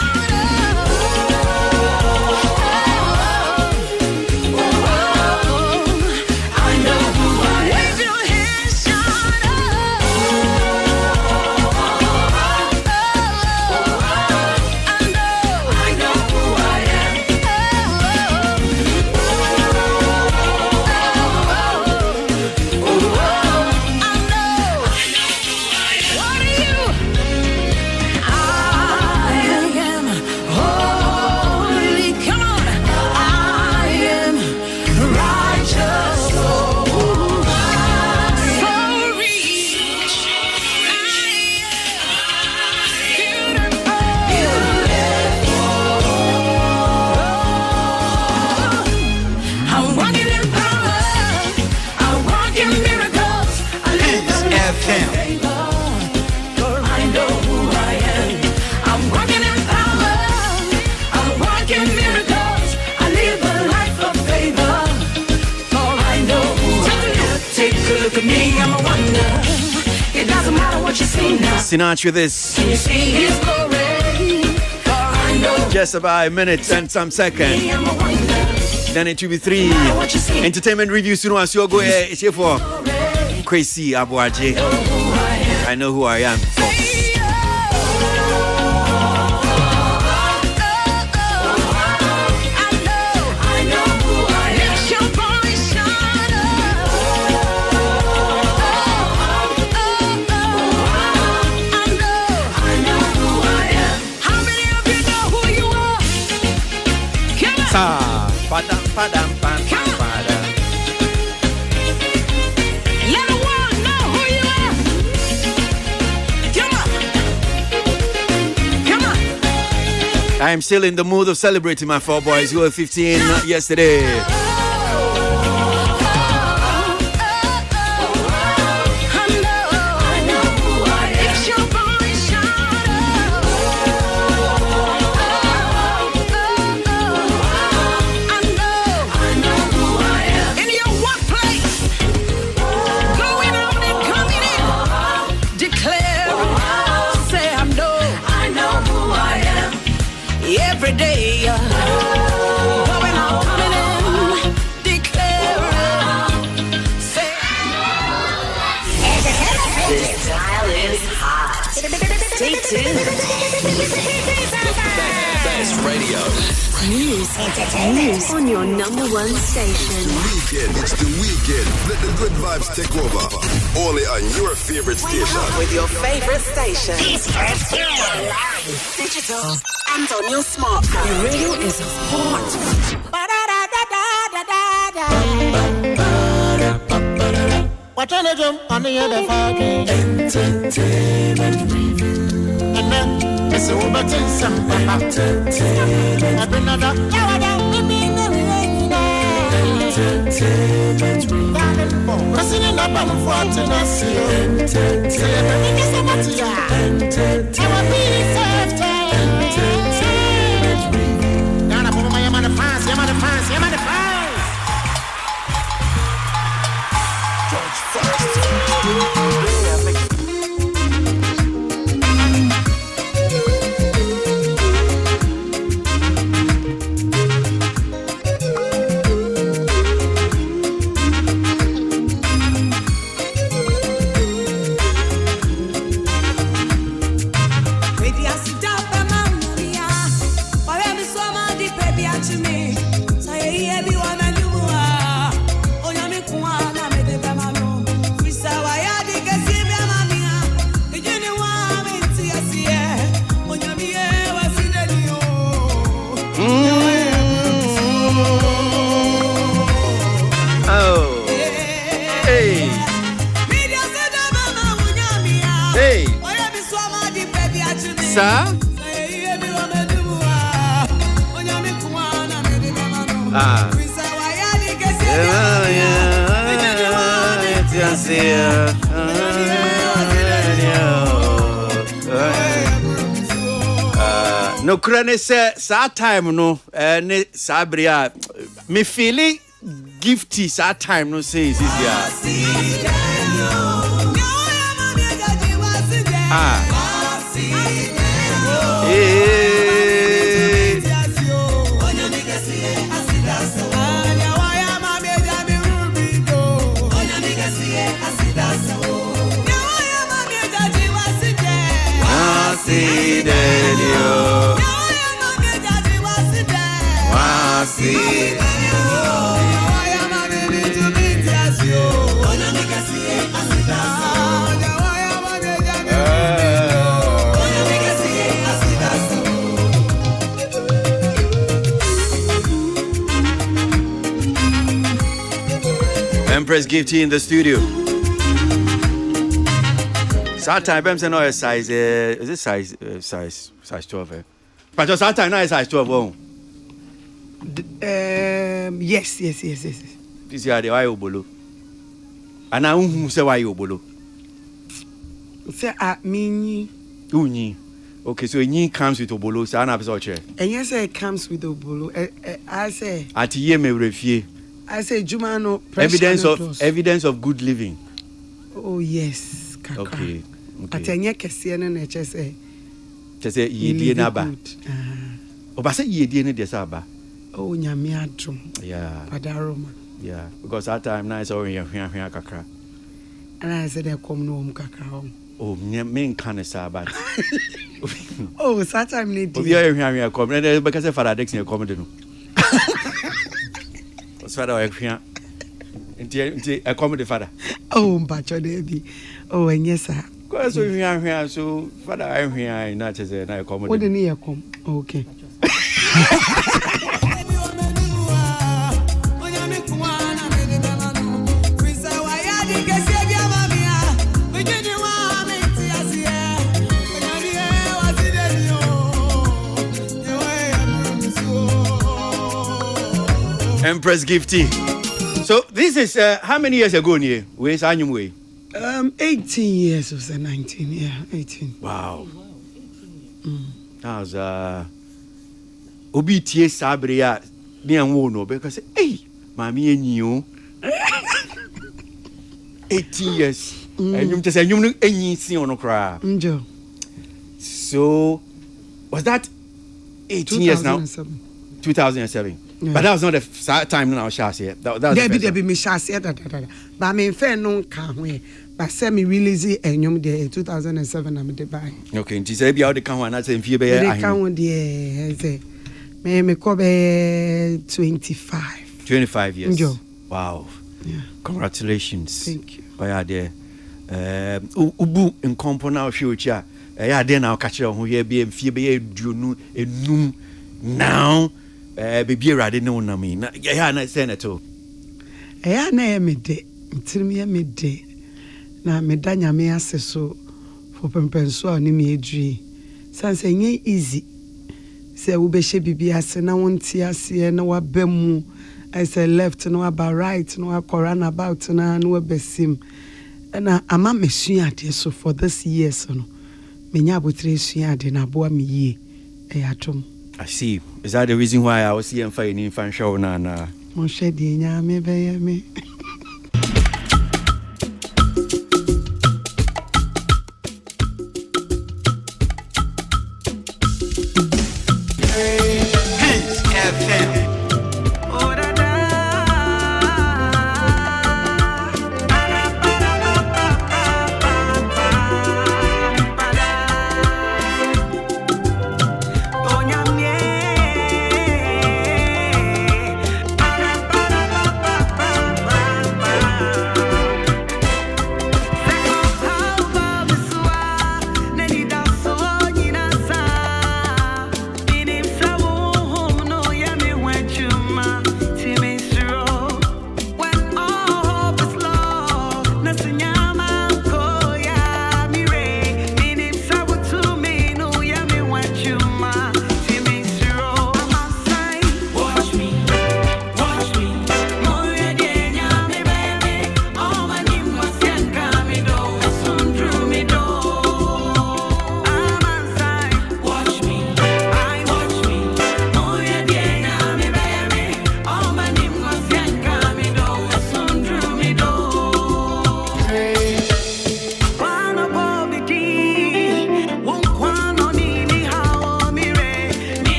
I know who I am. Wave your hands, shout I'm walking in power. I walk in miracles. I live a life of favor. I know who I am. I'm walking in power. I walk in miracles. I live a life of favor. I know who I am. Take a look at me, I'm a wonder. It doesn't matter what you see now. Sinatra this. Can you see His glory? I know. Just about a minute and some seconds. I'm a wonder. Then it will be 3 entertainment reviews soon as you go here. It's here for Crazy Abuaje. I know who I am. Padam, padam, padam, padam. Let the world know who you are. Come on. I am still in the mood of celebrating my 4 boys who were 15 yesterday. Every day, going on, coming in, declaring, say, This dial is hot. Stay tuned. Best radio. News on your number one station. It's the weekend. Let the good vibes take over. Only on your favorite station. With your favorite station. Digital and on your smartphone. The radio is hot. What on a jump on the other fucking entertainment review. And then it's over to some entertainment. I've been another entertainment review. President up on the front and I see entertainment. Entertainment review. Now I'm on my fans. George first. Sir? No crane say sa time no ne sabria me feeling gifty sa time no say is ya Empress Gift in the studio. Sometimes I'm saying no size. Is it size 12? But just sometimes no size 12. Yes. This year the why obolo. And I who say why obolo. Say me. Unyi. Okay, so Unyi comes with obolo. So I na be chair. And yes, it comes with obolo. I say. At ye me refie. I say Jumano. Evidence of good living. Oh yes. Kaka. Okay. Atenya kese na na chese. Chese ye na ba. O ba say ye die na de sa ba. Oh nyame adom. Yeah. Padaroma. Yeah, because that time now is all hwehwehwe kakra. And I said they come no kakra. Oh, me kan sa ba. Oh, that time need. Obi hwehwe come. Na because Father Dex na come de no. Father hwehwe. Nti I come the father. Oh, mpacho dey. Oh, yes sir. Because so hwehwe so Father hwehwe na chese na come. What dey here come? Okay. Empress Gifty. So this is how many years ago near? Where's Anyum way? 18 years or so 19, yeah, 18. Wow. That was Obitie Sabria me and no because hey, Mammy and you 18 years. And you just say you any see on cry. So was that 18 years now? 2007. Yeah. But that was not the time now, Shasi. That was Debbie, me Shasi. But I mean, fair no can't wait. But semi release and you there 2007. I'm the buy. Okay, and she said, "Be out the count and that's in fear." They count the me cover 25. 25 years. Enjoy. Wow. Yeah. Congratulations. Thank you. Why are there? Ubu in compound future. Yeah, then I'll catch you on who you be in fear be enum now. Baby, I didn't know na me. Yeah, na senator. Yeah, na me de. Ntimi me de. Na me da nyame ase so for pempenso ani me edui. Sanse nye easy. Se wo be hye bibi ase na wonti ase na wa bemu. I say left no about right no run about na no besim. Na ama me sua ade so for this year so no. Me nya abotre sua ade na boa me yie. Atom. I see. Is that the reason why I was here and fighting fan show na? Mon shedi nyame be me.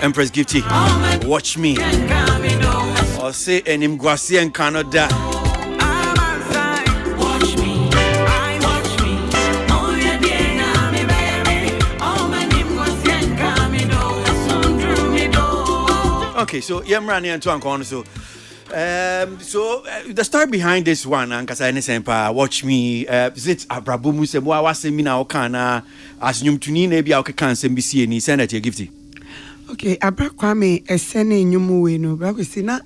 Empress Gift. Watch me. Or say enim gwasi en Canada. Okay, so Yemrani and Tuan so the story behind this one, Ankasa Nesempa, watch me, zit Abrabumu se mwa wase mina okana as nyumtuni nebi au kekan sembisi ni Senator Gifty. Okay, Abra Kwame esene nyumu we no bra kwesi na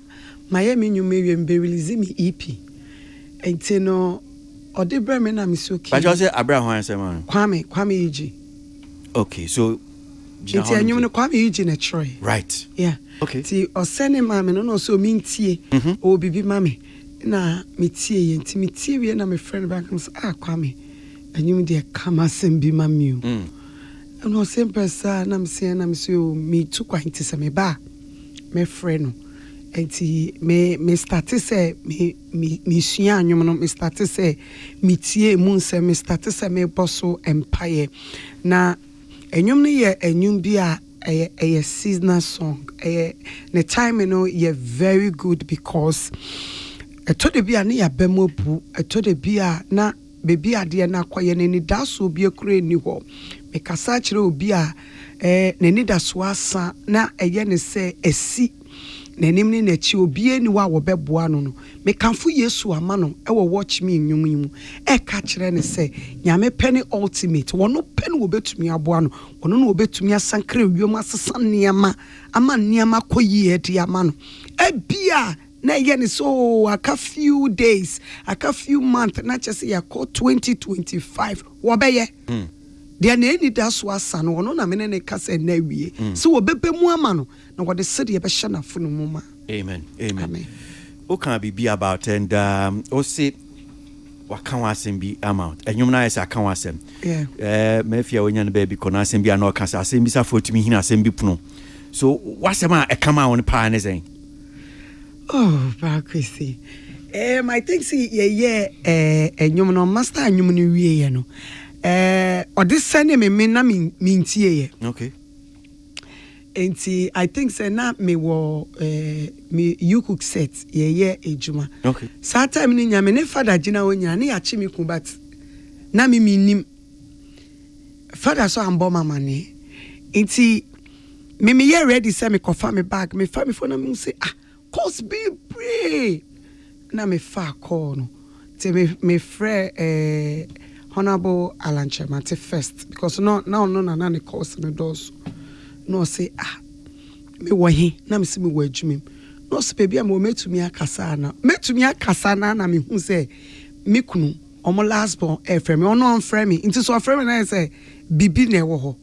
Miami nyume we mbe release me EP. Enti no ode bra me na misoki. But you say Abra ho ansema. Kwame Iji. Okay, so Enti anyum no Kwame Iji na Troy. Right. Yeah. Okay. Ti osene mame no so mintie o bibi mame na metie enti metie we na me friend back am say Kwame anyum de kama sembi mame o. No simple sa na me say me tu kwanti se me ba me friend no enti me start say me sua anyum no me start say metie mu nse me start say me boso empire na anyum no ye anyum bi a seasonal song. The time, you know, you're very good because I told the beer near Bemobu, I told the beer na baby idea na quiet any das will be a crane new home. Make a such will be a Nenida Swasa na a yen say a sea. Nenimni net you be any wow bebuano. Make can for years to a man, I will watch me in you. Catch and say, Yame penny ultimate, one no pen will bet to me a buano, one will bet to me a sancre, you must son near ma, a man near ma koye at Yamano. A beer, na yen is so a few days, a few months, not just a call 2025. Wabeye. Dia na eni da so asa no ono na me ne kasa na wie so wo bebe mu ama no na wo de sede ye be hye na funu mu ma. Amen. O can be about and o say wakan wasem bi amount enyum na yesa kan wasem me fia wonya ne baby kona asem bi na kasa asem bi sa fotumi hina asem bi puno so wasem a ekama won pa ne zen. Oh ba kwesi I think see enyum no master enyum no wie ye no or this send me na mintie. Okay. Enti I think say na me wo me you cook set ye ejuma. Okay. Sa time ni nyame ne father gina wonya na ya chi me ku but na me nim father so ambo mama ne. Enti me ye ready say me kofa me bag me fa me phone na me say cause be pray na me fa call no. Te me frɛ Honorable Alan Chemate first because no na ne course me does no say me wo he na me se me wo adwumem no se baby am metumi akasa na me hu say me kunu omo last born frame ono on frame into so frame na say bibi na ewo ho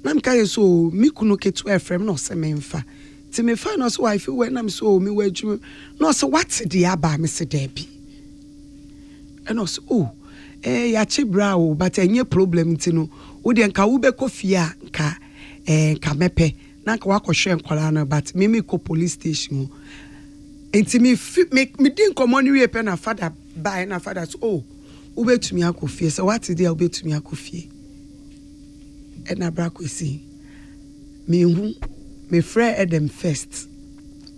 na me kai so me kunu ketu frame no se me mfa ti me fa no so wife we na me so me wo adwumem no se what the aba me se there bi and also ya chibra o but enye problem ntino wo de nka wo be kofia nka nka mepe na nka wakohwe nkwala na but me ko police station enti me din common we pe na father buy na father so wo betumi akofie so what dey wo betumi akofie na bra kwesi me hu me frɛ Adam first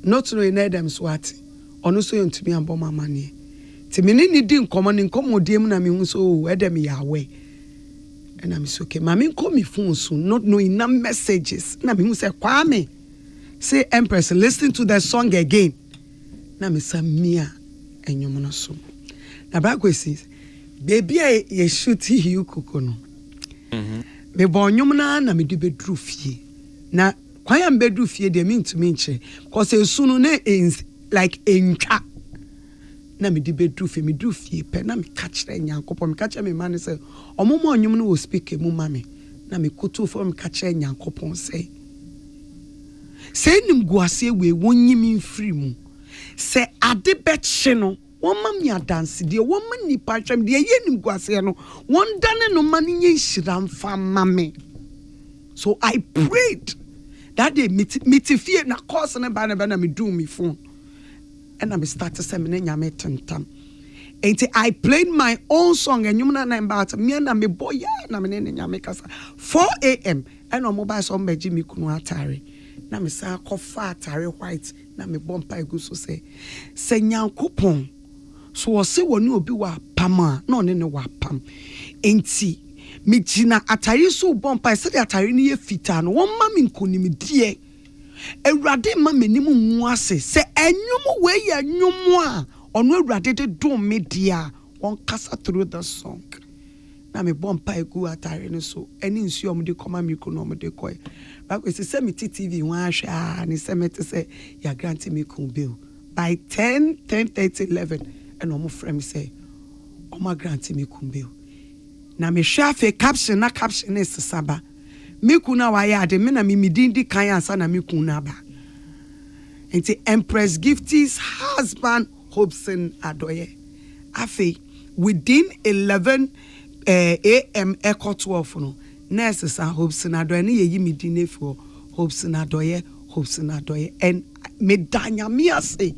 not no in Adam swat ono so yentumi ambɔ mama ne ti me ni di nkomo dem na me hu so Adam yawe and I'm so okay mama call me phone soon not knowing na messages na me hu say Kwame say Empress listen to the song again na me say mia enyom no so na bra kwesi baby a ye shoot you kuko no me bo nyom na me di bedru fie na kwan am bedru fie de me ntumi nche cause esunu na like entwa na me di bedru fie me du fie pe na me catch na nyankopɔ me catch me man say omomo nyom no wo speak mu mame na me koto for me catch nyankopɔ say nim guase we wonyim mfiri mu say ade betche no won mam nya dance de won man nipa twam de ye nim guase no won dane no man nye hira mfa mame so I prayed that day mitifie na course na ba na me do me phone and I started seminar nyame tentam enti I played my own song and you na about me na me boy na me nyame kasa 4 a.m. and on mobile so beji me kunu atare na me sa kofa atare white na me bompa egu so say nyankopon so wo se woni obi wa pam a na one ne wa pam enti me gina atare so bompa se de atare ne ye fita no won ma me nkonim die Ewurade ma menim nwu ase se enwum we ye nwum a ono Ewurade de dom me dia won kasa through the song na me bompa egu atare ne so eni nsuo mo de koma mi ko no mo de koy ba ko se me TV wan ahwa ni se me te se ya grant me kun bill by 10:30 11 and omo frame say omo grant me kun bill na me hwa fe caption is saba me kuna wa ya de me na me midindi kan ansa na me kuna ba enti Empress Gift's husband Hobson Adoye afi within 11 AM echo 12 no nurses and Hobson Adoye ne ye midine for Hobson Adoye and me danya me say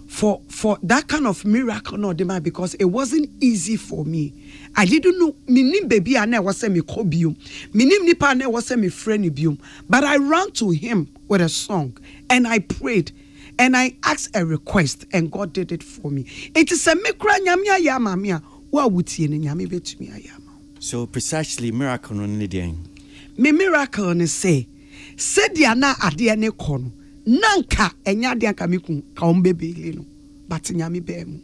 for that kind of miracle no demand because it wasn't easy for me. I didn't know minim baby ane was me kobium. Minim nipa ane was me friend bium. But I ran to him with a song and I prayed and I asked a request and God did it for me. It is a mikra nyamia yama mia. Wa wuti ne nyame betumi ayama. So precisely miracle no ne den. Me miracle ne say dia na ade ne kono. Nanka enya de aka miku ka ombebele no but nyame be mu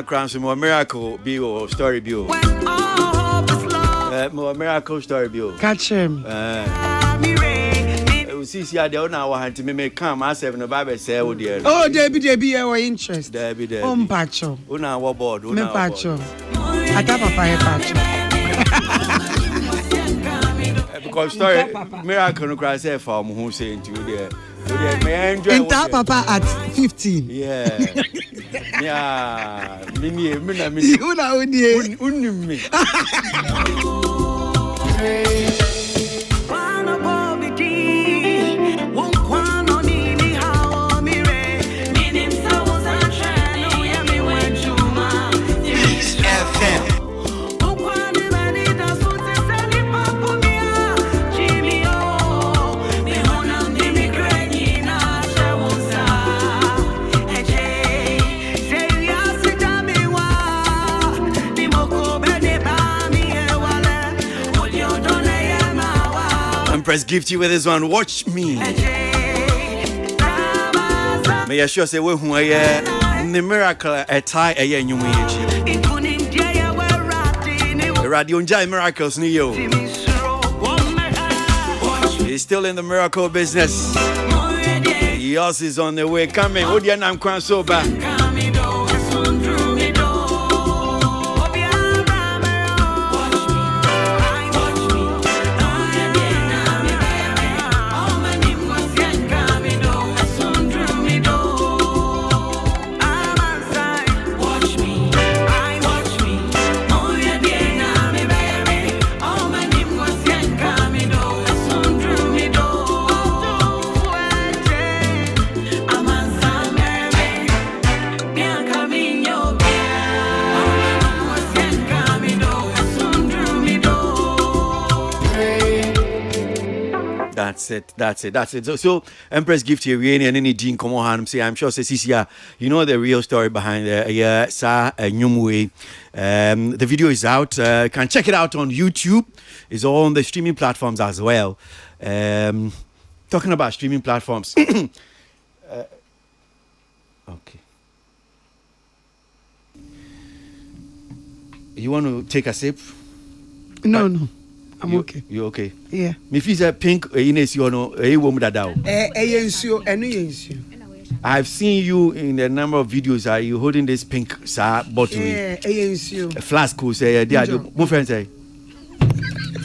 Crown some more miracle bio story bio. More miracle story bio. Catch him. See, I don't know how to make come. I said, no, Bible say, oh, dear. Oh, Debbie, our interest. Debbie, Pacho. Una, what board? Me Pacho. Atapa, because story miracle no cry say for who saying to you there. And Papa at 15. Yeah. Yeah. Me. Empress Gift you with this one. Watch me. May I sure say we who the miracle a tie a year new age. The radio enjoy miracles near you. He's still in the miracle business. Yours is on the way coming. Odian I'm crying so bad. That's it. So Empress Gift here, and any Jean come on, say I'm sure say Cecilia, you know the real story behind the the video is out. You can check it out on YouTube. It's all on the streaming platforms as well. Talking about streaming platforms. Okay. You want to take a sip? No. I'm okay. You okay? Yeah. Me feel that pink. You know, woman that down. Yensuo. I've seen you in a number of videos. Are you holding this pink bottle? Yeah, you. A flask, who say, my friend say.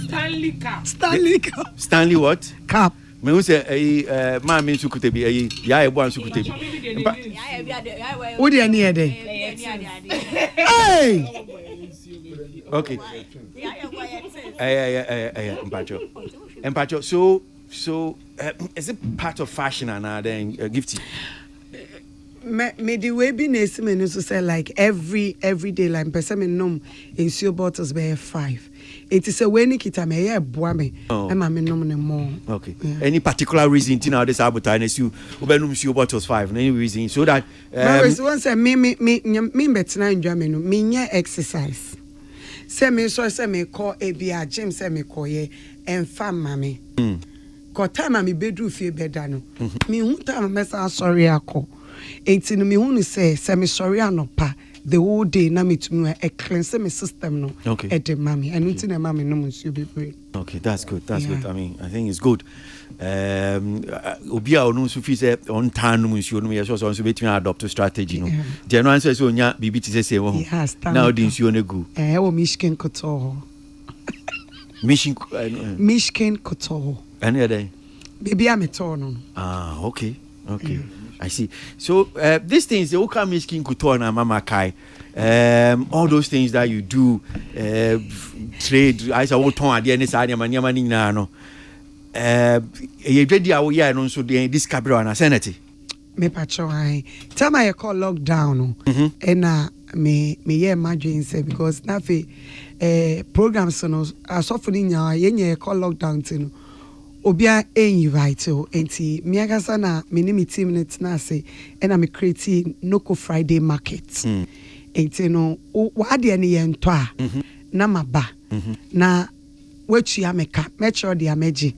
Stanley Cup. Stanley Cup. Stanley what? Cup. Me who say man mean sukutebi ya ebo an sukutebi. Who dey near there? Hey. Okay. Mpacho. So is it part of fashion and then gifty? Me the way be nice me no say like every day like person me nom in your bottles be 5. It is a way nikita me yeah boa me. E ma me nom ne more. Okay. Yeah. Any particular reason to now this advertise you obenum your bottles 5? Any reason so that one say me betina enjoy me no me nya exercise. Say me call a gym say me call ye emfa mame. Ko time me bedru fie beda no. Me hu time me say sorry akọ. Enti no me hu say me sorry anopa the whole day na me to me cleanse my system no. Okay. At the mommy and until the mommy no monsieur be pray. Okay, that's good. That's good. I mean, I think it's good. Obia onu so fi say on time no monsieur no me so betimi adopt strategy no. The no answer so nya bibi ti say wo. Now the monsieur no go. Wo Michigan Couture. Michigan Couture. Any other? Baby I'm a torn. Okay. I see. So these things they all come Michigan Couture na Mama Kai. All those things that you do, trade, I say what ton ade any say nyama ni na no. You ready awo ya no so this Cabra na Senate. Me pacho ai. Time I call lockdown no. And me yeah imagine say because na fe programs no asofo ni nya ye call lockdown tin no. Obia invite o enti me agasa na me ni team net na say and I'm creating Noko Friday market. Enti no wa de ne ye nto a na maba na wetu ya meka metro de ameji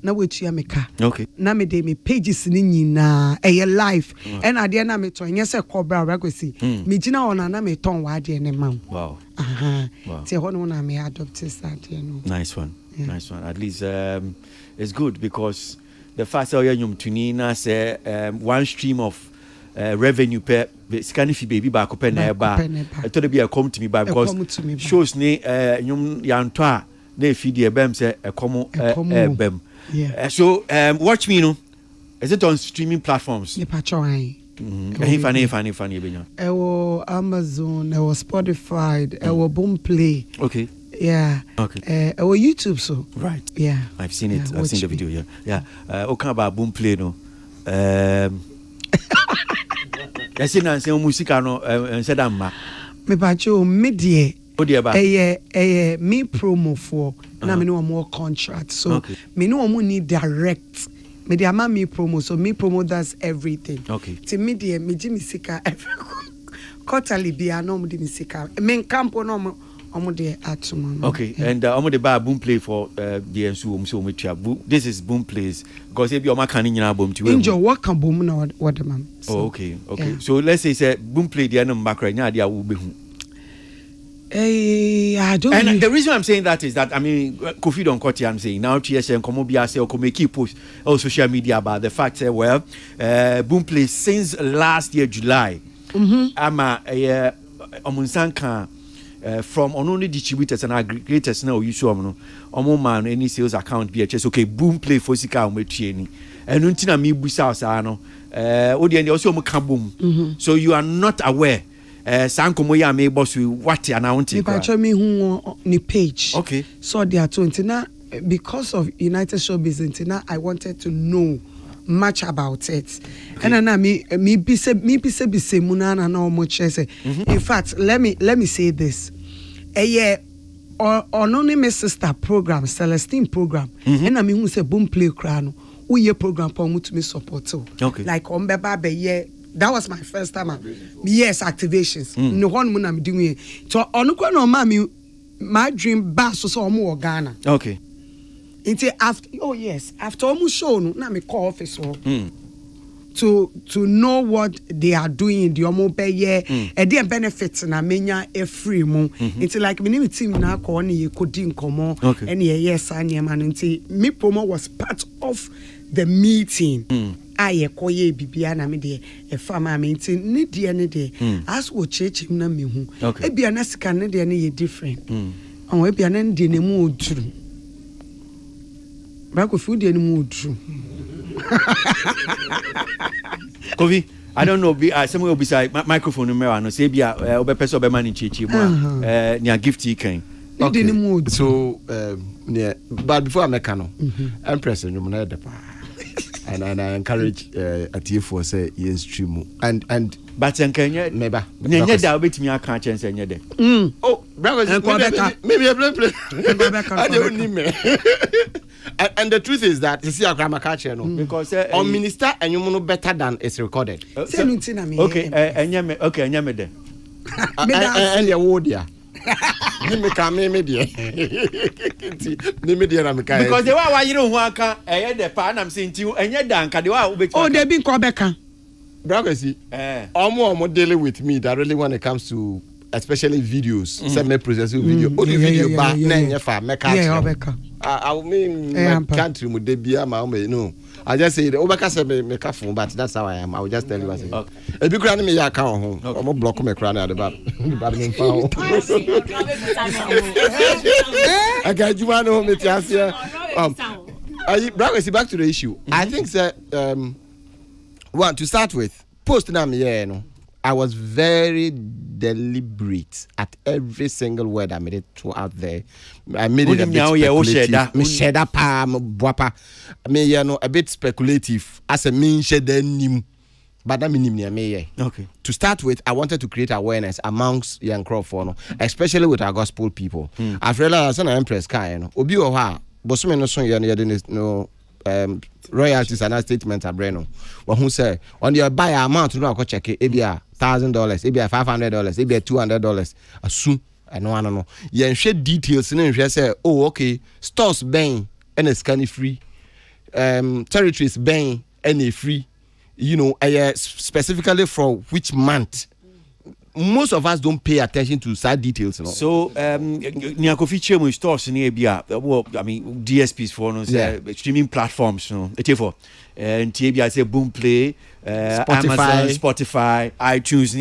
na wetu ya meka. Okay. Na me de me pages ni nyina eye live and ade na me ton ye say cobra request me gina ona na me ton wa de ne ma. Wow. Ti ho no na me adopt that no. Nice one. Yeah. Nice one. At least it's good because the fact that you tunina say one stream of revenue per scanning fee baby back open na ba. I thought be a come to me by because shows ne nyum yantoa na feed the bem say a come bem. Yeah. So watch me no. Is it on streaming platforms? Ne pacho ai. Funny benya. Ewo Amazon, ewo Spotify, ewo Boomplay. Okay. Yeah. Okay. Or YouTube so. Right. Yeah. I've seen it. I've seen the video. Yeah. Okay about Boomplay no. I see na say MUSIGA no said am ma. Me bacho media. Odia ba. Me promo for na me no more contract. So me no more need direct. Me dey am me promo so me promo does everything. Okay. Ti media me ji MUSIGA quarterly be no me di MUSIGA. Me campo no okay, and the bar Boomplay for the ensu so this is Boomplays because if you're making in album to enjoy what can boom na what the man. Oh, okay. Yeah. So let's say Boomplay the no back right now they will be I don't and the reason I'm saying that is that I mean Kofi don't cut I'm saying now TSM come be say or come keep post on social media about the fact that Boomplay since last year July ama omunsanka from only distributors and aggregators now you show no man any sales account be okay Boomplay for sika ometue ni enu ntina me busa sa no odi and also mo ka boom so you are not aware sankomo ya me boss what announce me patch me hu ni page okay so they are 20 na because of United Showbiz Intina I wanted to know much about it and na me be say munana na omo chese in fact let me say this anonymous sister program Celestine program and na me hu say Boomplay kra no we program for me to me support okay like on beba be that was my first time yes activations no one mun am doing to onukwa no ma me my dream bass so omo Ghana okay after almost show no na me call office to know what they are doing in the omo be and the benefits na menya e free mu it's like me name team na call na ye kodi nkomo and yes anya man me promo was part of the meeting aye koye bibia na me de e fa ma me nti ne de ne de as wo chechim na me hu e bia na sika ne de ne ye different on e bia na de ne mu oduru ba ko fu de ne mu oduru Kofi, I don't know, somewhere will be side microphone number no say bia obe person obe man in chichi mo nia gift you can. Okay. So yeah, but before I make no Empress no na de pa. And I encourage ATF say yes stream and but nkanya meba nyanya da obetimi aka chance nya de oh brother maybe I play I don't need me. And the truth is that you see a grammar catcher no because on minister and you know better than it's recorded. Okay, enyame de and your word ya me can me there na me can because the way you know who aka the pa na say nti enye da nka the way obetimi oh they be ko beka brother see omo dealing with me that really when it comes to especially videos send me processing video only video ba na enye fa make catch I mean my country would they be my no I just say Obaka say me careful but that's how I am. I will just tell you what I say. A big grand me ya account home. I'm block me crown at the back. I got you one home with us here. Back to the issue. I think that one to start with post na me yeah no. I was very deliberate at every single word I made it throughout there. I made it a bit speculative. Me share that pa boapa. Me you know a bit speculative as a mean share nim. But that mean me okay. To start with, I wanted to create awareness amongst young crowd, especially with our gospel people. I've realized an Empress Kai, no. Obi oha, bosume no son no royalties and statement are breno. Well, who say on your buy amount no go check it ebia $1,000, ebia $500, ebia $200 assume and no yen share details in say oh okay stores bang and a scanny free territories bang and a free you know specifically for which month. Most of us don't pay attention to side details, you know. So, Niakofi Chemo stores in Abia, well, I mean, DSPs for streaming platforms, you know. It's for and TBI say Boomplay, Amazon, Spotify, iTunes,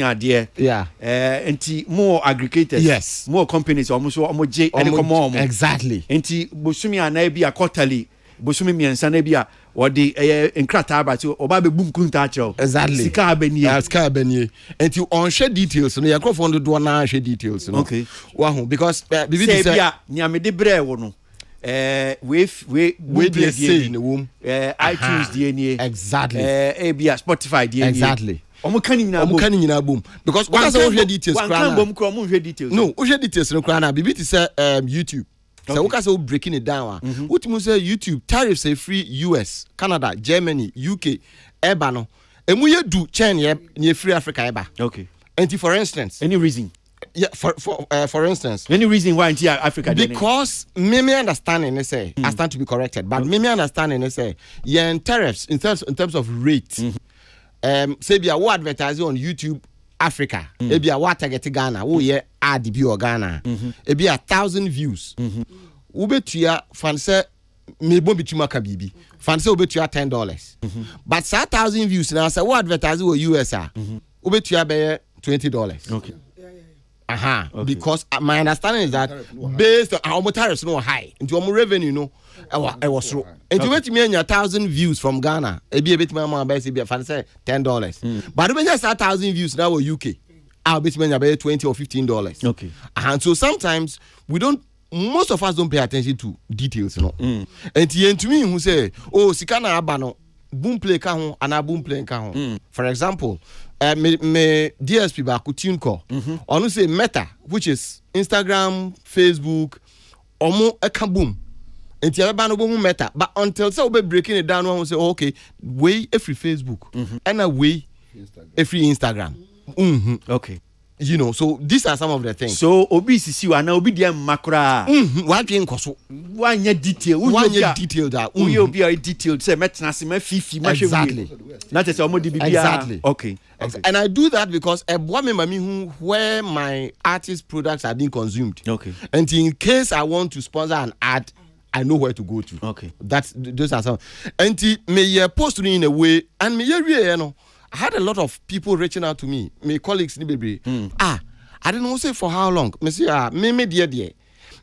yeah. And more aggregators, yes, more companies, almost exactly. And Busumi and Abia quarterly, Busumi and Sanabia. What the enkrata about you oba be boom kunta exactly sika benye and you on share details no yakro fund do na share details no okay wow because bibi say bia nyame de bre wo no we dey say in the womb iTunes DNA exactly bia Spotify DNA exactly omo kan nyina boom because what say we share details kan bom kro mo share details no we share details no kra na bibi ti say YouTube. So okay. So breaking it down. What you say YouTube tariffs are free US, Canada, Germany, UK, eba no. And we do chain near free Africa eba. Okay. And for instance, any reason? Yeah, for instance, any reason why in Africa? Because me understanding they say I stand to be corrected, but me understanding they say yeah tariffs in terms of rate. Say be a what advertising on YouTube. Africa, maybe a what target Ghana, oh yeah, add be or Ghana, maybe 1,000 views. Ubetia fancy me bombi chumaka bibi. Fancy ubetia $10. But 1,000 views now say what advertising or USA. Ubetia be $20. Okay. Okay. Because my understanding is that based on our tariffs no high, into our revenue no, I was low. And you wait me 1,000 views from Ghana, a bit my best be fancy $10. But when you start 1,000 views now UK, I'll bet me about $20 or $15. Okay. And so sometimes most of us don't pay attention to details, you know. And to me who say, oh, Sikana Abano, boom play kahon, and a boom play kahon. For example, me DSP ba kutune call. On say Meta, which is Instagram, Facebook, omo eka boom. And the other boom Meta, but until so we breaking it down, one say okay, way every Facebook and a way every Instagram. Okay. You know, so these are some of the things. So obisi you are now obedient makra. One thing koso. One year detail. One year detail that. We will be a detailed. Say metna se me fifi. Exactly. That is almost the exactly. Okay. And I do that because I remember me where my artist products are being consumed. Okay. And in case I want to sponsor an ad, I know where to go to. Okay. Those are some. And me post me in a way, and me you know, I had a lot of people reaching out to me, my colleagues ni baby. I didn't know say for how long. Me say me dear.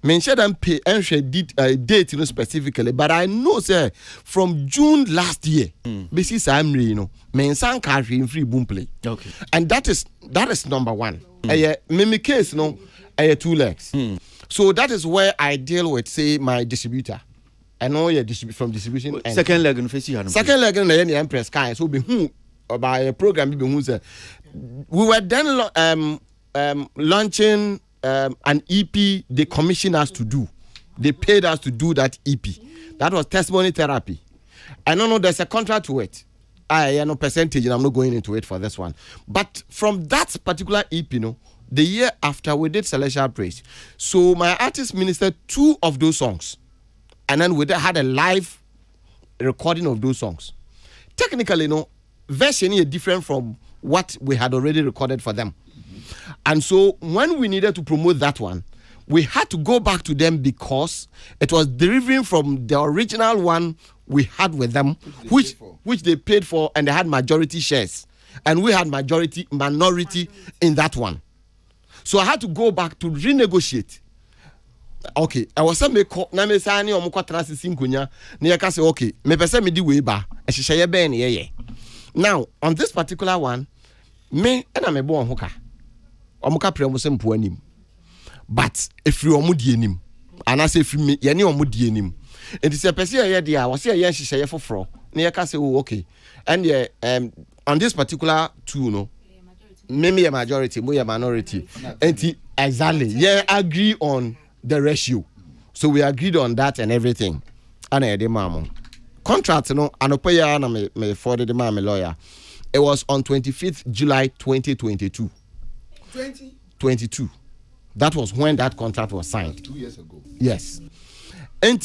Me share them pay and share date you know specifically, but I know say from June last year, basis I'm you know, me san carry in free boom play. Okay. And that is number one. Me case no, 2 legs. So that is where I deal with, say, my distributor. I know you're from distribution. Second leg in face. Second leg in the Empress Gift. So be by a program. We were then launching an EP. They commissioned us to do. They paid us to do that EP. That was testimony therapy. I don't know. There's a contract to it. I know percentage, and I'm not going into it for this one. But from that particular EP, you know. The year after, we did Celestial Praise. So my artist ministered 2 of those songs. And then we had a live recording of those songs. Technically, you know, version is different from what we had already recorded for them. And so when we needed to promote that one, we had to go back to them because it was deriving from the original one we had with them, which they paid for, and they had majority shares. And we had minority in that one. So I had to go back to renegotiate. Okay, I was saying me na me say ani omo kwatra sisi nkonya na ye ka say okay, me pese me di we ba e hyehyeye be na ye. Now, on this particular one, me na me bo onhoka. Omo ka pre mo se mpo anim. But if you omo di anim, ana say if me ye ne omo di anim. Enti se pese ye dia, wo se ye hyehyeye foforo. Na ye ka say oh okay. And on this particular two no, me a majority, me a minority. And exactly, yeah, agree on the ratio. So we agreed on that and everything. And I did mama. Contract, you know, and I me for the mama lawyer. It was on 25th July 2022. 2022. That was when that contract was signed. 2 years ago. Yes. And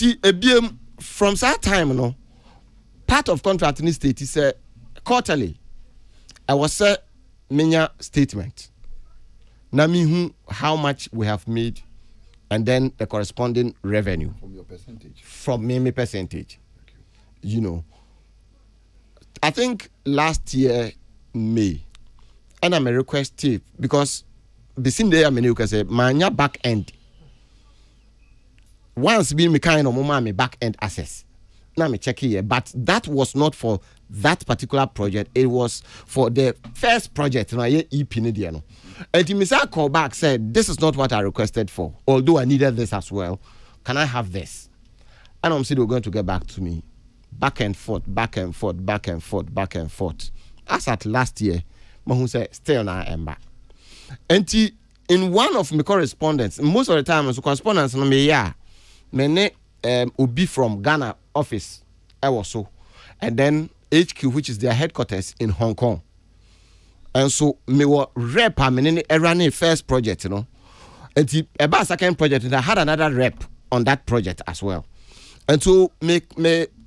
from that time, you know, part of contract in the state is quarterly. I was Minya statement. Nami how much we have made, and then the corresponding revenue from your percentage. From me percentage. Okay. You know, I think last year May, and I'm a request tip because the same day I'm a say my back end. Once being me kind of my back end access. Now me check here, but that was not for that particular project. It was for the first project. And Mr. called back said, "This is not what I requested for. Although I needed this as well. Can I have this?" And I'm saying they're going to get back to me, back and forth. As at last year, Mahu said, "Still now I'm back." And in one of my correspondence, most of the time, as correspondence, me Obi from Ghana office, I was so, and then HQ, which is their headquarters in Hong Kong. And so me were rep in running first project, you know. And about second project, and I had another rep on that project as well. And so me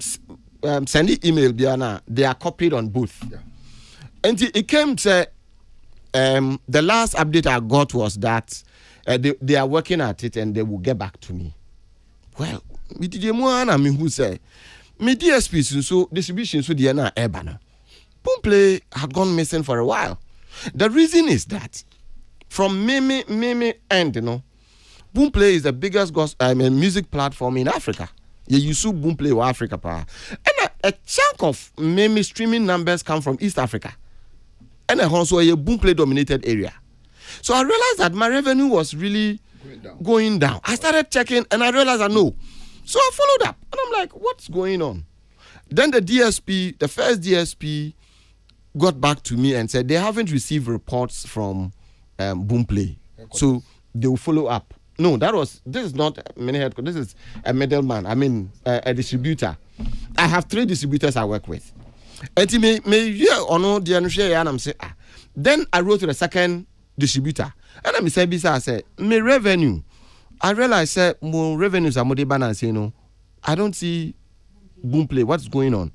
send the email, Biana, they are copied on both. Yeah. And it came to the last update I got was that they are working at it and they will get back to me. Well, me did who say me DSP so distribution so the na ebana. Boomplay had gone missing for a while. The reason is that from Mimi end, you know, Boomplay is the biggest music platform in Africa. You use Boomplay or Africa power. And a chunk of Mimi streaming numbers come from East Africa. And also a Boomplay dominated area. So I realized that my revenue was really going down. I started checking and I realized that no. So I followed up and I'm like, what's going on? Then the DSP, the first DSP, got back to me and said they haven't received reports from Boomplay. So they will follow up. No, this is not many headquarters. This is a middleman. I mean, a distributor. I have 3 distributors I work with. And then I wrote to the second distributor. And I said, my revenue. I realized more revenues are more balance, you know. I don't see Boomplay. What's going on?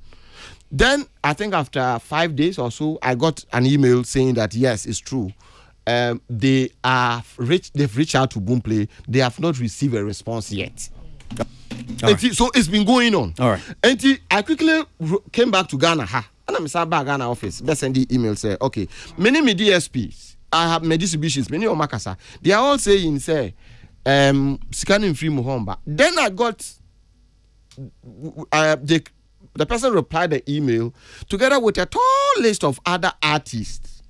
Then I think after 5 days or so, I got an email saying that yes, it's true. They've reached out to Boomplay. They have not received a response yet. So it's been going on. All right. And I quickly came back to Ghana. And I'm inside Ghana office. They send the email say, okay, many me DSPs, I have my distributions, many of Makasa. They are all saying, say, scanning free Muhomba. Then I got the person replied the email together with a tall list of other artists.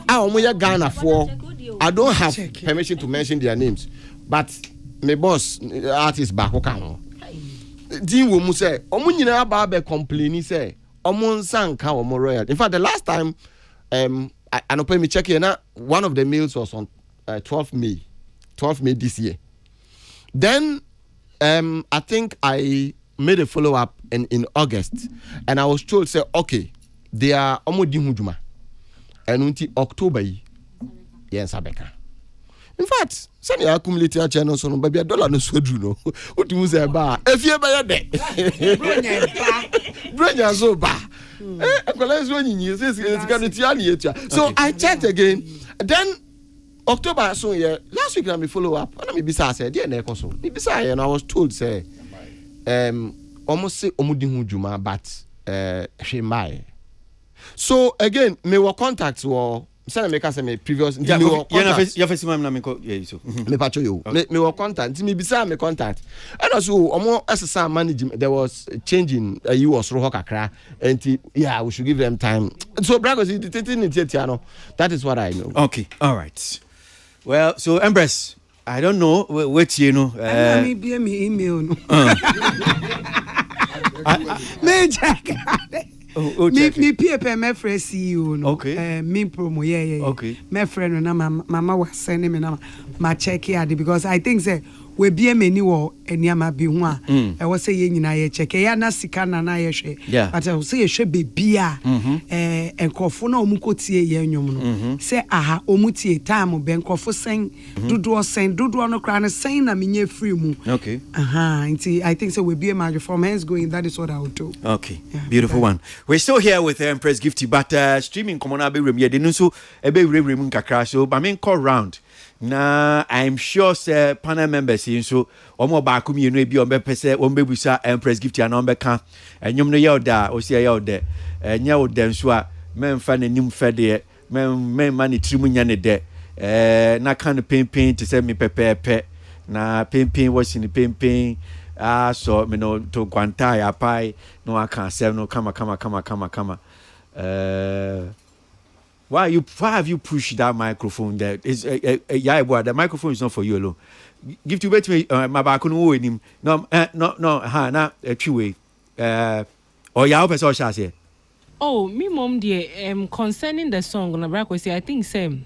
Ghana for I don't have permission to mention their names, but my boss artist back Dean will say, Omunina Babe complaining say, Omon Sanka or royal. In fact, the last time I don't pay me check here one of the mails was on 12th May this year. Then I think I made a follow-up in August, and I was told, say, okay, they are Omodi Hujuma, and until October, yes, Abeka. In fact, send your accumulator channel so baby $1 no swedru no. What you say ba? If you buy there. Bronya so ba. So I checked again. Then October so yeah, last week I me follow up. And me bisa say dey na ekoso. Me bisa and I was told say almost say omudi hujuma but hwemai. So again, me were contacts were say make us me previous me were contact. Your first na me ko yeah so. Me pacho you. Me were contact. Me bisa me contact. And also omo SSR management there was a change in you was roho kakra and yeah, we should give them time. So bragos that is what I know. Okay. All right. Well, so Empress, I don't know what you know. Me be me email no. Me check. Me PPM me friend CEO no. Okay. Me promo yeah. Okay. Me friend no mama was sending me na ma check here because I think say we be me ni wo eniama bi ho a e wo say ye nyina ye check ya na sika na na ye hwe but I say ye hwe bebi a enkofo na omukotie ye nwom no say aha omutie time be enkofo sen dodo no kra na sen na menye free mu okay I think so we be a from hands going that is what I would do. Okay, yeah, beautiful one. We're still here with Empress Gift but streaming come on abi rem ye de no so e be rem kakra so but me call round. Na I'm sure say panel members in so omo ba kum you know bi on be pese on be busa Empress Gift and on be kan enyum no ye oda o se ye oda enya oda nso a memfa nanim fede men mani trimu nya ne de na kan pempen to say me pepepe na pempen was in pempen so me no to kwanta ya pai no aka asem no kama Why have you pushed that microphone there? Is yeah, boy, the microphone is not for you alone. Give to bet me my back on him. No, na way. Or ya person shall say. Oh, me mom dear, concerning the song on Abrako say I think same.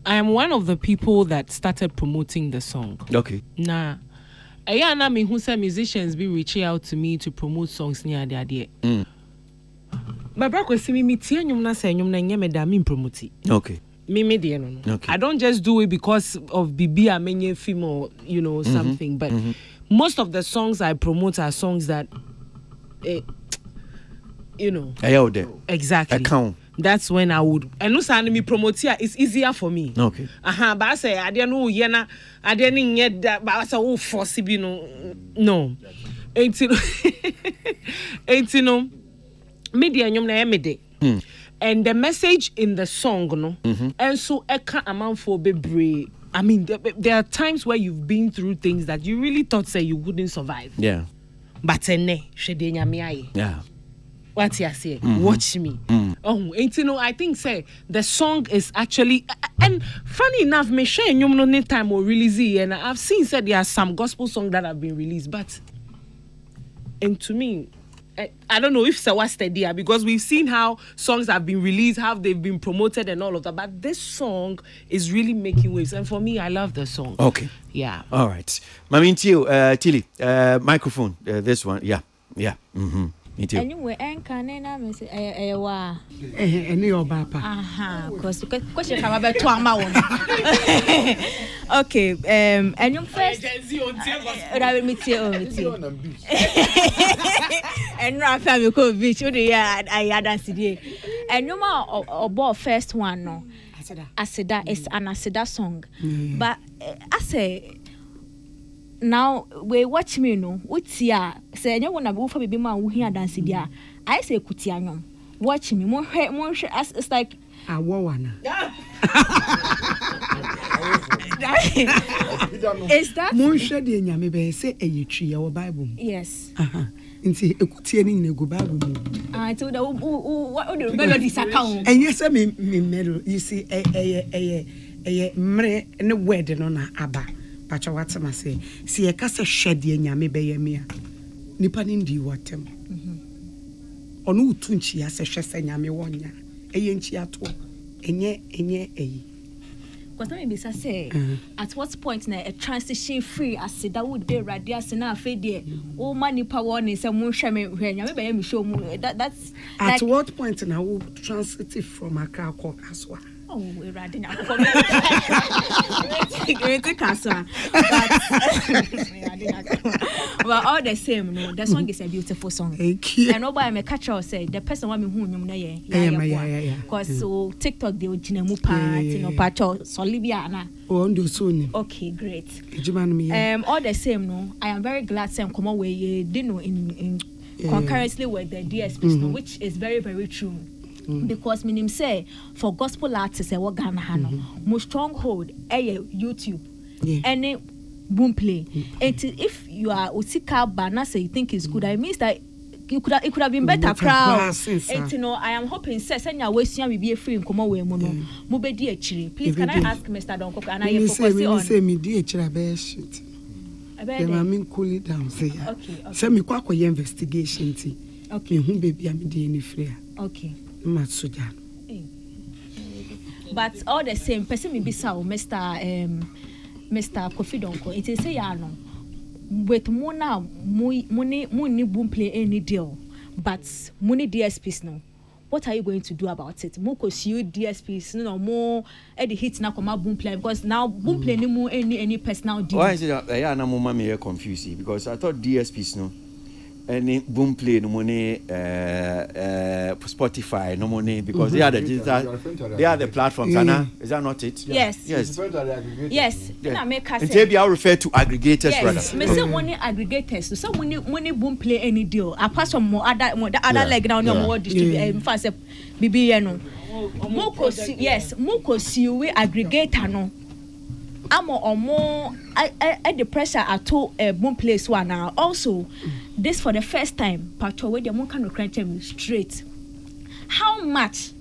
I am one of the people that started promoting the song. Okay. Nah. Na me who say musicians be reaching out to me to promote songs near their dear. My brother see me tie nyum na say nyum na nyeme da me promote. Okay. Me dey no. Okay. I don't just do it because of Bibi amenye film or something, but most of the songs I promote are songs that exactly. Account. That's when I would. And no say me promote here it's easier for me. Okay. But I say I don't know yena I didn't get that but I say oh force be no. 18 media nyom na emede and the message in the song no and so eka amount for bebre. I mean there are times where you've been through things that you really thought say you wouldn't survive, but ene hwede nyame aye what you say watch me I think say the song is actually and funny enough me share nyom no time or release and I've seen said there are some gospel songs that have been released but and to me I don't know if so was steady because we've seen how songs have been released, how they've been promoted and all of that. But this song is really making waves. And for me, I love the song. Okay. Yeah. All right. Mami Tilly, microphone. This one. Yeah. Me too. Anyway, na me say wa. Any your papa. Cause question come about to ama won. Okay, and your first me tie. And Rafa me ko beach, we I dance today. And you ma obo first one no. Aseda is an Aseda song. But I say now we watch me no utia say enye wona be for baby man wo hia dance dia I say kutia nyom watch me mo hwe as it's like awowana is that mo hwe de nyame be say eyetwi ya wo bible yes nti ekutie ni nyina go bible mu to the what the melody account enye say me melody you see mre ne word no na aba pacha watema say si e ka se hwede nyame be ye me a nipa ni ndi watem onu utunchi ya se hwese nyame wonya eye nchi ato enye eyi because maybe say at what point na a transition free as that would be radio as na afa de o mani power ni say mo hwe me nyame be ye me show mu that's at what point na we transitive from Accra to Aswa. Oh, we're ready now. But all the same, no. The song is a beautiful song. Thank you. And nobody may catch us say the person want me who you know yeah. Because so TikTok they would jinemu part, you know, pacho solibia na. Oh, ndo soon. Okay, great. Ejumanu all the same, no. I am very glad say come on we did know in concurrently with the DSPs, no, which is very very true. Because minim say for gospel artists e what Ghana ha no mo stronghold YouTube any boom play and if you are osika bana say you think it's good I mean that it could have been better crowd and you know I am hoping say senya wesia we be free nkomo we mu no mo be di achiri please can I ask Mr. Donko and I focus on say me di achiri be shit I mean cool it down say okay say me kwa investigation ti okay hu baby am di any free okay Matsuja. But all the same, person me bisa Mr. Kofi Donko. It is say ya no. With mona money boom play any deal, but money DSPs no. What are you going to do about it? Moko you DSPs no more the hits na come boom play because now boom play no more any personal deal. Why is it yeah na mama me confused because I thought DSPs no. Any boom play no money Spotify no money because they are the digital they are the platforms Anna is that not it yes yes na make us say I refer to aggregators rather me say money aggregators so money boom play any deal apart from more other leg now no more distribute fast bibi no moko si we aggregator no amo omo at the pressure at boom place one now also this for the first time patrol where the mon can crunch straight how much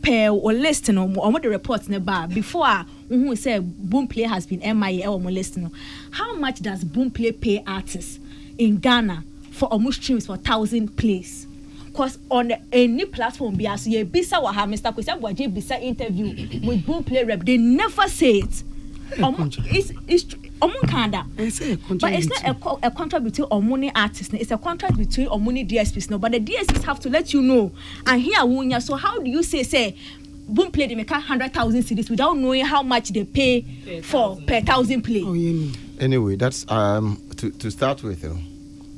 per or list no or the reports never before who say boom play has been MIA or list no how much does boom play pay artists in Ghana for almost streams for 1,000 plays because on any platform be as ye bisa wa ha Mr. Kwesi Agwaje bisa interview with boom play rep they never say it it's Kanda. But it's not a contract between Omuni artists, it's a contract between Omuni DSPs. No, but the DSPs have to let you know. And here, Wunya, so how do you say, boom play, they make 100,000 CDs without knowing how much they pay for per 1,000 play? Oh, yeah. Anyway, that's to start with,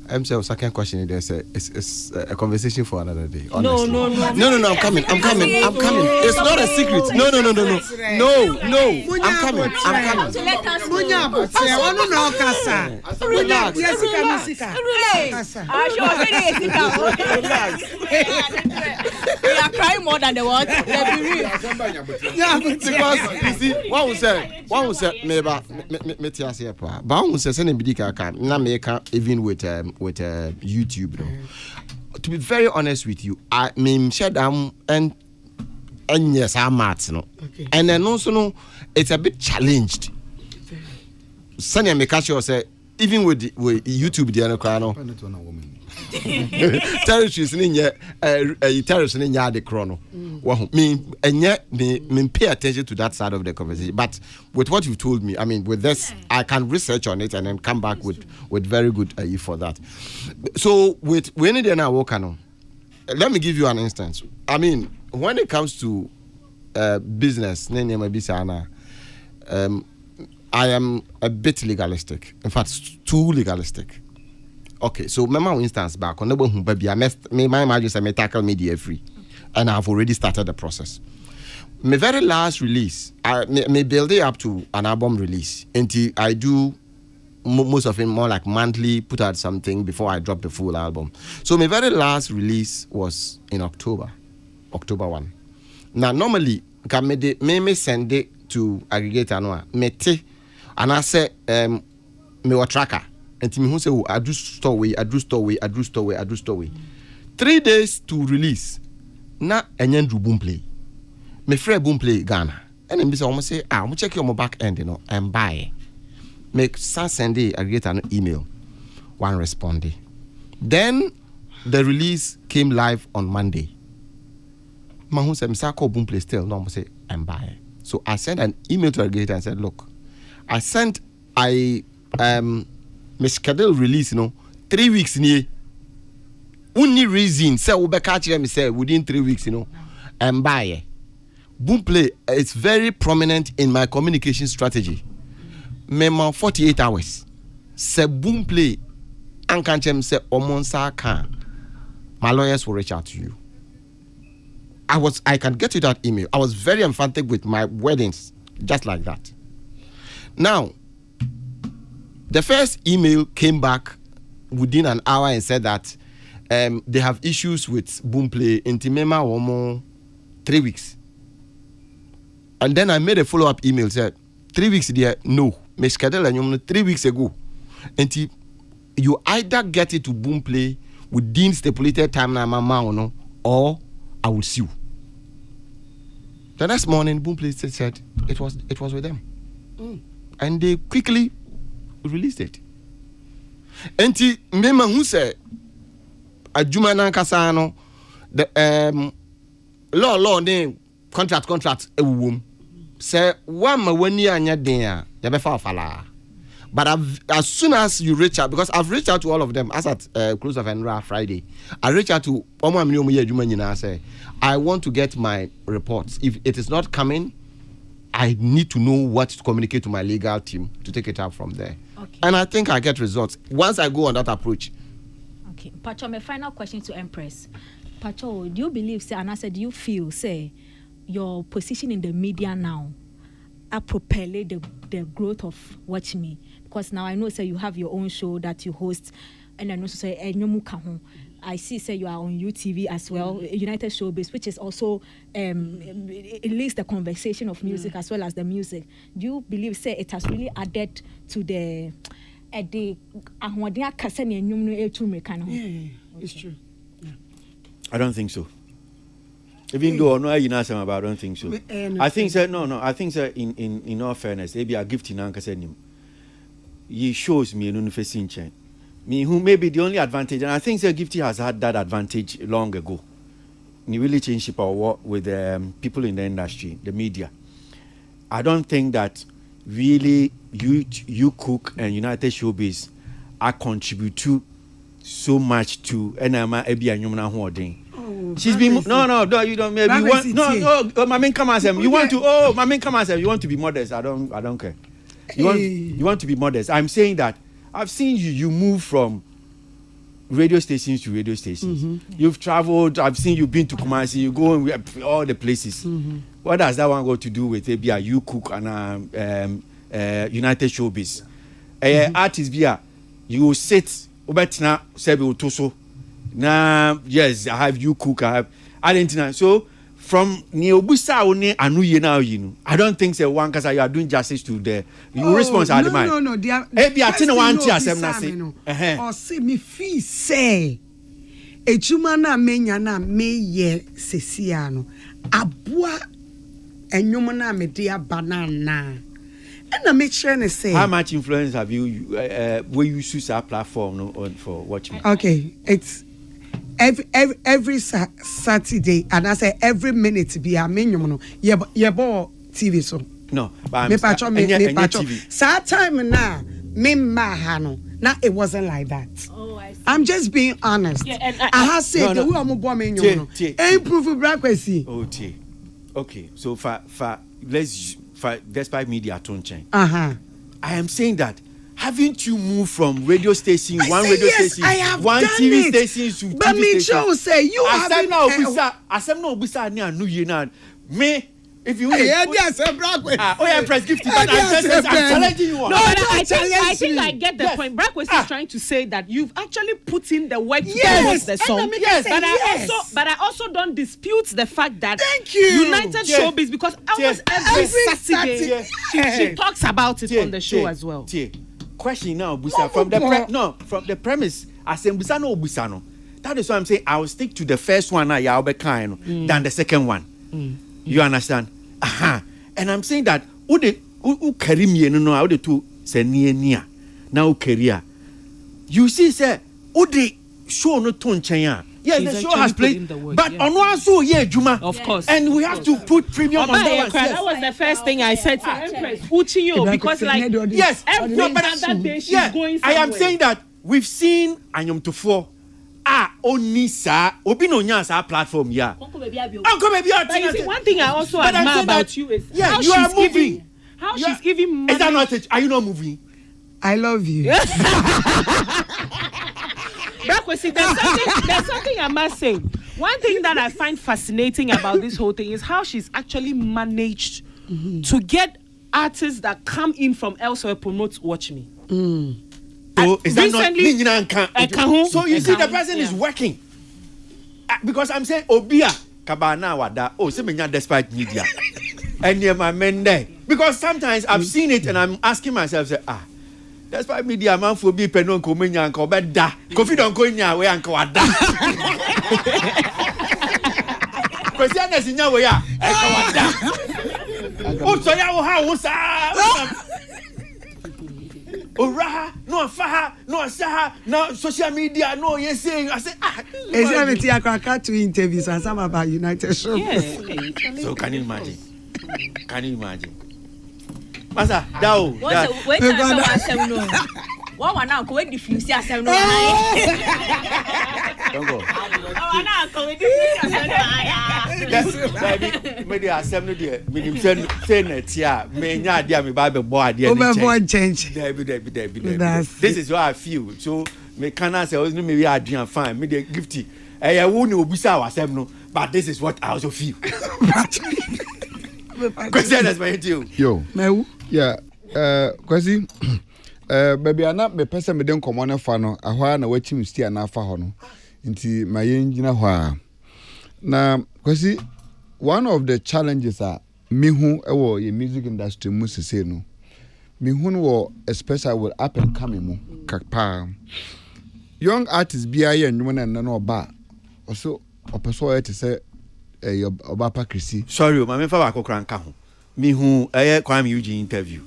MCL second question it's a conversation for another day. Honestly. No, I'm coming. It's not a secret. No. I'm coming. We are crying more than the world. Because you see, one will say maybe but one will say send na make even with YouTube though. To be very honest with you, I mean shut down and yes I'm mad no. Okay. And then also no it's a bit challenged. Sanya make sure say even with YouTube the no territories in terrorists in the chrono. Me pay attention to that side of the conversation. But with what you've told me, I mean, with this, I can research on it and then come back with very good for that. So with when it now work on, let me give you an instance. I mean, when it comes to business, I am a bit legalistic. In fact, too legalistic. Okay, so remember instance back on the one who baby I my imagine say me tackle media free, and I've already started the process. My very last release, I may build it up to an album release until I do most of it more like monthly, put out something before I drop the full album. So my very last release was in October 1. Now normally, me send it to aggregator no mete and I say me wa tracker and me who say I do store way 3 days to release na enyen do boom play me free boom play Ghana and me say almost say I'm check your back end and buy make send the aggregator an email one responded. Then the release came live on Monday. Man said I call boom play still no say and buy. So I sent an email to aggregator and said look I schedule release 3 weeks near only reason say we catch them say within 3 weeks and buy boom play it's very prominent in my communication strategy. Memo 48 hours. Say boom play and can't say omonsa can. My lawyers will reach out to you. I can get you that email. I was very emphatic with my weddings, just like that. Now, the first email came back within an hour and said that they have issues with boom play in Timema Womo 3 weeks. And then I made a follow-up email said 3 weeks there, no. Me schedule 3 weeks ago. And you either get it to boom play within stipulated time or I will sue. The next morning, boom play said it was with them. And they quickly released it. And mema who said Ajuma na kasano the law name contract say one when you anya den ya be fa fala. But as soon as you reach out, because I've reached out to all of them as at close of Enra Friday, I reach out to say I want to get my reports. If it is not coming, I need to know what to communicate to my legal team to take it up from there. Okay. And I think I get results once I go on that approach. Okay, Pacho, my final question to Empress. Pacho, do you believe, say, and I said, do you feel, say, your position in the media now are propelling the growth of Watch Me? Because now I know, say, you have your own show that you host, and I know, say, I see, say, you are on UTV as well, United Showbiz, which is also it leads the conversation of music as well as the music. Do you believe, say, it has really added to the it's true. I don't think so. Even though no, you know something about, I don't think so. I think so. No. I think so. In all fairness, maybe a gift in Anka said him. He shows me an facing chain. Me who may be the only advantage, and I think the Gifty has had that advantage long ago. In relationship or what with people in the industry, the media. I don't think that really you Cook and United Showbiz are contribute to so much to NMA Ebi and Yumna Hoarding. She's been no, you don't maybe you want my main come as you want to my main come as you want to be modest. I don't care. You want to be modest. I'm saying that I've seen you move from radio stations to radio stations. Mm-hmm. You've traveled. I've seen you've been to Kumasi. You go in all the places. Mm-hmm. What does that one got to do with maybe you Cook and United Showbiz? Artists be you sit obetina sebi utoso. Now yes, I have you Cook. I have Argentina. So from Neobusa one anuye now I don't think say one cause you are doing justice to the response at the mind. No. They are. Ebi atina one tia sem na say. Or say me fee say. Ejuma na menya na meye sesiano. Abua enyuma na me dia banana. And I make sure and say. How much influence have you where you use our platform on for Watch Me? Okay, it's every Saturday, and I say every minute be a minimum. Yeah, TV so. No, but me patcho. Sad time now, me mahano. Now it wasn't like that. Oh, I see. I'm just being honest. Yeah, and I have said the way I'm born me improve frequency. Okay, so for despite media tone change. I am saying that. Haven't you moved from radio station, station, one TV station to but TV station? But me say you have I said no, Obisa, ni anu ye na. Me If you Empress Gift, but I'm challenging you on. No, but I think I get the point. Brackway is trying to say that you've actually put in the work to promote the song. Yes, but I also don't dispute the fact that Thank you. United Showbiz, because almost every Saturday she talks about it on the show as well. Question now, Busa, from the premise, I say Busa no Busa no. That is why I'm saying I will stick to the first one I'll be kind than the second one. You understand? And I'm saying that who carry me no how the two say near now career. You see, say who the show no tone chanya. Yes, the show has played, but on one so Juma, of course, and we have to put premium on that. That was the first thing I said to Empress Uchiyo, because every other day she's going somewhere. I am saying that we've seen Anyom to 4. Only sa obi no nya sa platform ya. Uncle baby. But you see, one thing I also admire about you is how you are moving. She's giving. Is that not it? Are you not moving? I love you. There's something I must say. One thing that I find fascinating about this whole thing is how she's actually managed to get artists that come in from elsewhere promote Watch Me. So is that not so you see the person is working because I'm saying Obia Kabana Wada Semenya despite media and my men there, because sometimes I've seen it and I'm asking myself say despite media man for be penon komenya anko beda kofi don ko nya we anko wada kwesi anasinya we ya anko wada o so ya wo ha wo sa Ora, no faha, no saha, no social media, no yes saying. I say, exactly. I can't do interviews and some about United Show. Yes. So can you imagine? Masa, dao. What one now? Go diffuse yourself. No. Don't go. Baby, me dey assembly there. Me nim say net ya. Me nya dia me ba be boy there. Change. This is what I feel. So me can say no me we adrian fine. Me dey gifty. Eh wo ni obisa wasem no. But this is what I also feel. Question is my deal. Yo. Yeah. Kwasi. Baby ana me pese me den komo na fa no ahwa na wachi mi stia na fa ho no nti ma yenjina ho a na kwasi one of the challenges me hu ewo ye music industry mu sese no me hu no especially with up and coming mu kapa young artists bia ye nwum na na oba also opeso e te se oba pa krisi sorry ma me fa ba kokran ka ho me hu Kwame Eugene interview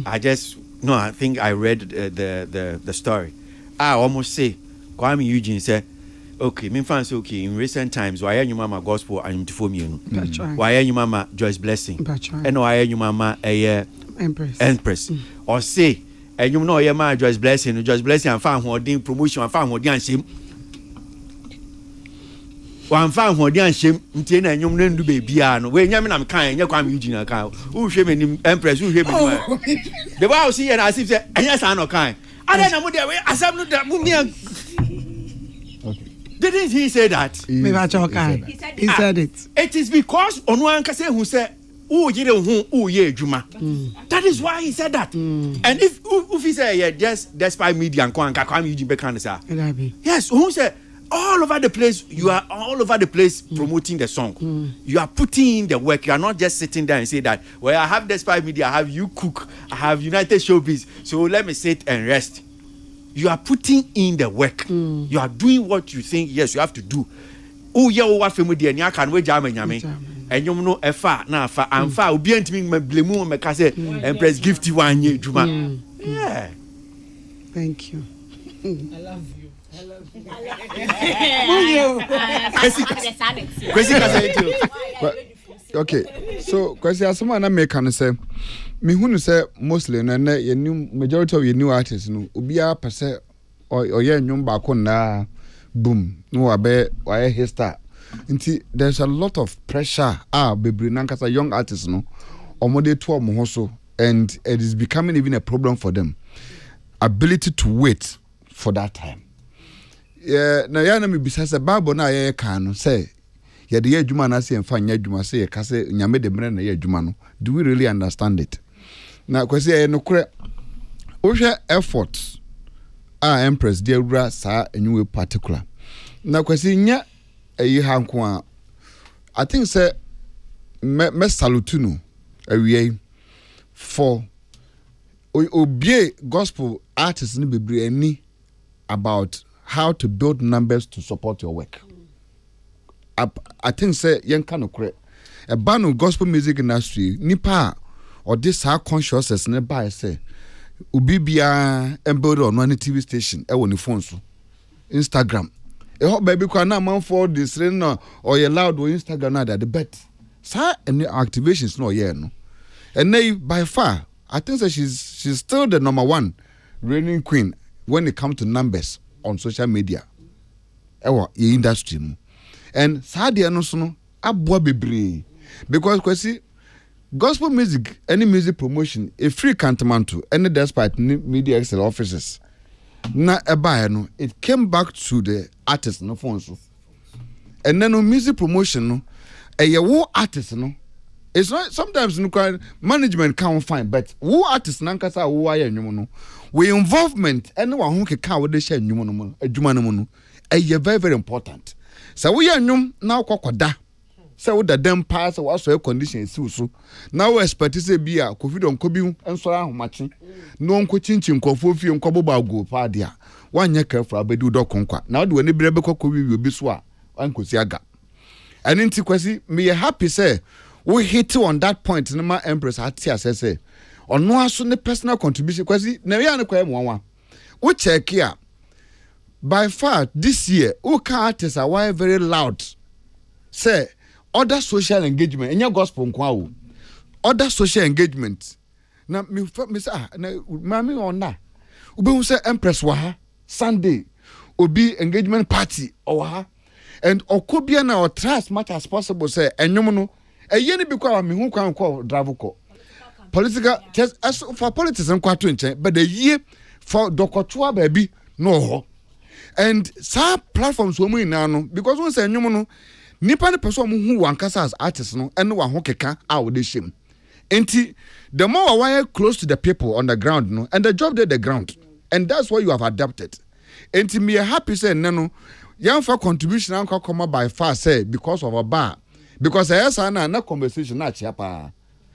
I think I read the story. I almost say Kwame Eugene said, okay, me fans okay in recent times why you mama gospel and to me why you mama Joyce Blessing and why you mama Empress or say and you know your mama Joyce Blessing and fan holding promotion and fan holding and shame one fan holding and shame until and you know do baby no when you am kind you Kwame Eugene kan who shame him Empress who shame him the boy see and as if say yes I no kind and then I'm there asem that didn't he say that he said it. It is because on one can say who said oh ye juma that is why he said that and if he say yeah just despite media and Kwame Eugene be kan say yes who said all over the place, you are all over the place promoting the song. You are putting in the work. You are not just sitting there and say that, well, I have Despite Media, I have You Cook, I have United Showbiz, so let me sit and rest. You are putting in the work. You are doing what you think, yes, you have to do. Oh, yeah, what family and can we jam and you know, a far, now, far, and far, will be entering my blame, my cousin, Empress Gift 1 year, Juma. Yeah. Thank you. I love you. Okay, so kwesi asoma na make can say me hunu say mostly na ye new majority of your new artists no obia pese or ye nwum ba ko na boom no abe why hister nti there's a lot of pressure bebri nankasa young artists no omode to omo ho so and it is becoming even a problem for them ability to wait for that time. Yeah, na ya na me bisa se Bible na ye kan no say Ye de adwuma na se emfa nya adwuma se ye ka se nyame de mre na ye adwuma no. Do we really understand it? Na kwesi ye no kure ohwe effort Empress de wura sa enwe particular. Na kwesi nya eyi hanko a I think say me salute no awie for obie gospel artists ni bebre ani about how to build numbers to support your work. I think say yen kan okre e ba no gospel music industry nipa or this how consciousness ne ba say obi bia embuild on one TV station e woni phone so Instagram e ho baby kwa na man for this no or you loud on Instagram na the bet sa any activations no yeah no and they by far I think that she's still the number one reigning queen when it comes to numbers on social media ewa industry mu and sadia no so no aboa bebre because kwesi gospel music any music promotion a free cantamanto any despite media excel offices na eba no it came back to the artist no phone so and then no music promotion no a wo artist no it's not sometimes no management can't find but wo artist nankasa wo aye nwum no we involvement anyone who can wo de share nwum no adwuma no no very very important so we nwum na kokoda so with the dem pass was so condition so now we expect say bia covid on kobi enso ahomache no nko chinchin kofo fie nko boba go pa dia wanye careful abedi do konkwa now de wani brebe kokobi obi so a ankosi aga and inti kwasi me happy say we hit on that point no ma Empress atia say ono aso ne personal contribution kwasi na we an kwa nwa we check here by far this year who can artists are why very loud say other social engagement enya gospel nkwa o other social engagement na me say na mami ona obi say Empress wa ha Sunday obi engagement party o ha and okobia na o try as much as possible say enyum no eye ni bi kwa me hu kwan kwa drive ko political just as for politics nkwa to nchen but the year for dokotoa baby no ho and some platforms wo mu na no because we say enyum no nipa ne person mo hu wankasa as artist no ene wa ho keka a wo de shem enti the more we are close to the people on the ground no and the job there the ground and that's what you have adapted enti me happy say no yan for contribution an come by far say because of a bar because yes na conversation na chiapa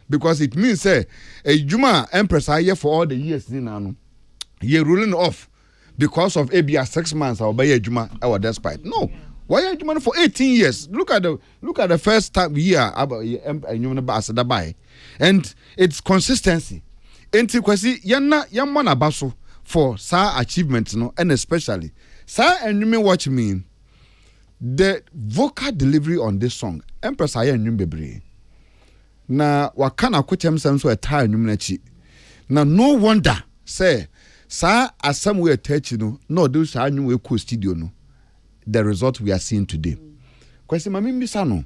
because it means say a juma Empress here for all the years ni na no you ruling off because of ABR 6 months or by juma our despite no. Why are you for 18 years? Look at the first time year about and it's consistency. Enti kwasi yamma na baso for sa achievements no and especially sa enyume watch me the vocal delivery on this song Empress aye enyum bebre na wakana kwechem sem so eta enyum na chi na no wonder say sa asem we attach no do sa enyum we ko studio no the result we are seeing today. Kwesi mami mbisa no.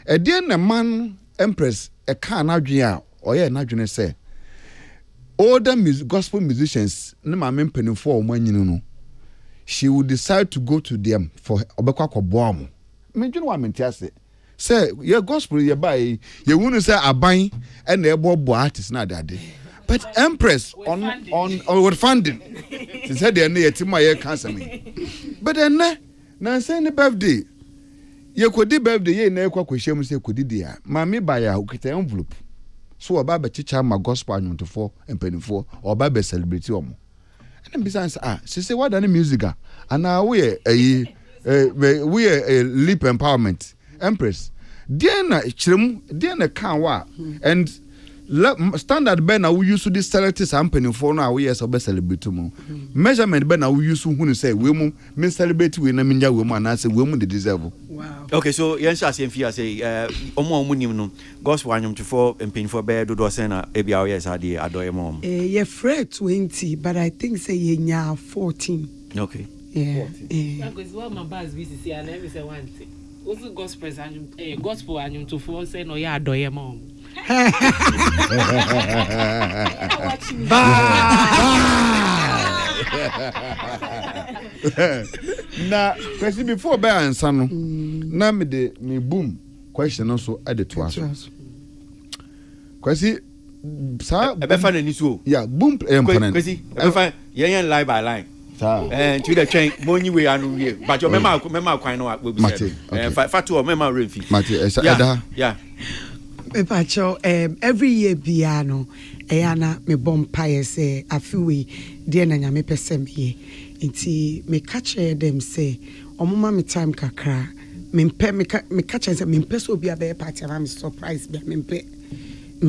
Edien na man Empress e ka na adwen a oye na adwen say older gospel musicians na mami mpenifo o manyini no. She would decide to go to them for obekwa kobo am. Me dwen wa menti ase. Say your gospel ye buy ye wunu say aban e na ebobo artist na dade. But Empress with funding. She said they na yetima ye cancer me. But then na say ne birthday ye kodi birthday ye na ekwa kwehiem say kodi dia mami ba ya okita envelope so oba ba chicha ma gospel anyuntofo empanifo oba be celebrate omo and besides she say what an MUSIGA and we a leap empowerment Empress dia na chirem dia na kan wa and standard ben na we use this selected sampling for now we so be celebrate mu measurement ben na we use hu say we mu me celebrate we na minya we mu na say we mu the deserve. Wow. Okay, so yen sha say fia say omo nim no gospel anyum to for empin for be do say na e bia yes ade adoye mom ye fret 20 but I think say ye nya 14. Okay. Yeah. Because what my buzz VCC and every say one thing. Also gospel anyum to for say no ya adoye mom. Na kwesi before be answer no. Na me boom question also at the twice. Kwesi sa e be fa na ni so. Yeah, boom component. Kwesi e be fa yen line by line. To the chain money we anu we but your mema kwan no we be said fa to mema refi yeah Pacho every year piano eyana me bompaye say afiwe de na nyame pesem ye nti me catch them say omoma me time kakra me catch say me peso obi abe party am surprise be me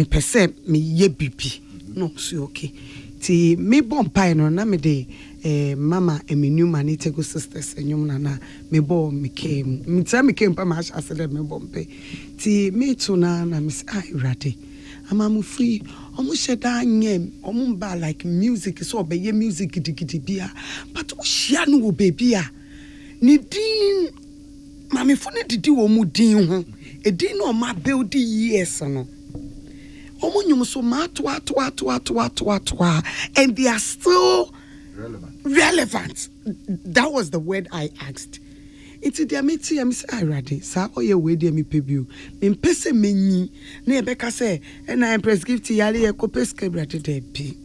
pese me ye bibi no so okay ti me bompaye no na me de mama eminu manitego sisters enyum na me bo me came pa ma asede me bompe ti me to na me say ai rade amamu free omu sheda anyem omu ba like music so obeye music gidigidi bia but o hia no wo baby a ni din mame fo ne didi wo mu din ho edin no ma build years no omu nyum so ma to and they are still relevant. That was the word I asked. It's the amity am say ready. Sa oye we dey me pebiu. Me pese menyi. Na ebeka say na Empress Gift yale e ko peske brade dey bi.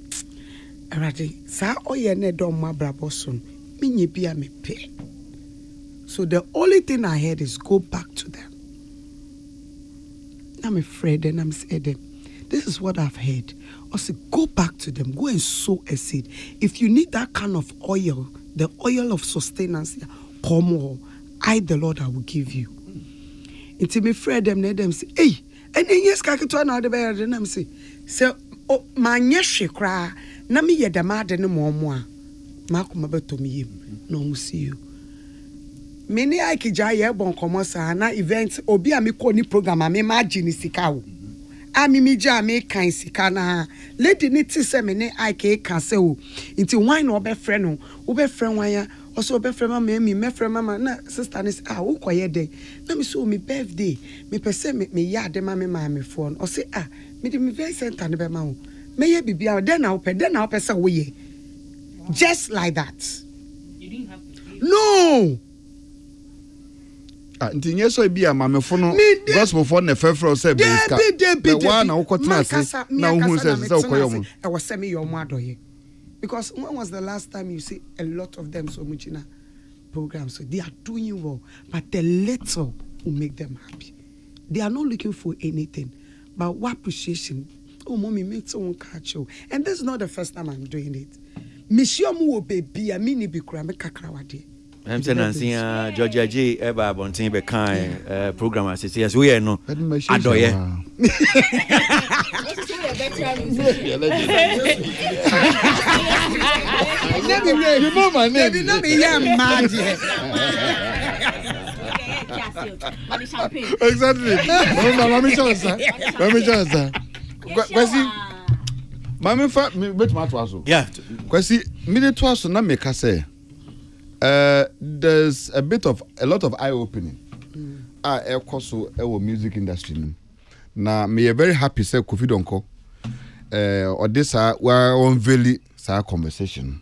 Ready. Sa oye na don ma brabo so. Menyi bia me pe. So the only thing I heard is go back to them. I'm afraid and I'm saying this is what I've heard. Also, go back to them. Go and sow a seed. If you need that kind of oil, the oil of sustenance, come on. I, the Lord, I will give you. Until me afraid them, let them say, hey, and then yes, kakito na de bear. Then I'm say, oh, my nyeshe kra. Na mi ye damade ne moa. Mark mabeto mi no mu see you. Many I kija ye bon komosa na event obi a mi ko ni program a me imagine sika wo. Ami mi ja me kan sika na lady ni ti se me ne IK kan se o nti why no be friend no wo be friend wan ya also be friend mama me friend mama na sister ni wo koye dey na me so me birthday me pese me ya de ma me phone o say me de me very center ne be ma wo me ye bibia den na wo pe se wo ye just like that. You didn't have to pay. No. Nti nyeso bi amame fo no gospel fo na fefro say be ska be wa na ukotena ase na hu say ukoyo mo I was saying your adoye because when was the last time you see a lot of them so much in a program so they are doing well but the little will make them happy. They are not looking for anything but what appreciation. Oh mommy make someone catch you and this is not the first time I'm doing it. Monsieur mu baby a mini bi kura me kakra wade. I'm saying Georgia J eba bontin be kan program as yes we no adoye you know my name you know me mad here exactly mama chance kwesi mama fa me betuma to aso yeah kwesi me de to aso na me ka say there's a lot of eye opening. Also, music industry. Now, me very happy say Kofi Donko. Or this we on very conversation.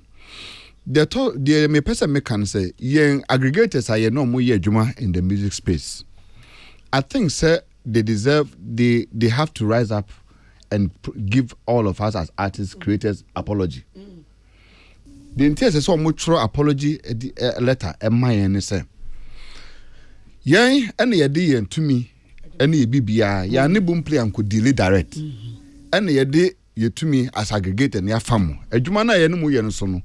The me person me can say young aggregators are no more juma in the music space. I think say they have to rise up and give all of us as artists, creators apology. The entire say so much apology letter and say yen and ye dey to me any bibia ya ne bum play am could delay direct and ye dey ye to me as aggregate and ya fam adwuma na ye no mu ye no so no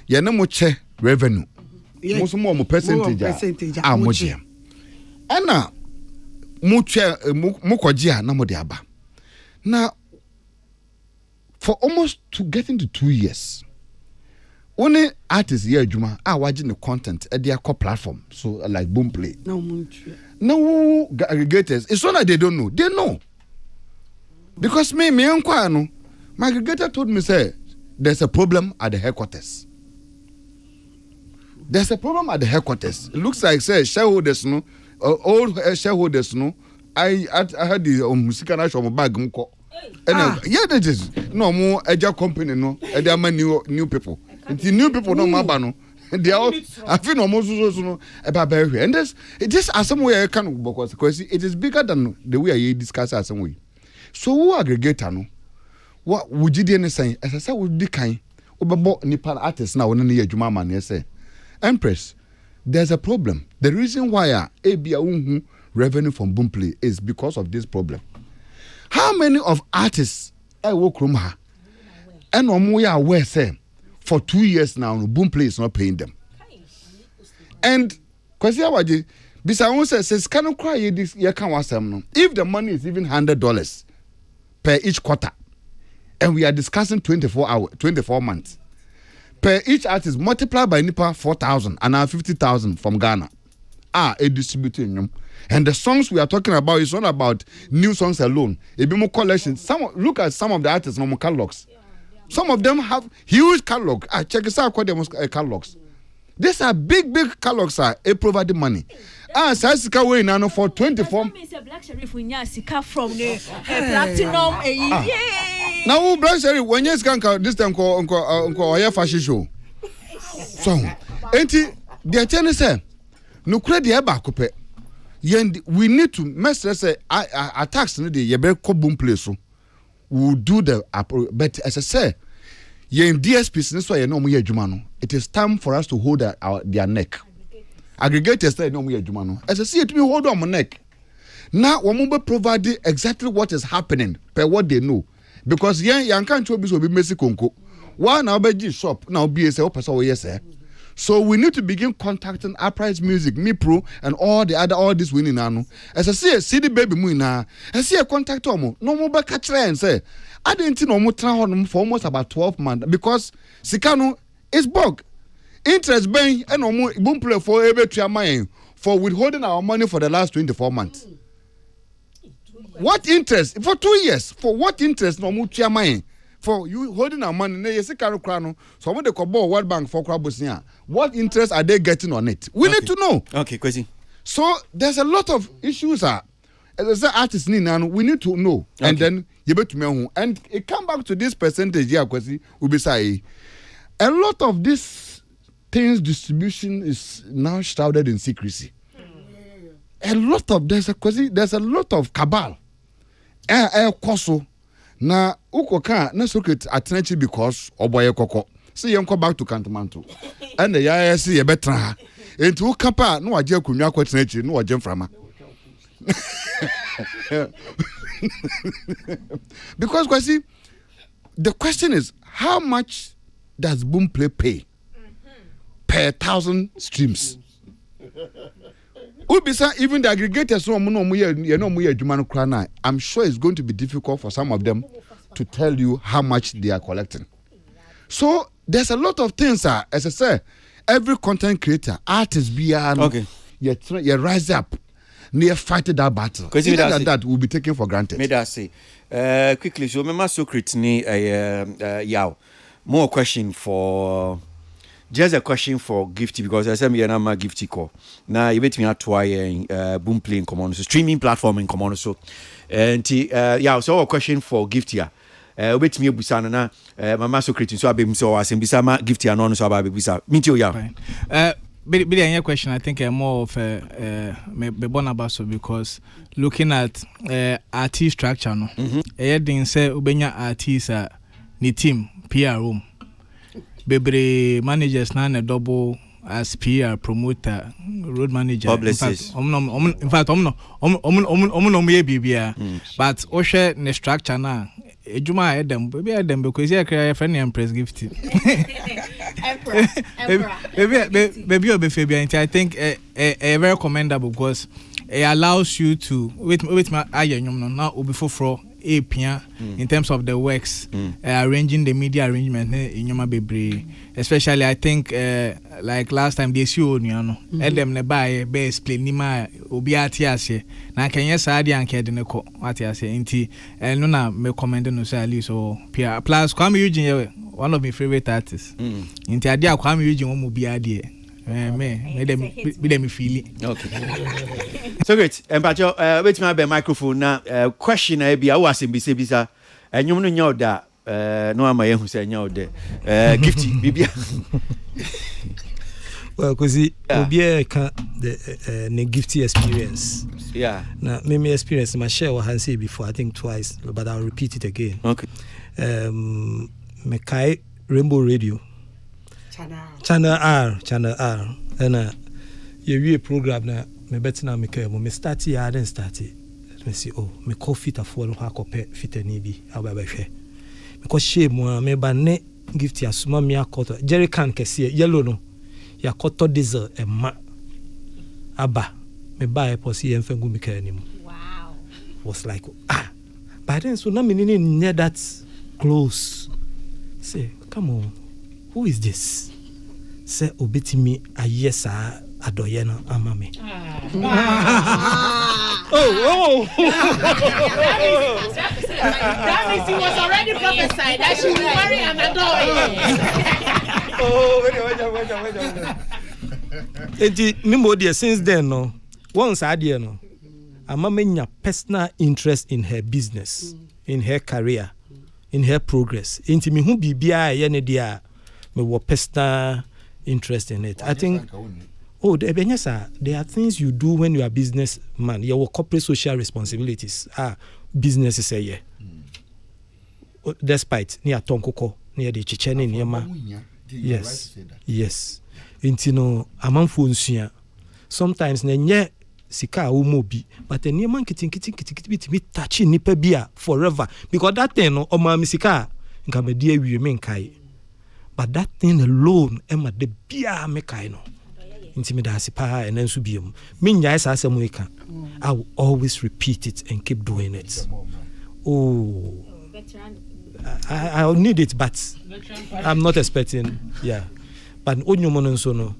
ye ne mo che revenue mo so mo percentage a mo je ana mo che mo koje a na mo de aba na for almost to get into 2 years. Only artists here Juma are watching the content at their core platform, so like Boomplay. No aggregators. It's not that they don't know. They know. Because me inquire no. My aggregator told me say there's a problem at the headquarters. There's a problem at the headquarters. It looks like say shareholders no, old shareholders no. I heard the MUSIGA national bag mko. Yeah, that is no more agile company no. There are new people. The new people no maba no They are. I feel almost so about very. And this as some way I can because it is bigger than the way I discuss as some way. So who aggregator no? What would you say? As I said, would be kind. Obabo Nipan artists now when you Juma man say. Empress, there's a problem. The reason why ABA revenue from Boomplay is because of this problem. How many of artists I work from her and we are aware say for 2 years now Boomplay is not paying them. And Kwasi Awaji, Bisa says cannot cry this year can was if the money is even $100 per each quarter, and we are discussing 24 months per each artist, multiply by Nipa 4,000 and now 50,000 from Ghana. A distributing. And the songs we are talking about is not about new songs alone. A bit more collection. Look at some of the artists' normal catalogs. Some of them have huge catalog. I check this out. Catalogs. These are big catalogs. They provide the money. Sasika way now for 24. Black Sheriff when you sika from the platinum. Now Black Sheriff when you scan this time ko fashion show. So, enti the attorney say no credit eba kope. We need to master say attacks no dey ye be ko Boomplay so. We'll do the but as I say, in DSPs this way no mo ye adwuma no. It is time for us to hold their neck. Aggregators say no mo ye adwuma no. As I see it me hold on my neck. Now we will provide exactly what is happening per what they know. Because yan can't be so be messy konko. Why now be shop now be say person yes eh. So we need to begin contacting Uprise Music, MiPro, and all this winning now. As I see a CD baby muina, I see a contact omo. No more back catch and say, I didn't know more try for almost about 12 months because Sikano is bug. Interest bank and no more Boomplay for every 3 months for withholding our money for the last 24 months. What interest? For 2 years. For what interest no more 3 months? For you holding our money, so when they call World Bank for Krabusia, what interest are they getting on it? We need to know. Okay, crazy. So there's a lot of issues. As an artist, we need to know, and then you bet me. And it come back to this percentage here, Kwesi. We be say a lot of this things distribution is now shrouded in secrecy. A lot of there's a lot of cabal. Koso. Na ukoka na secret attention because oboye koko see you come back to Kantomanto and the ya see you better into ukapa no aje akunwa kwatenachi no aje mframa because Kwasi the question is how much does Boomplay pay per 1,000 streams? Even the aggregators, I'm sure it's going to be difficult for some of them to tell you how much they are collecting. So there's a lot of things, as I say, every content creator, artist, you rise up, near fighting that battle. That will be taken for granted. May I say, quickly, so my secret ni yaw. More question for. Just a question for Gifty because I said me and my Gifty call. Now you bet me at why Boomplay in common so streaming platform in common so and so a question for Gifty wait me busana na mama so creating so abem so asem bisama Gifty anon so ababe bisa meet you But the question I think more of me born about so because looking at artist structure no didn't say ubenya artist ni team PR room Bebre managers na double as PR promoter road manager publicist in fact no me bibia but oshe ne structure na ejuma edem because here cry friend Empress Gift baby obefebia I think a very commendable because it allows you to wait my ayanyum no now obi foforo in terms of the works, arranging the media arrangement in Yoma Bebre. Especially, I think, like last time, they see you Adam Nebai, best play Nima, Obiatiase. Now, can you say, and Kedineko, what I say, Inti, and Luna may comment on Sally, so Pia. Plus, Kwame Eugene, one of my favorite artists. Inti Adia, Kwame Eugene, will be idea. Let them feel it. Okay. So great. And but wait my be microphone now. Question I be I was in bisa and you know that no am I who say no there. Gifty bibia. Well, because Obi can the gifty experience. Yeah. Now, me experience my share what I said before. I think twice, but I'll repeat it again. Okay. Me kai Rainbow Radio. Channel R, and you program na me better na me kai me start here, I didn't start it. Me say me call fit afford no hakope fit ani bi ababa hwe. Because shame me ba ne gift ya suma me akoto jerry can kese yellow no ya koto diesel e ma aba me buy posi ye mfengu me kai anim. Wow. Was like but then so na me ni near that close. Say come on, who is this? Say obetimi ayesa adoye no ama me. Oh. That means he was already prophesied that she will marry an adore. Wait. Since then, no, once I did, no, I'm a personal interest in her business, in her career, in her progress. Into me who be me personal interest in it. I think. Oh, there are things you do when you are a businessman. Your corporate social responsibilities are businesses a year. Despite near Tonkoko, near the Chichene, near Ma. Yes. Intino, among Funsia. Sometimes, Nenye Sika Umobi, but the near man kitty touching Nipa Bia forever. Because that thing, or Mammy Sika, come a dear we remain kai. But that thing alone, Emma de Bia Mekaino. Intimidasi pa and then subium. Minya is as a I will always repeat it and keep doing it. Oh, I'll need it, but I'm not expecting. Yeah, but Onyomono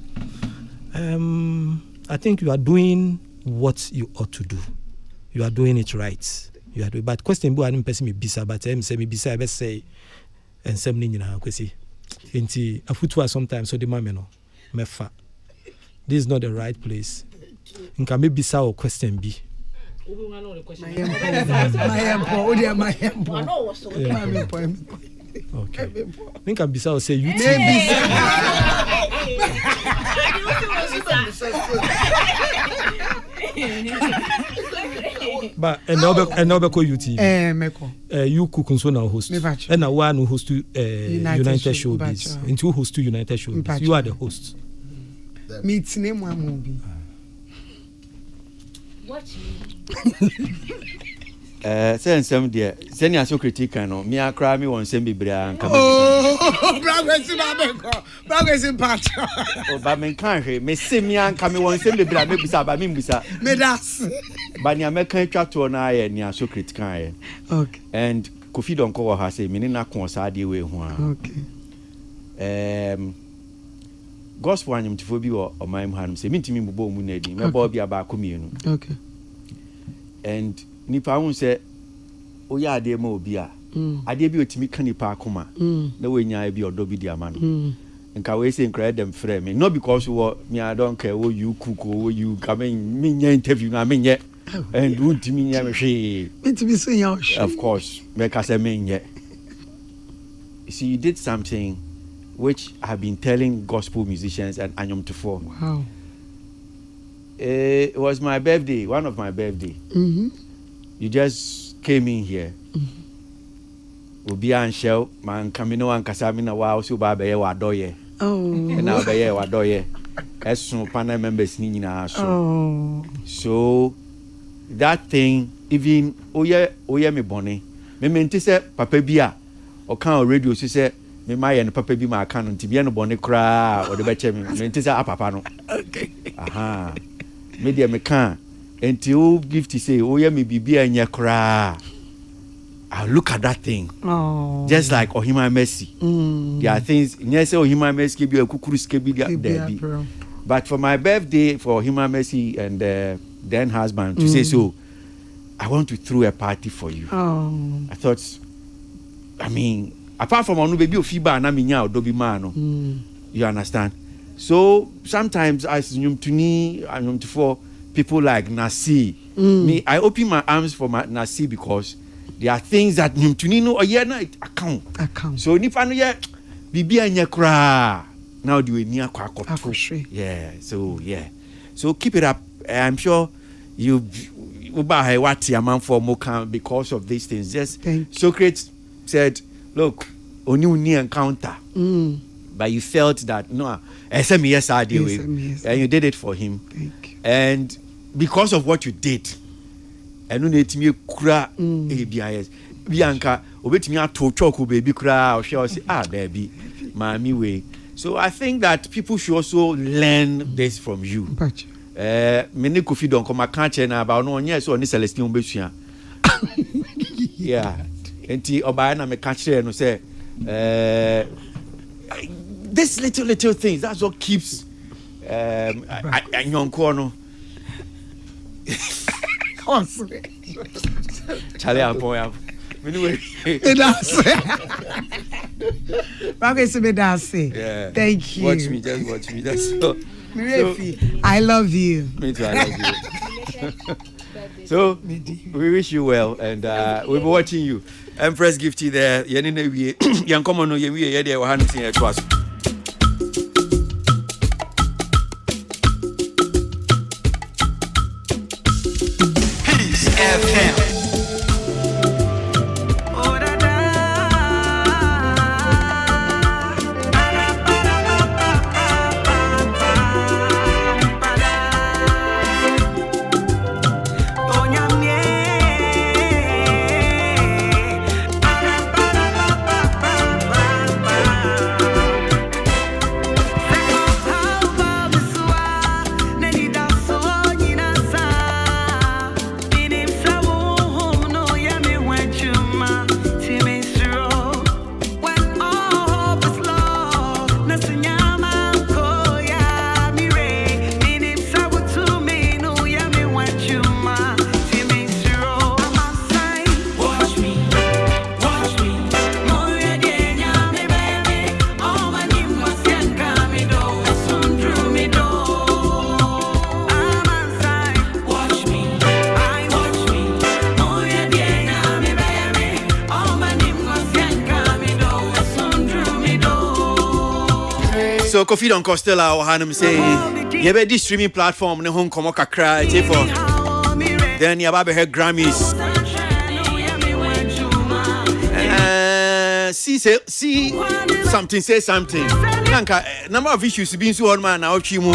I think you are doing what you ought to do. You are doing it right. You are doing. But question, I didn't person me bisa, but say me bisa. I best say and something in our question. Inti a footwear sometimes so the mama no mefa. This is not the right place. Nka me bisa o question B. Okay. Nka bisa o say you. But and no be ko UT. You cook so na host. And na one who host to United Showbiz. Into host to United Showbiz. You are the host. Meet name one movie. Watch me. Send some dear. Send your so critic no. Me a cry me won send bebre an come. Oh, progress in part. Oh, but me can he. Me say me an come won send bebre me bisa ba me bisa. Me das. But ni American twa to na ye ni so critic kan. Okay. And Kofi don ko ha say me ni na kon sa de we ho a. Okay. Gospel anyam tifo bi o man mu hanum say mintimi mbubo mu na di me ba bia ba komienu. Okay. And nipa won say oya ade ma obi a ade bi otimi ka nipa akoma na we nya bi odo bi di ama no. Nka we say nkra dem frɛ me not because me I don't care what you cook or you come in me nya interview na me nya and untimi nya me hwe. Mintimi so nya. Of course, me ka say me nya. See, you did something which I have been telling gospel musicians and Anyom Tufo. Wow. It was my birthday, one of my birthday. You just came in here. Obi an shell, man kamino an kasamina wa so ba be wa doye. Oh. And now be wa doye. Esun panel members ni nyina so. Oh. So that thing even oye me bone. Me menti say papa bia o kan radio so say me ma ye no papa bi ma kan nti bia no bone kra o de be che me menti say papa no. Okay. Aha. Me dia me kan enti o gift say oye me bibia nya kra. I look at that thing. Oh. Just like Ohima Mercy. There are things, yes, Ohima Mercy be a kukuru be there. But for my birthday, for Ohima Mercy and then husband to say so, I want to throw a party for you. Oh. I thought, I mean, apart from onu baby ofiba na minya odobi mano. You understand? So sometimes as Nyum for people like Nasi, me, I open my arms for my Nasi because there are things that Nyumtunino or yeah account. Account. So if I know yeah, Bibi and Yakra, now do we near Kwako. Yeah, so keep it up. I'm sure you what amount for Moka because of these things. Just Socrates said, look, only encounter. But you felt that no, SMS I deal with, and you did it for him. Thank you. And because of what you did, and you need me kura ABIS. Bianca, obet me to choco baby kura or she say baby, mommy way. So I think that people should also learn this from you. Many coffee don't come a can't about no yes or any Celestine Bessia. Yeah. And Obayana me catch and say this little things, that's what keeps young corner. Charlie, I'm boy. Anyway, thank you. Watch me. That's so. I love you. Me too, I love you. So we wish you well, and we'll be watching you. Empress Gift there. Young common no we there 100 to us. Peace FM. So Kofi Don Costello or Hanum say you be this streaming platform ne home komo kakra for then you have her Grammys. See something, say something. Number of issues being so on man now chimu.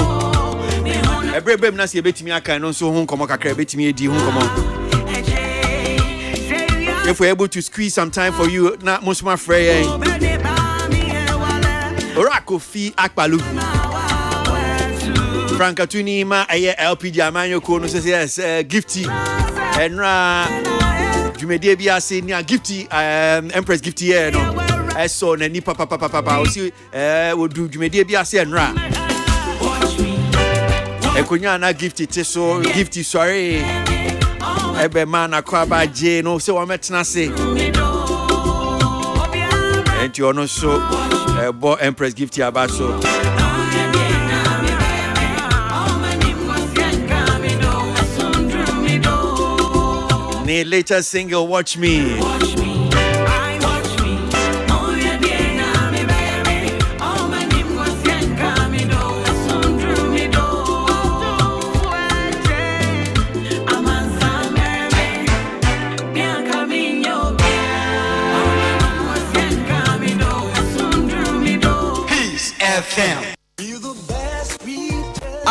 Every babe na say betimi aka no so home komo kakra betimi edi home komo. If we're able to squeeze some time for you, not most my friend. Kofi Akpalu Franka Tunima aye LPG amanyo ko no say yes gifty enra jumede bia say nia gifty Empress Gift here no eso na ni papa o si wodu jumede bia say enra ekonya na gifty teso gifty sorry ebe man akwaba je no say wo metena say enti ono so bo Empress Gift Abaso. The latest single, Watch Me.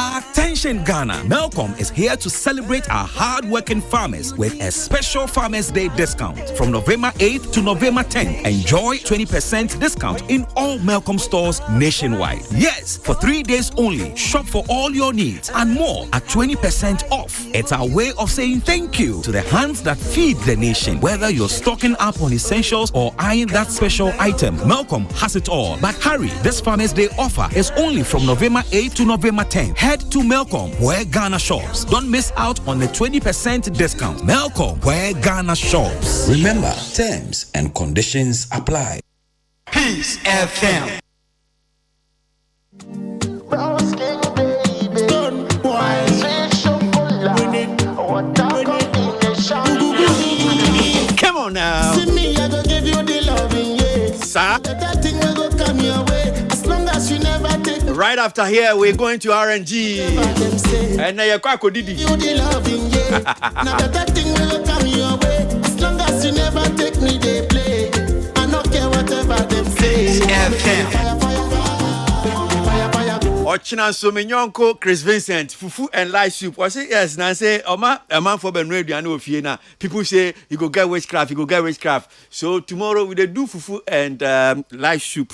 Attention Ghana, Malcolm is here to celebrate our hard-working farmers with a special Farmers Day discount. From November 8th to November 10th, enjoy 20% discount in all Malcolm stores nationwide. Yes, for 3 days only, shop for all your needs and more at 20% off. It's our way of saying thank you to the hands that feed the nation. Whether you're stocking up on essentials or eyeing that special item, Malcolm has it all. But hurry, this Farmers Day offer is only from November 8th to November 10th. Head to Malcolm, where Ghana shops. Don't miss out on the 20% discount. Malcolm, where Ghana shops. Remember, terms and conditions apply. Peace FM. Come on now. See me, I go give you the loving, yeah. Sir? That thing will go come your way. As long as you never take Right after here, we're going to RNG. And now you're quite Didi. You the loving, yeah. Now that thing will come your way. As long as you never take me, they play. I don't care whatever them say. Ochina Sominyonko, Chris Vincent, Fufu and Light Soup. I say yes, now say a man for Ben Radio, I know if you now. People say you go get witchcraft, you go get witchcraft. So tomorrow we do Fufu and Light Soup,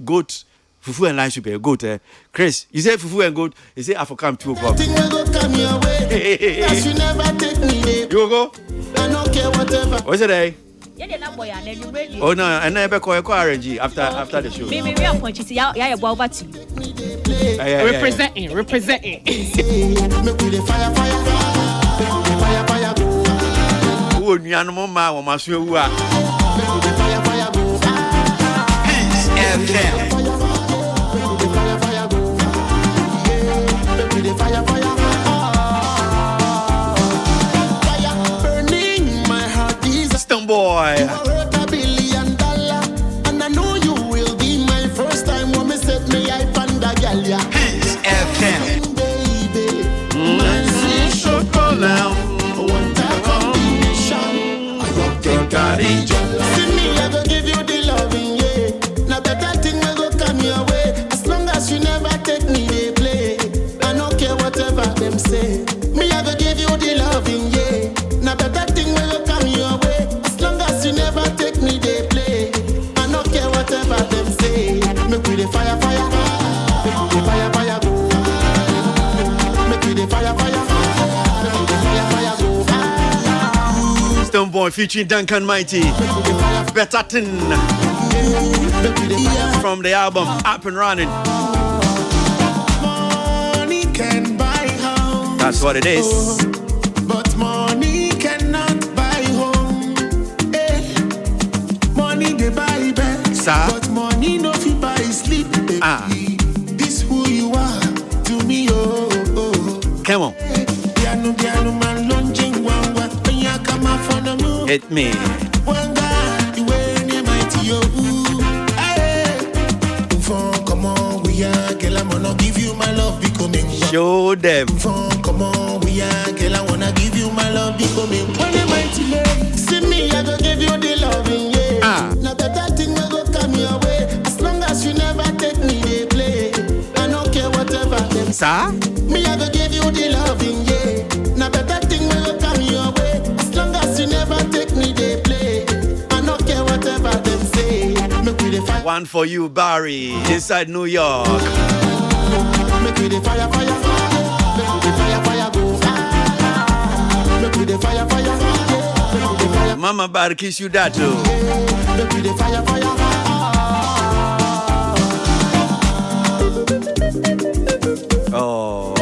goat. Fufu and Light Soup, goat. Chris, you say Fufu and goat, you say I for come 2 o'clock. Nothing will come your way. As you never take me, you go? I don't care whatever. What's it, eh? Oh no, and I never call RNG after the show. Me appoint you. Yeah, over to you. Representing. Make we the fire. Who ni animal ma o ma so ewu a. Burning my heart is Stone boy. worth $1 billion. And I know you will be my first time when me set me I find a gal, yeah. Baby, my sweet chocolate. One time combination. I don't think I need you. See me, I go give you the loving, yeah. Now better thing will go come your way. As long as you never take me, they play. I don't care whatever them say. Me, I go give you the loving, yeah. Now better thing will go come your way. As long as you never take me, they play. I don't care whatever them say. Make we the fire. Make we the fire go. Make we the fire go. Stone boy featuring Duncan Mighty. Better Tin. From the album Up and Running. Money can buy house. That's what it is. But money cannot buy home. Money they buy bed. But money no fit buy sleep. This who you are to me, oh. Come on. Piano man launching one when you come up for the moon. Hit me. One guy, you ain't near mighty, oh. Come on, we are girl, I wanna give you my love becoming one. Show them. Come on, we are girl, I wanna give you my love becoming one. When mighty lady, see me, I go give you the loving, yeah. Now that thing will go come your way. As long as you never take me, they play. I don't care whatever them say. Me, I go give you the loving, yeah. Now that thing will go come your way. As long as you never take me, they play. I don't care whatever them say. Make we the fire. One for you, Barry, inside New York. Make we the fire. Make we the fire go. Make we the fire. Mama Barry kiss you that too. Make we the fire. Oh.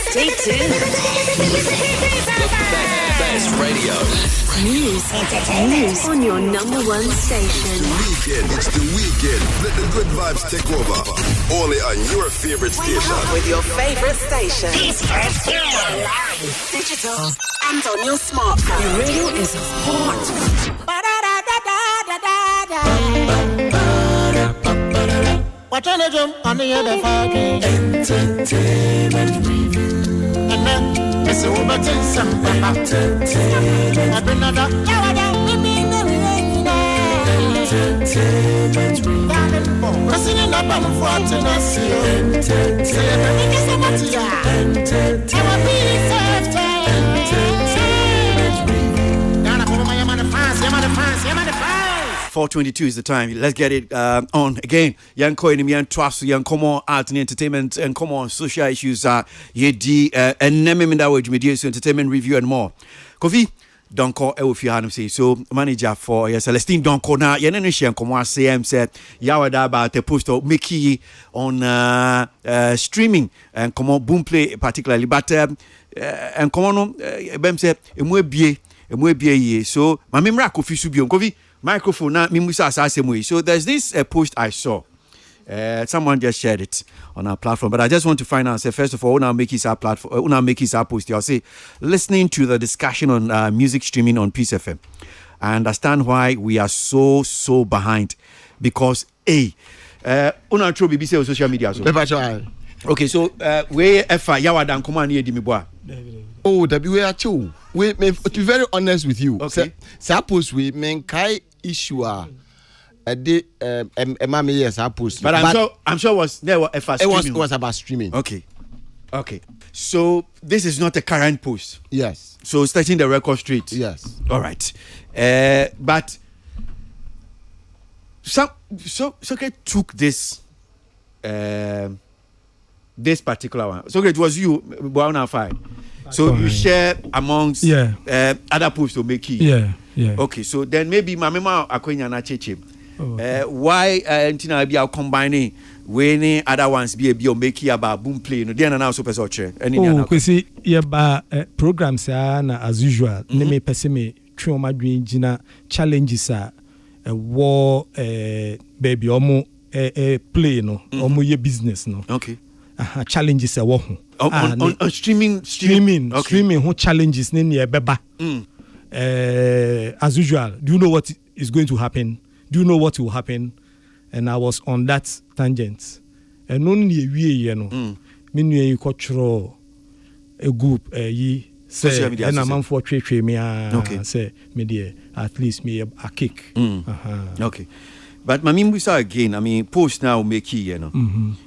Stay tuned. Best radio. News on your number one station. It's the weekend. Let the good vibes take over. Only on your favorite station. With your favorite station. Live, digital, and on your smartphone. Your radio is hot. Watch on the jump on the other fucking entertainment review. And then it's over to some entertainment. I've been another entertainment review. Pressing in up on the front and I see entertainment review. Now I'm on the fans. 4:22 is the time. Let's get it on again. Young Coin, young Trust, young Common Art and Entertainment, and Common Social Issues. Yedi and Nemimida Wage Media Entertainment Review and more. Kofi Donko Ewofi Hanum say so. Manager for Celestine Donko na Yenenishan Common CM said Yawada about the post of Mickey on streaming and Common Boomplay particularly, but and Common Bem said Emwebie so my memra Kofi Subion Kofi microphone na mimusa asase mu. So there's this post I saw Someone just shared it on our platform, but I just want to find out. Say first of all, when I make his platform, when I make his post, I'll say listening to the discussion on music streaming on Peace FM. I understand why we are so behind, because una true BBC on social media. So. Okay, so we yawadan come on here di me boa. Oh, WHO. We to be very honest with you. Okay. Suppose we men kai issue but I'm sure was there was it was about streaming. Okay. So this is not a current post. Yes. So starting the record straight. Yes. All right. But so took this this particular one. So it was you, Bouna Fine. So you share amongst other posts to make it. Yeah. Okay. So then maybe my mama akwenya na cheche. Why Antina be combining when other ones be make it about boom play no then now super search kwesi ye ba programs na as usual ne me pese me twoma dwen gina challenges war baby omo play no omo ye business no okay challenges wo ho on streaming who challenges ne e beba as usual. Do you know what is going to happen? Do you know what will happen? And I was on that tangent. And only a year, me you cultural a group ye say and a man for trade me say me at least me a kick. Okay. But my we saw again, I mean, post now make you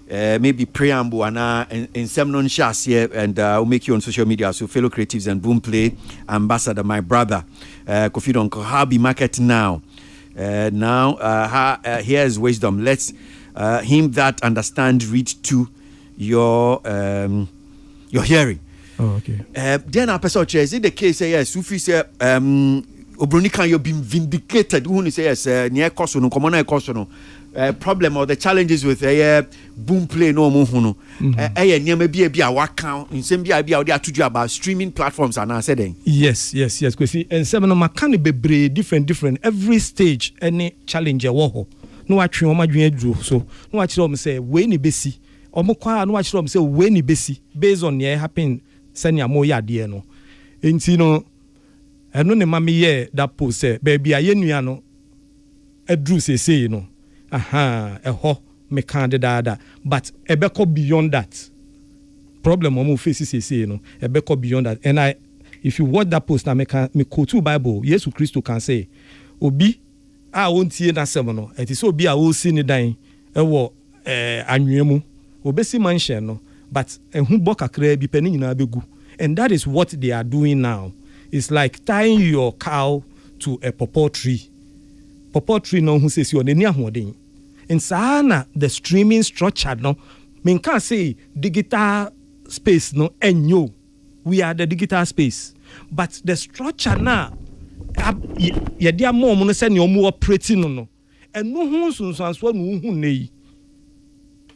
maybe preamble and in some non shares here and we'll make you on social media. So fellow creatives and Boom Play ambassador, my brother, Kofi Donko, how be market now? Here is wisdom. Let's him that understand read to your hearing. Oh, okay. Then our person is it the case? Yes, Sufi say Obroni can you be vindicated? Who say yes? Near cost no common cost no problem or the challenges with Boom Play no mo no. Near maybe a work in same be to about streaming platforms and I said yes. Because and seven of can be different every stage any challenge a war. No actually o madwen so no actually say we ni besi omo kwa no actually say we ni besi based on what happen senior mo ya de no enti no eno ne mama ye that post say baby aye nua no adru say no eho me kan de dada but ebeko beyond that problem omo face say no ebeko beyond that. And if you watch that post na me quote to Bible Jesus Christ can say obi won't see na sem no it is obi wo si ni dan wo anwemu obesi mansion no but ehu bokakra bi pani nyina begu. And that is what they are doing now. It's like tying your cow to a pawpaw tree. Pawpaw tree no who says you ni ahoden. And sana the streaming structure no me can say digital space no enyo. We are the digital space. But the structure now ye dia more no say no more operating no. And no hu sunsanso no hu nei.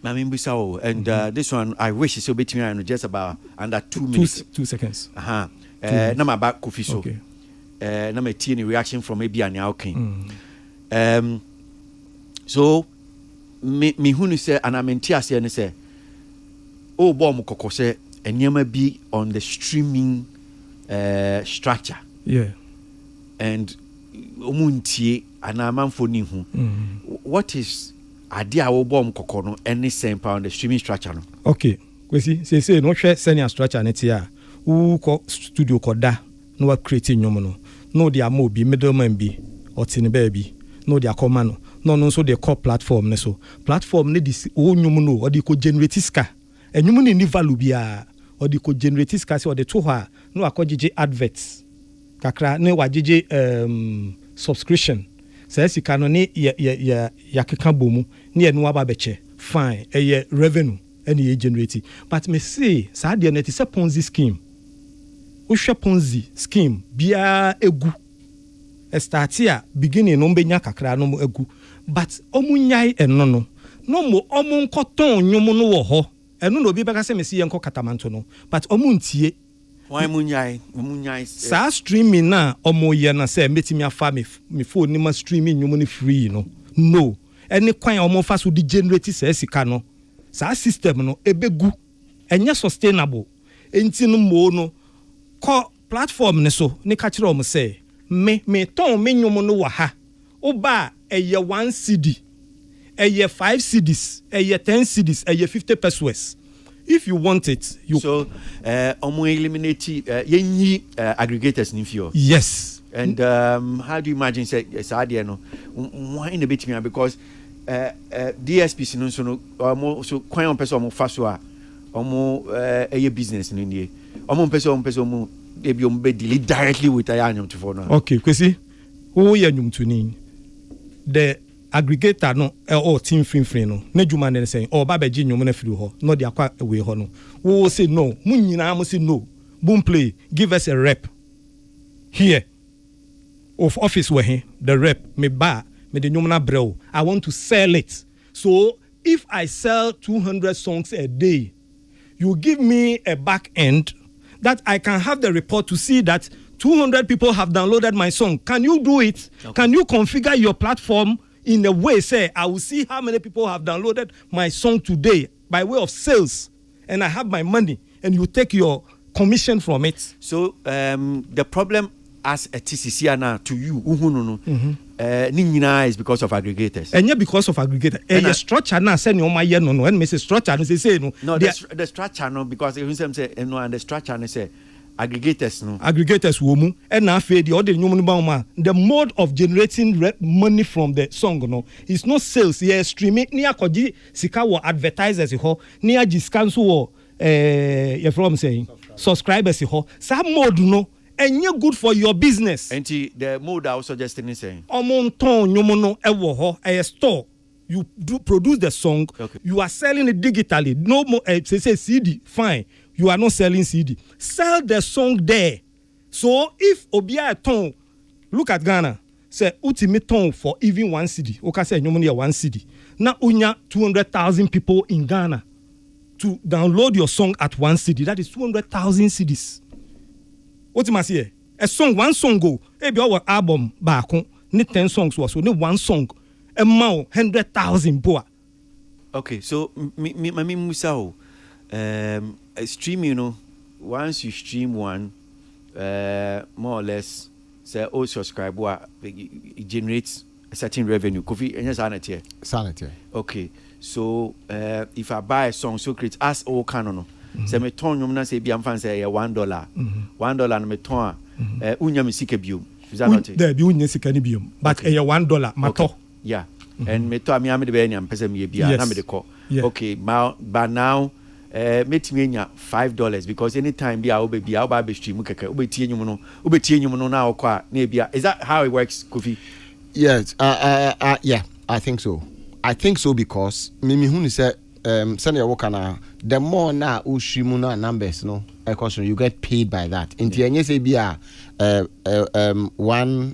And this one I wish it's between just about under 2 minutes. 2 seconds. Now my back Kofi so. Okay. Now my any reaction from maybe an okay. So me who say and I'm in tears and say oh bomb koko say and be on the streaming structure. Yeah. And omuntie and a man for nihu. What is idea wo bomb koko no any sample on the streaming structure no? Okay. Kwesi say no share senior structure net here. Who ko studio koda no wa create nyom no dia mo bi middleman bi otini baby no dia command no so the core platform ne so platform ne dis o nyom no odi ko generate ska enyum ne ni value bia odi ko generate ska se odi to ha no akogege adverts kakra ne wagege subscription say sika no ne ya keka bomu ne enu aba beche fine revenue any generate but me say sa de net is a Ponzi scheme. Usha Ponzi scheme bia egu start here beginning no benya kakra no egu but omunyai eno no mo omu nkoton nwom no wo ho eno no obi beka se me si yenko katamanto no but omuntie why munyai sa streaming na omo ye na se metimi afa me phone ni ma streaming nwom no free no any kwan omo fa so di generate say sika no sa system no ebegu enye sustainable enti no mo no ko platform ne so ne ka kire omo say me ton me nyom no wa ha oba eye 1 cedi eye 5 cedis eye 10 cedis eye 50 pesos. If you want it, you so omo eliminate yenyi aggregators in few. Yes. And how do you imagine say idea no why in a bit me because DSP no so so kwan on person omo fa so a omo eye business no ndie omo person omo ebi omo be deal directly with ayanyum to for no. Okay, kwesi wo ye nyum to ni the aggregator no or team free no na djuma ne say o ba beji nyum na free ho no dia kwa we ho no wo say no mu nyina mo say no boom play give us a rep here of office we here the rep me ba me the nyum na brew I want to sell it. So if I sell 200 songs a day, you give me a back end that I can have the report to see that 200 people have downloaded my song. Can you do it? Okay. Can you configure your platform in a way, say, I will see how many people have downloaded my song today by way of sales, and I have my money, and you take your commission from it. So the problem as a TCC now to you, is because of aggregators. And yeah, because of aggregators. And the structure now say no my no, and Mrs. Structure say no. No, the structure no because you say no, and the structure no say. Aggregators no. Aggregators womu and now the other the mode of generating money from the song no is not sales, yeah, streaming near koji sika wo advertisers ho near discounts wo you from saying subscribers ho some mode no and you good for your business. And the mode I was suggesting is saying omonton nyomo no ewo ho a store you do produce the song, okay. You are selling it digitally, no more say CD, fine. You are not selling CD. Sell the song there. So if Obia ton, look at Ghana, say ultimate ton for even 1 CD. Okay, say you money 1 CD. Now unya 200,000 people in Ghana to download your song at 1 CD. That is 200,000 CDs. What you say? A song, 1 song go. Maybe our album back on 10 songs was only 1 song. Amount 100,000 boa. Okay, so me Musao. Stream, you know, once you stream one, more or less, say, all subscribe, it generates a certain revenue. Kofi, and sanity. Sanity. Okay, so if I buy a song, so create as all canon. Say, me ton, you say, be am fan say $1. $1 and me ton, unya musique bium. Is that not it? There be unya musique bium, but $1 mato. Yeah, and me to me am the be any am pese me bia na me de call. Okay, but now. Make me $5 because anytime be our baby, our baby stream, is that how it works, Kofi? Yes, yeah, I think so. I think so because Mimi Huni said, send your work the more now Ushimuna numbers, no, because you get paid by that. In the say be one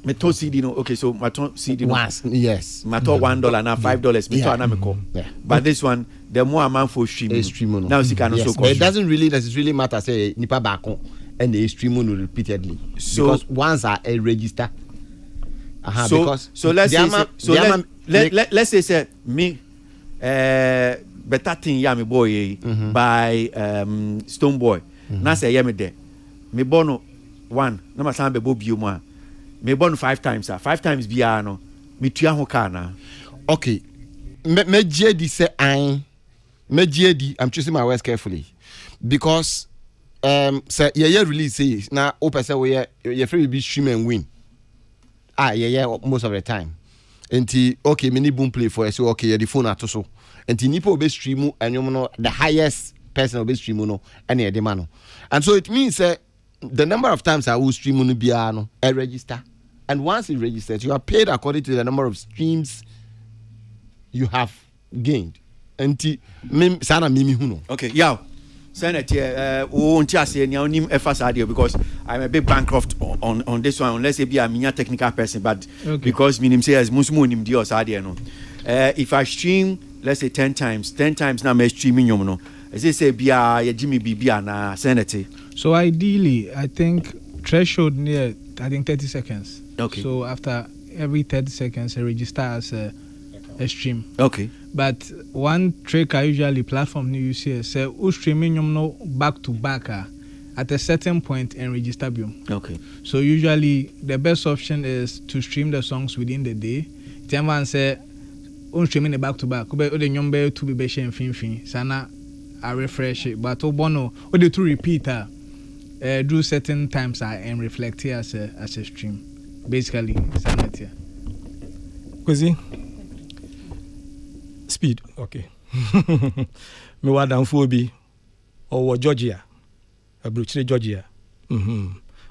me to CD no okay so my to CD no once yes my to $1 now $5 me to anamiko but this one the more amount for streaming now you can also it doesn't really necessarily matter say nipa back and they stream repeatedly so because once are a register because let's say me better thing ya me boy by Stone Boy na say ya me there me bono 1 na ma san be bo biom me born 5 times 5 times bia no me tua ho car na okay me jedi say me jedi I'm choosing my words carefully because say yeah release say na open say we you free be stream and win yeah most of the time enti okay me need boom play for so okay the phone ato so enti nipa be stream and you know the highest person will be stream no and the man and so it means the number of times I will stream no bia no register. And once it registers, you are paid according to the number of streams you have gained. Okay, yeah. Senator, because I'm a big bankrupt on this one, unless it be a technical person, but because minim says Muslim Dios no. If I stream, let's say 10 times now I'm streaming no. As they say, be a Jimmy Bibia na Senator. So ideally, I think threshold near 30 seconds. Okay. So after every 30 seconds, I register as stream. Okay. But one trick I usually platform you use is say streaming no back to back at a certain point and register them. Okay. So usually the best option is to stream the songs within the day. Then say streaming back to back. Ube the number to be beshe and fin sana I refresh it. But obono the to repeat do certain times and reflect here as a stream. Basically, sanity. Kwesi speed okay. Me wa dan fo bi or Georgia. Abruchire Georgia.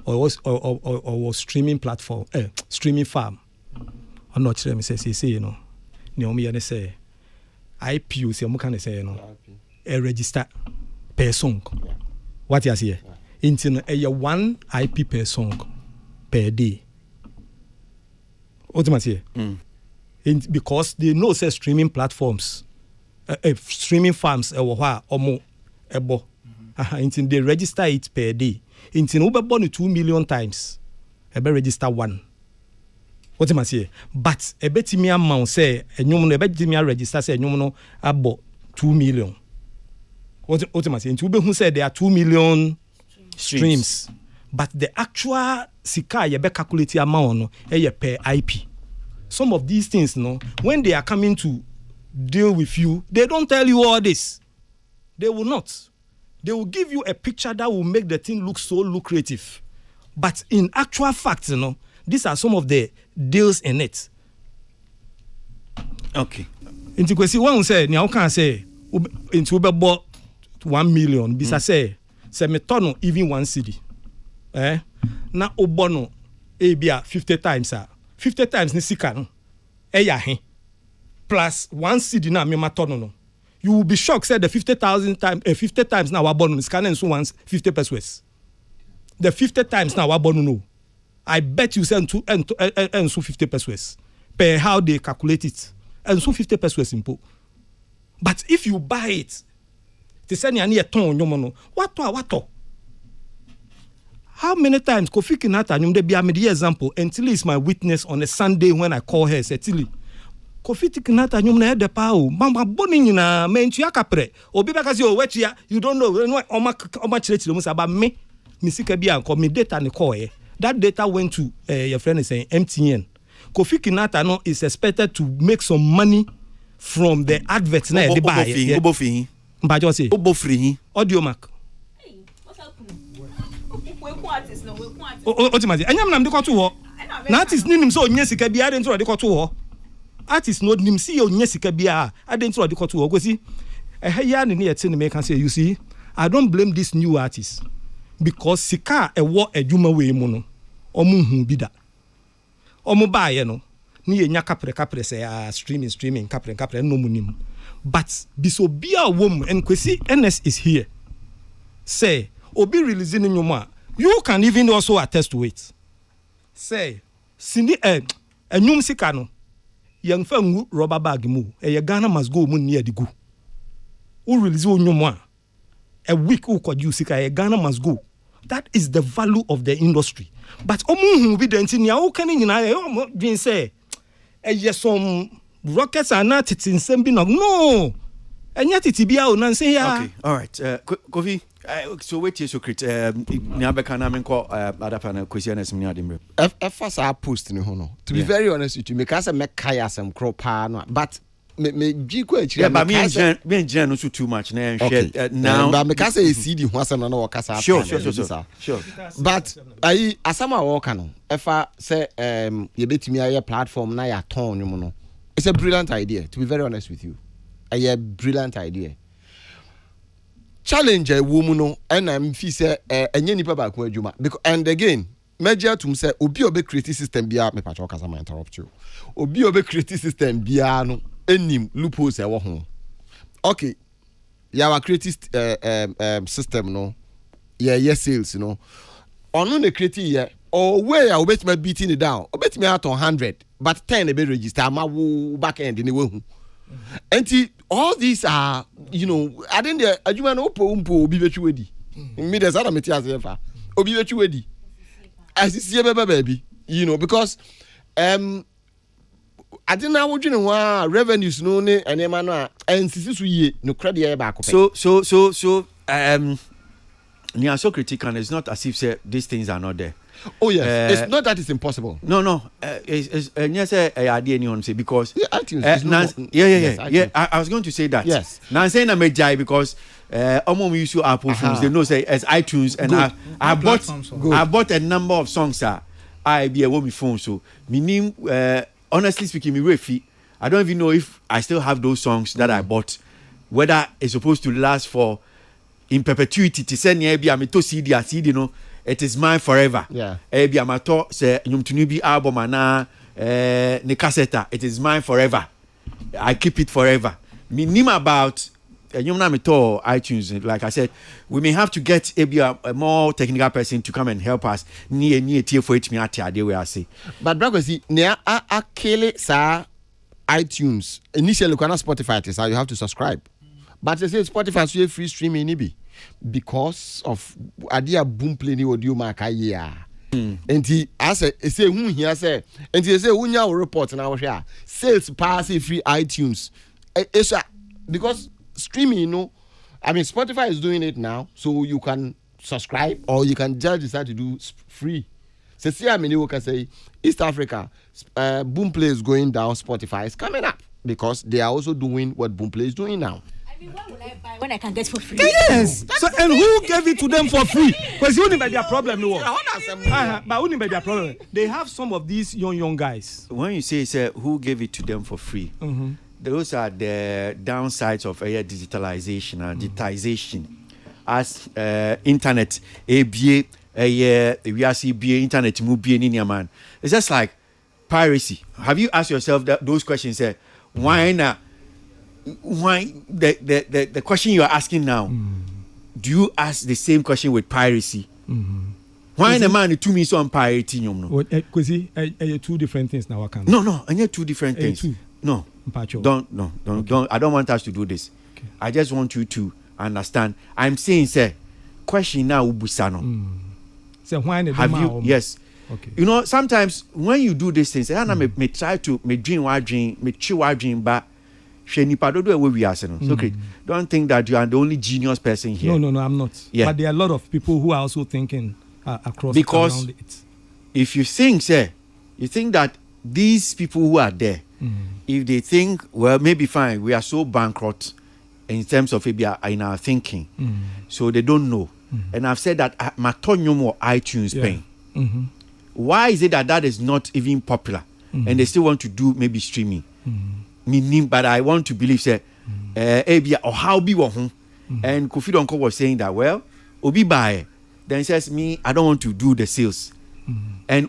Or was streaming platform streaming farm. I'm not sure me say you know. Ne o me ya say IPO say mo kan say you know. Register per song. What you say? Into a 1 IP per song per day. Ultimately, because they know say streaming platforms, streaming farms, until they register it per day. Until we born 2 million times, register 1. Ultimately, but a bit me amount say a new register say no about 2 million. Ultimately, into who said there are 2 million streams. But the actual sika you be calculate amount per IP. Some of these things, when they are coming to deal with you, they don't tell you all this. They will not. They will give you a picture that will make the thing look so lucrative. But in actual fact, these are some of the deals in it. Okay. Into question one say, now can say into about 1 million. Bisa say me turn even 1 cedi. Na obono bia 50 times 50 times ni sika no plus 1 cedi na me turn no. You will be shocked say the 50,000 times 50 times now obono ni sika na so once 50 pesos. The 50 times now obono no. I bet you send to and so 50 pesos per how they calculate it. And so 50 pesos simple. But if you buy it, they send you a ton no. What? How many times Kofi Kinata nyumde be a media example until is my witness on a Sunday when I call her say Tilly Kofi Kinata nyumne de pa o mama boni nyina mentu akapre obi beka say o wetia you don't know oma chire mu say ba me sika bia nko me data ne call here that data went to your friend is saying MTN. Kofi Kinata no is expected to make some money from the adverts na de buy Obofi mbajo say Obofri audio mark ultimately anyam nam de kwato ho na artist nim so onye sika bia de ntro de kwato ho artist no nim see onye sika bia ade ntro de kwato ho gosi ya ne yete ne make say you see I don't blame this new artist because sika ewo adwuma we mu no omu hu bi da omu baaye no ne ye nya kapre say streaming kapre no mu nim but biso bia wom and kwesi NS is here say obi releasing nyuma you can even also attest to it. Say, sini enyum sika no yang fa ngu rubber bag mu Ghana must go mu near the go. Who release nyuma a week who could use sika Ghana must go. That is the value of the industry. But omu be the engineer who can in say some rockets are not it in sembi no. And yet it be out and say okay, all right. Kofi so wait your secret Nyabeka na menko other panel question as me adimre first I post ni ho no to be very honest with you me ka say me kai asem kro pa no but me jiko achire but me engineer no too much na share now but me ka say CD ho asem no work asa sure but I asama work no efa say ye betimi aye platform na ya ton nyum no it's a brilliant idea to be very honest with you a brilliant idea. Challenge a woman and I'm say enye nipa ba ko adwuma because and again major to say obi obe creative system bia me patch okasa ma interrupt you obi obe creative system bia no enim loopholes e wo ho okay your creative system no yeah sales no ono the creative yeah or where I bet me beating it down obet me out on 100 but 10 e be register ma wo back end ni we hu enti all these are, I think the adwuma no umpo obi betwi wedi. Me there's other materials here obi betwi wedi. As see baby, because I didn't know what you know revenues no ne and emano and sisi no credit back. So Nia so critical, and it's not as if say these things are not there. Oh yes, it's not that it's impossible. No. It's say idea anyone say because iTunes. I was going to say that. Yes. Now I'm saying I'm a jai because we use Apple phones. They know say as iTunes and I bought a number of songs. I be a woman phone so meaning honestly speaking, me refi. I don't even know if I still have those songs that I bought. Whether it's supposed to last for in perpetuity to send me a to CD no it is mine forever. Yeah. Be a mato say nyumtunubi album ana ne cassette it is mine forever. I keep it forever. Me name about nyumna me to iTunes like I said we may have to get a more technical person to come and help us ni tie for it me ade we say. But brother see near akele sa iTunes initially kana Spotify is how you have to subscribe. But they say Spotify so free streaming nibi because of idea boom play ni audio mark yeah. And he say who here say and he say unya report na share sales pass free iTunes. It's because streaming I mean Spotify is doing it now so you can subscribe or you can just decide to do free. So see I mean you can say East Africa boom play is going down, Spotify is coming up because they are also doing what boom play is doing now. Why will I buy when I can get for free? Yes. So and who gave it to them for free? Because you only their problem, no. But only their problem. They have some of these young guys. When you say who gave it to them for free, those are the downsides of digitalization and digitization. As internet, we are see internet movie in man. It's just like piracy. Have you asked yourself those questions? Why not? Why the question you are asking now? Do you ask the same question with piracy? Why the man to me so on piracy? Because two different things now. No, and you're two different things. No, don't. I don't want us to do this. Okay. I just want you to understand. I'm saying, question now ubusano. So why have you? Yes. Okay. You know, sometimes when you do these things, I may try to dream, but. Okay, don't think that you are the only genius person here. No, I'm not. Yeah. But there are a lot of people who are also thinking across because around it. If you think, you think that these people who are there, if they think, well, maybe fine, we are so bankrupt in terms of maybe in our thinking, so they don't know. And I've said that Matonyum or iTunes paying. Why is it that is not even popular, and they still want to do maybe streaming? Meaning, but I want to believe or how be one. And Kofi Donko was saying that Obi buy then says me I don't want to do the sales and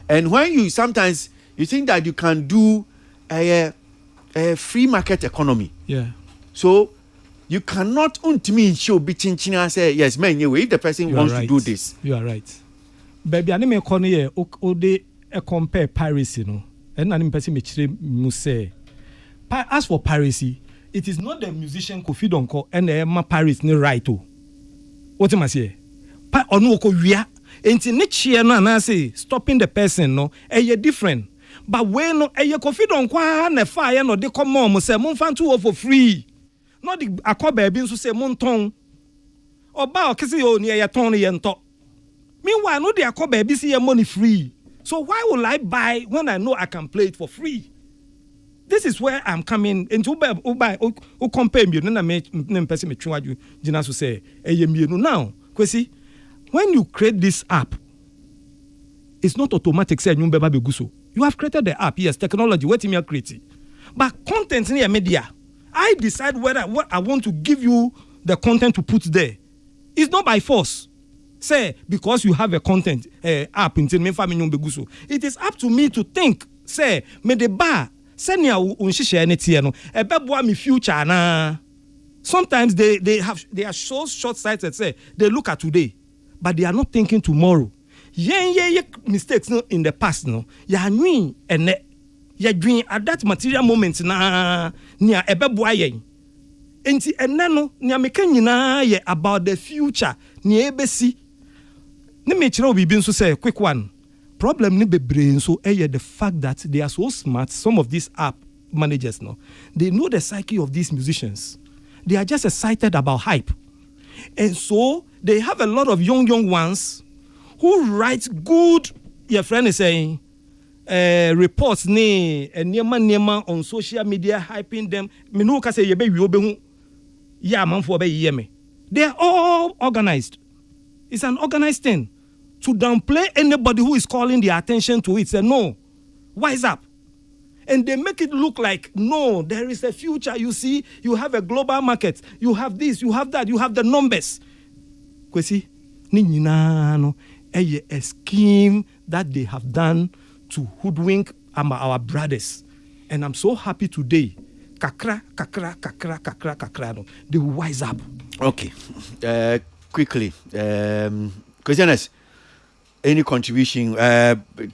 and when you sometimes you think that you can do a free market economy, so you cannot show be chinchina say yes man if the person wants to do this. You are right, baby. I me corner ode compare piracy no. And an person may say, as for piracy, it is not the musician Kofi Donko and the Paris ne right to. What am I say? Or no ko wia. Enti next year na say stopping the person no, different. But when no Kofi Donko na fire no de come on say mon fan to for free. Not the akoba bi nso say mon ton. Oba okese o ne ton ye nto. Meanwhile no the akoba bi say money free. So why will I buy when I know I can play it for free? This is where I'm coming into compare me na person me twaju jina so say now kwesi when you create this app it's not automatic say you beba beguso. You have created the app, yes, technology what me create. But content in media, I decide whether what I want to give you the content to put there. It's not by force. Say because you have a content app in me family beguso. It is up to me to think. Say me the bar send ya unshisha anything no. Ebeboa me future na. Sometimes they are so short-sighted. Say they look at today, but they are not thinking tomorrow. Yeah mistakes no in the past no. Ya nwi ene ya dream at that material moment na nia ebeboa yen. Enti ene no nia meka nyina ye about the future ni ebesi. Let me tell you, so say quick one. problem ni be brain so the fact that they are so smart. Some of these app managers now, they know the psyche of these musicians. They are just excited about hype. And so they have a lot of young ones who write good, your friend is saying, reports nema on social media hyping them. Me no ka say ye be wi obehu ya manfo be ye me. They are all organized. It's an organized thing. To downplay anybody who is calling their attention to it, say no, wise up. And they make it look like, no, there is a future. You see, you have a global market. You have this, you have that, you have the numbers. Kwesi, no, a scheme that they have done to hoodwink our brothers. And I'm so happy today. Kakra, no. They will wise up. Okay. Quickly. Questioners, any contribution,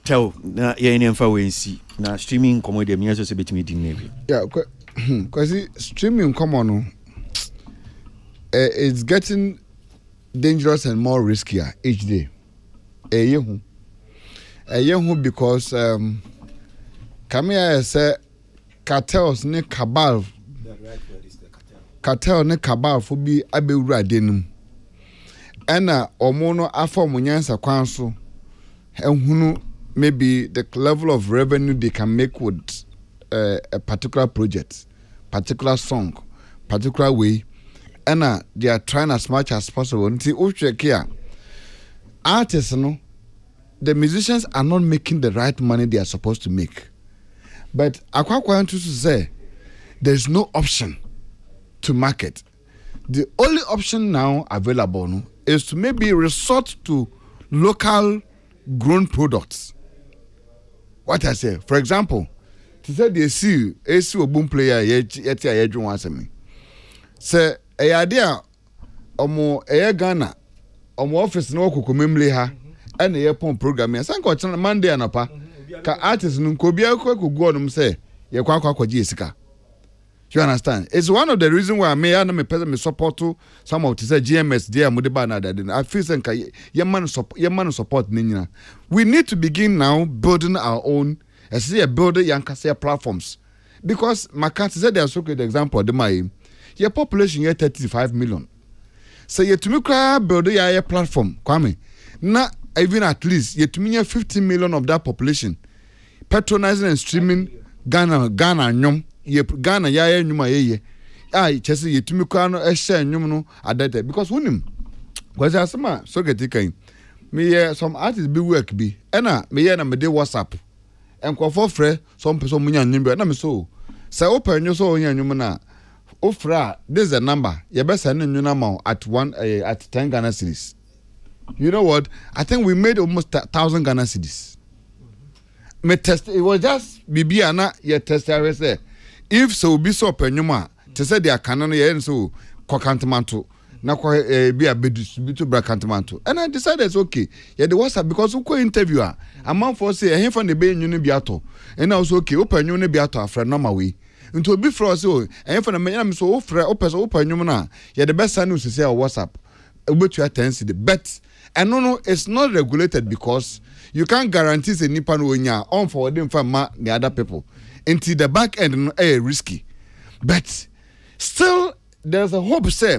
tell, any info we see. Now, streaming comedy, me also say between me. Yeah, because streaming common, it's getting dangerous and more riskier each day. A year because Kamia say cartels ne cabal. Cartel ne cabal for be abewura denum. Ena omono afọ munyansa kwanso ehunu maybe the level of revenue they can make with a particular project, particular song, particular way. Ena they are trying as much as possible. Nti uche kia artists no, the musicians are not making the right money they are supposed to make. But I want to say there's no option to market. The only option now available no, is to maybe resort to local grown products. What I say, for example, to say they see a boom player yet me. Say a idea omo Ghana omo office no kukumemle ha and a pon program ya sanko chana Monday anapa ka artist no ko bia ko go no say ye kwa kwaji esika. You understand? It's one of the reasons why me support to some of the GMS there Mudiba na that. I feel like your man support nina. We need to begin now building our own building young platforms. Because Makati said there's a good example of the your population here 35 million. So you to me build your platform, Kwame. Not even at least you to me 50 million of that population patronizing and streaming Ghana nyom. Ye Ghana ya nyuma ye chese ye tumi kwa no ehye nyum no adete because wonim kwase asema so getikan me some artists be work bi ena me na me de WhatsApp enkofo frɛ some person munya nyum na me so open nyo so onya nyum na ofra this is a number ye be send nyum na ma at 10 Ghana cedis. You know what, I think we made almost 1,000 Ghana cedis. Me test it was just bibiana ye test I say if so be so penyuma to say they are canon ye so kokantemanto na ko be a distribute brakantemanto and I decided it's okay yeah the WhatsApp because we ko interviewer a man for say e for the be nyunu biato and also okay open nyunu biato afra normal way into be for so e for na me so ofra open nyunu na yeah the best news say WhatsApp obetu attend the bet and no it's not regulated because you can't guarantee say nipa no nya on forwarding from the other people. Into the back end risky. But still there's a hope say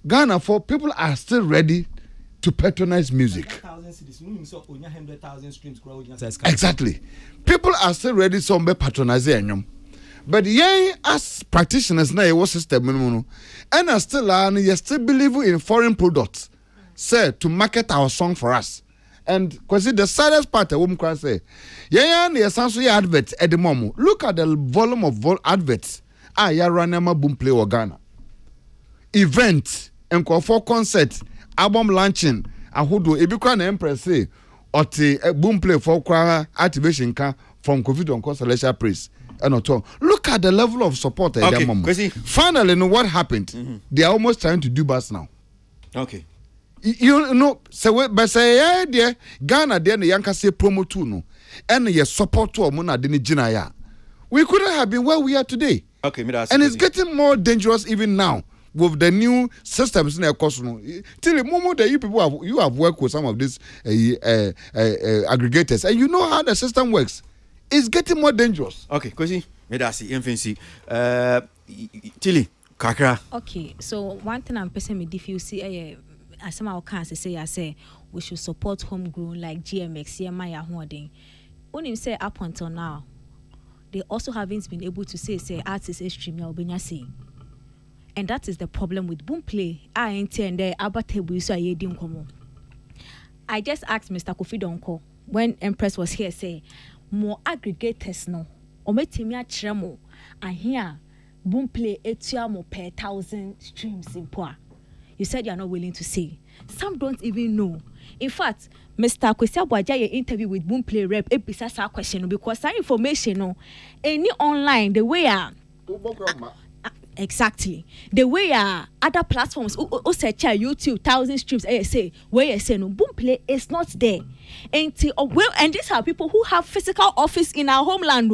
Ghana for people are still ready to patronize music. Exactly. People are still ready to patronize them. But as practitioners now your system and are still believe in foreign products say to market our song for us. And because the saddest part a woman can say, essentially adverts at the moment. Look at the volume of adverts. Ranema boom play or Ghana. Event and for concert, album launching, who do Ebikwan Empress say, or the boom play for activation from COVID on Constellation Praise. And look at the level of support at that moment. Finally, know what happened? Mm-hmm. They are almost trying to do bus now. Okay. You know, so but say dear Ghana then the yanka say promo too no and your support to Mona Dini Jinaya. We couldn't have been where we are today. Okay, and it's getting more dangerous even now with the new systems in the course. Till the moment that you have worked with some of these aggregators, and you know how the system works, it's getting more dangerous. Okay, Kosi, medasi, infancy. Tilly, Kakra. Okay, so one thing I'm person me diffuse as some of can't say I say we should support homegrown like GMX, CMI holding. When you say up until now, they also haven't been able to say artists extreme ya say. And that is the problem with Boomplay. I ain't and there abatable so I didn't come. I just asked Mr. Kofi Donko when Empress was here say more aggregators no or metimia tremo and here Boomplay etiamo per 1,000 streams in poor. You said you're not willing to say. Some don't even know. In fact, Mr. Kwesi Abuajaye interview with Boomplay rep ebisa sa question because that information no any online the way exactly the way other platforms who search YouTube 1,000 streams say where you say no Boomplay is not there. And these are people who have physical office in our homeland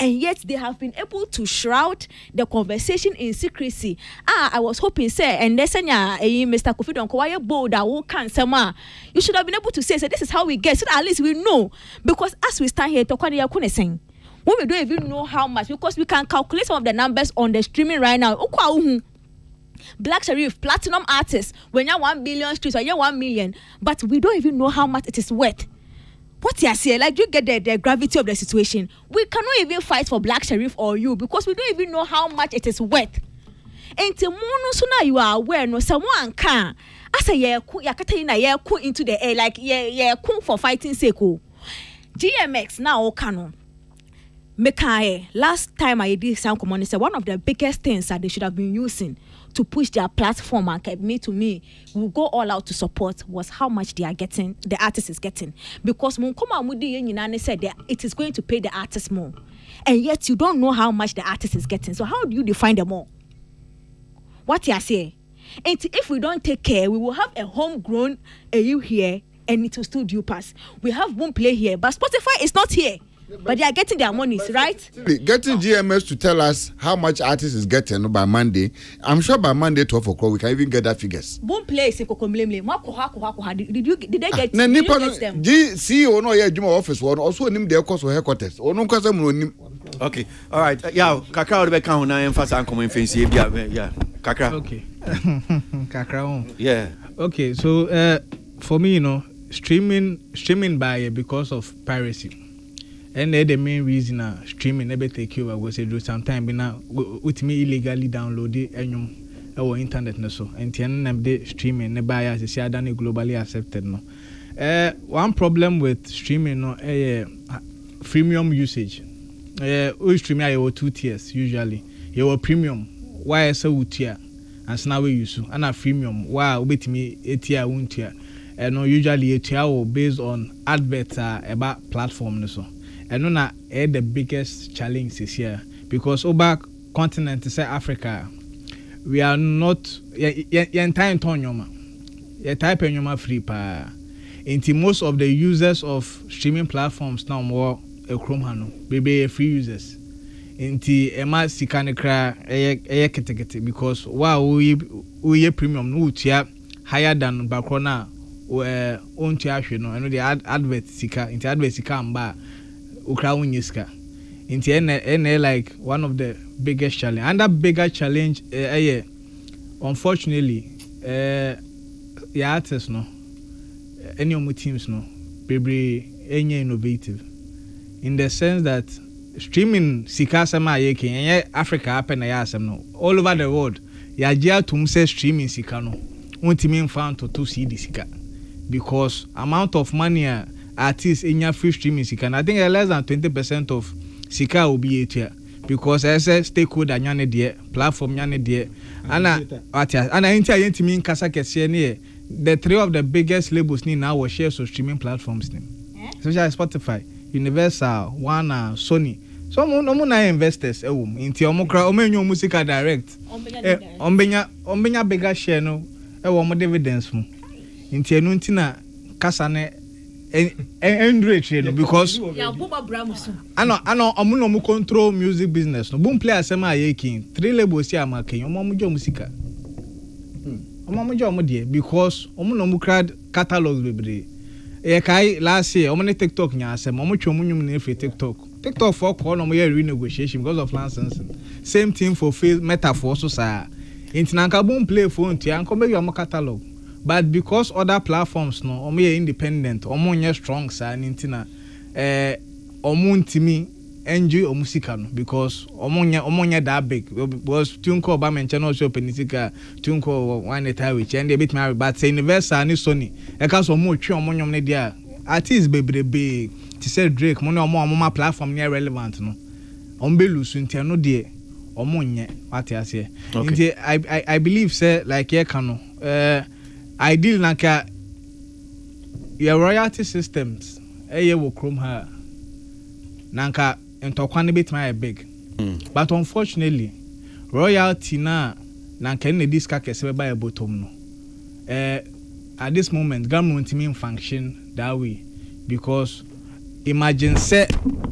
and yet they have been able to shroud the conversation in secrecy. I was hoping, sir, and Mr. Kofi Donko, why you bold that who can you should have been able to say, this is how we get, so that at least we know. Because as we stand here, when we don't even know how much, because we can calculate some of the numbers on the streaming right now. Black Sharif, platinum artist, when you're 1 billion streams or you're 1 million, but we don't even know how much it is worth. What you say, like you get the gravity of the situation. We cannot even fight for Black Sharif or you because we don't even know how much it is worth. And to mono sooner you are aware no someone can. I say into the air like for fighting sake. GMX now canon. Last time I did some command said one of the biggest things that they should have been using to push their platform and kept me will go all out to support was how much they are getting, the artist is getting. Because Munkoma Mudi said that it is going to pay the artist more. And yet you don't know how much the artist is getting. So how do you define them more? What you say? And if we don't take care, we will have a homegrown AU here and it will still due pass. We have Boomplay here, but Spotify is not here. But they are getting their monies, right? Getting GMS to tell us how much artist is getting by Monday. I'm sure by Monday 12 o'clock we can even get that figures. Boomplay is did they get them? CEO no yeah Juma office one also nim their course or headquarters. Okay, all right. Yeah, Kakra would be count now. Emphasis on common face. Yeah, Kakra. Okay, Kakra. Yeah. Okay, so for me, streaming by because of piracy. And the main reason streaming never take over was do sometime with me illegally download it and our internet so and the streaming never as I done globally accepted no. One problem with streaming freemium usage. We stream you 2 tiers usually. You premium why so tier and now we use and a freemium why with me a tier 1 tier and usually a tier based on adverts about platform so. And no the biggest challenge is here because over continent say Africa we are not entire tonyoma type nyoma free pa into most of the users of streaming platforms now more a chrome hano baby free users into ema sikane kra ketekete because wow we premium no tia higher than bakrona on tia hwe no and the advert sika into advert sika amba Ukrainiska. Into like one of the biggest challenge. And that bigger challenge, unfortunately, the artists no, any of my teams no, baby, any innovative, in the sense that streaming sikasama yeke, and Africa happen no, all over the world, ya jia to say streaming sikano, won't mean found to see the sika, because amount of money. Artists in your free streaming sika. I think less than 20% of sika will be here because as a stakeholder nyane there, platform nyane there, and I ain't mean kasa kese the 3 of the biggest labels ni now were shares of streaming platforms ni. Especially Spotify, Universal, Warner, Sony. So no investors into omokra omenyo MUSIGA direct. Ombenya bigger share no e wo mo dividends mu. Into enu ntina kasa ne enrich because I know omu control music business no boom play asema ayekin 3 labels here amaken omu jo MUSIGA omu jo omu de because omu no mu crowd catalogs bebre e kai last year omu ne TikTok nya asema omu twom nyum na free TikTok for call no year renegotiation because of licensing same thing for Meta for so sa intinanka boom play phone ti anko maybe omu catalog. But because other platforms no omo ye independent omo nye strong sa nintina omo ntimi enjoy MUSIGA no because omo nye that big because tunko ba mention no show penisika tunko one time which and a bit marry but say universal ni Sony e ka so omo twi omo nyom ne dia artist bebrebe ti say Drake mo ne omo platform ne relevant no omo be lusu ntia no de omo nye what you say I believe say like here kano ideal nanka your royalty systems wo krom ha nanka entokwa ne bit my big but unfortunately royalty na nanka ne diska kese be bottom no at this moment government mean function that way because imagine say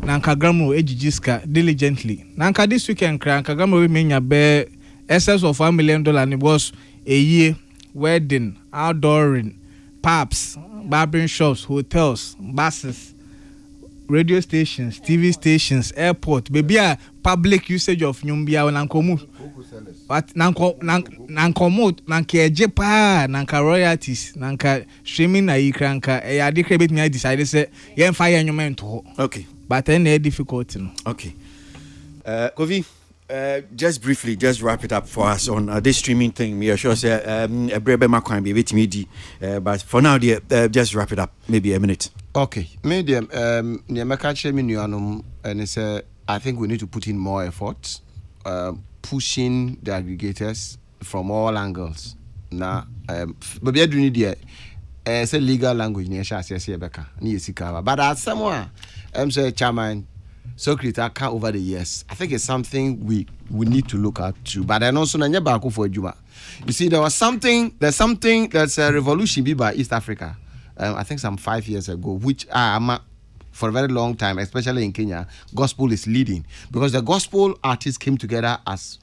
nanka government ejijiska diligently nanka this weekend nanka government we menya be excess of $1 million and was a year wedding, outdooring, pubs, barbering shops, hotels, buses, radio stations, TV stations, airport. Baby, public usage of nyumbia nankomu. But nankomu nankeje pa nanka royalties nanka streaming na ikranka e adikre bit me decide say yen fire nyumen to. Okay. But then difficult no. Okay. Kofi, just briefly, just wrap it up for us on this streaming thing. We are sure say a brebe makwan be wait me but for now just wrap it up, maybe a minute. Okay. Medium and it's I think we need to put in more effort pushing the aggregators from all angles. Now but we do need it's a legal language near but as someone say chairman Secret account over the years. I think it's something we need to look at too. But I know so nanya baako for Juma. You see, there's something that's a revolution by East Africa. I think some 5 years ago, which for a very long time, especially in Kenya, gospel is leading because the gospel artists came together as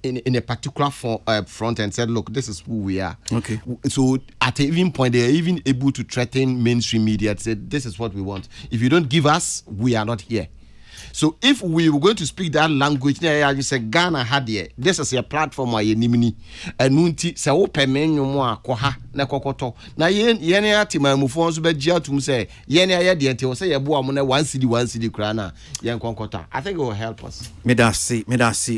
in a particular front and said, look, this is who we are. Okay. So at an even point, they're even able to threaten mainstream media and say, this is what we want. If you don't give us, we are not here. So if we were going to speak that language, you say Ghana had here. This is a platform where you nimini and nunti se open menu mo akwa na kokoto. Na yene ati ma mufo nso be gia tum say yene aye de enti o say ye boa mo na 1 cedi kra na yen konkota. I think it will help us. Me da see.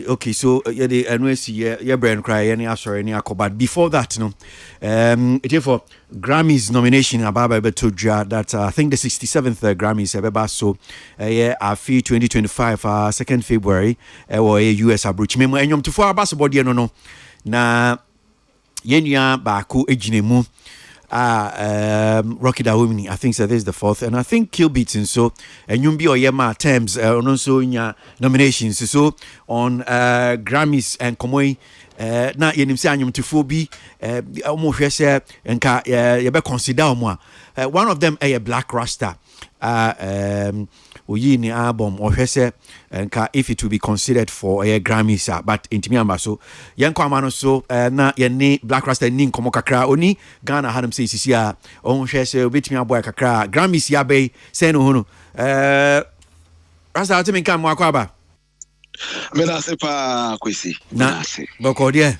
Okay, so ye the NWC ye brain cry yene asore ni akoba. Before that no it for Grammys nomination ababa betoja that I think the 67th Grammys ebeba so afi 2025 2nd February or US abroach memo enyom to for abasobody no na yenua baako ejinemu Rocky Dawomini, I think so this is the 4th and I think Kill Beats and so enyum bi oyema terms also nya nominations so on Grammys and Komoi na yenim se anyum tifo bi omo hwe se nka ye be consider omo one of them a Black Rasta oyi ni album ohwe se nka if it will be considered for a Grammys but intimi amba so yenko amano so na ye ni Black Rasta ni nkomo kakra oni Ghana hadam se sisi a on hwe se obetimi aboy kakra Grammys ya be se no hono Rasta atimi nka mo akwaba Menase pa kwesi. Na boko dia.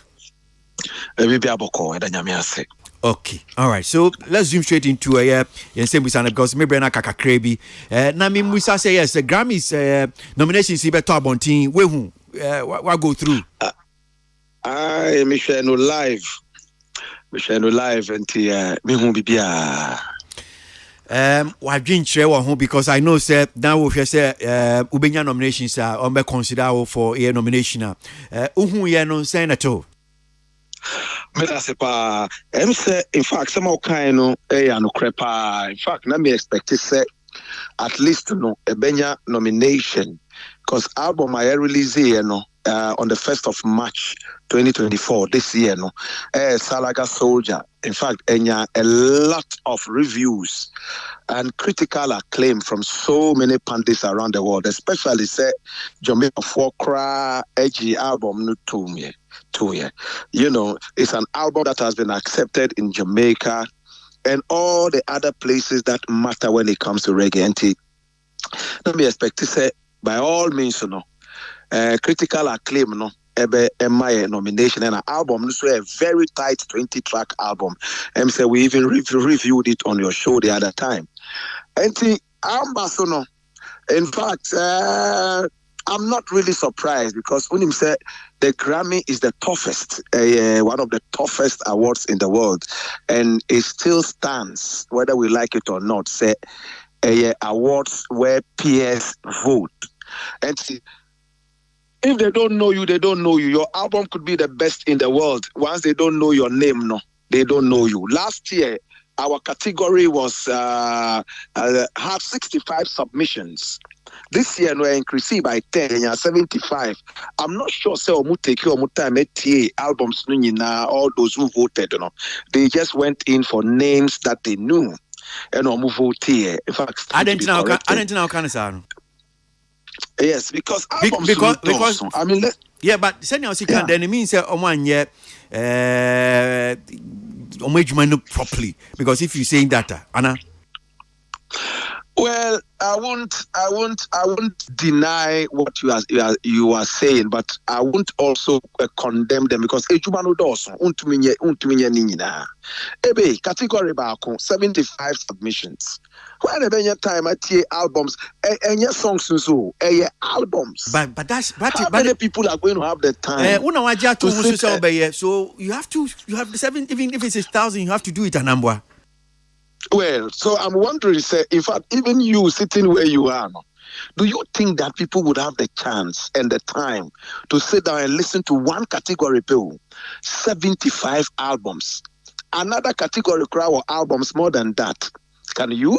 Maybe aboko edanyame ase. Okay. All right. So let's zoom straight into same because maybe na kakakrebi. Na mi musa say yes, Grammys nominations be to abontin we hu what go through. I me share no live. Me share no live until me hu bibia. Wa dream share one because I know say now we say ubenya nominations are on be consider for a nomination uhu ye no say na to me da se pa say in fact some kind no no crepa in fact na me expect say at least no ebenya nomination because album I release here no on the 1st of March 2024 this year, no, Salaga Soldier. In fact, a lot of reviews and critical acclaim from so many pundits around the world, especially say Jamaica Fokra Edgy album no 2 year. You know, it's an album that has been accepted in Jamaica and all the other places that matter when it comes to reggae. And let me expect to say, by all means, you know, critical acclaim, no, my nomination and an album. This was a very tight 20-track album. And so we even reviewed it on your show the other time. And Ambassador, in fact, I'm not really surprised because when he said the Grammy is the toughest, one of the toughest awards in the world, and it still stands, whether we like it or not. Say awards where peers vote, and if they don't know you, they don't know you. Your album could be the best in the world. Once they don't know your name, no, they don't know you. Last year, our category was had 65 submissions. This year, we're increasing by 10, 75. I'm not sure, say, take your time, albums, all those who voted, you know, they just went in for names that they knew. And vote here. In fact, I didn't know. Yes, because because I mean, yeah, but send you can then it means one year properly, because if you saying that Anna, well, I won't deny what you are saying, but I won't also condemn them because ejumano doso untuminye nina ebe category baako 75 submissions. When the time I hear albums, and your songs so albums. But that's how many people are going to have the time? So you have the 7, even if it's 1,000, you have to do it a number. Well, so I'm wondering, say, in fact, even you sitting where you are, do you think that people would have the chance and the time to sit down and listen to one category bill, 75 albums, another category crowd or albums more than that? Can you?